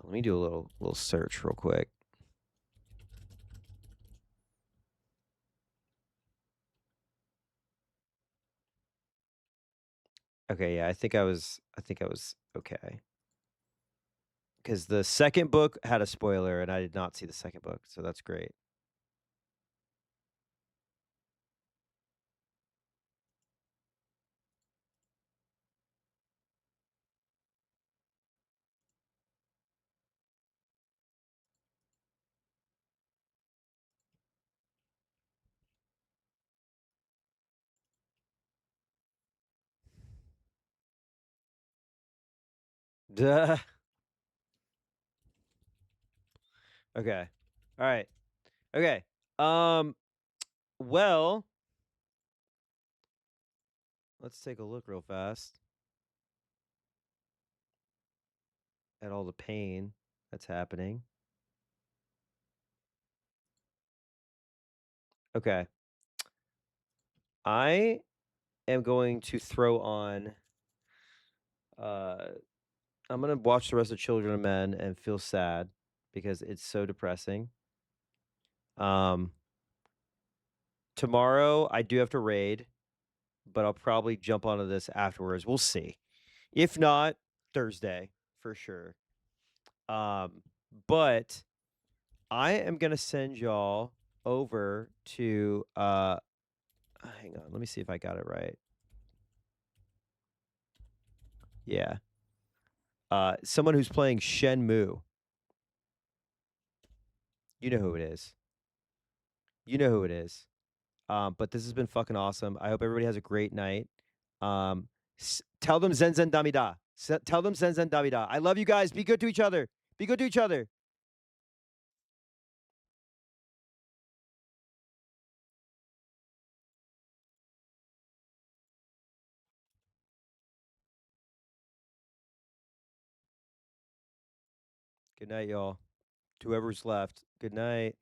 Let me do a little search real quick. Okay, yeah, I think I was okay. Because the second book had a spoiler, and I did not see the second book, so that's great. Duh. Okay. All right. Okay. Well, let's take a look real fast at all the pain that's happening. Okay. I am going to throw on I'm going to watch the rest of Children of Men and feel sad because it's so depressing. Tomorrow I do have to raid, but I'll probably jump onto this afterwards. We'll see. If not, Thursday for sure. But I am gonna send y'all over to hang on, let me see if I got it right. Yeah. Someone who's playing Shenmue. You know who it is. You know who it is. But this has been fucking awesome. I hope everybody has a great night. Tell them Zen Zen Damida. Tell them Zen Zen Damida. I love you guys. Be good to each other. Be good to each other. Good night, y'all. To whoever's left. Good night.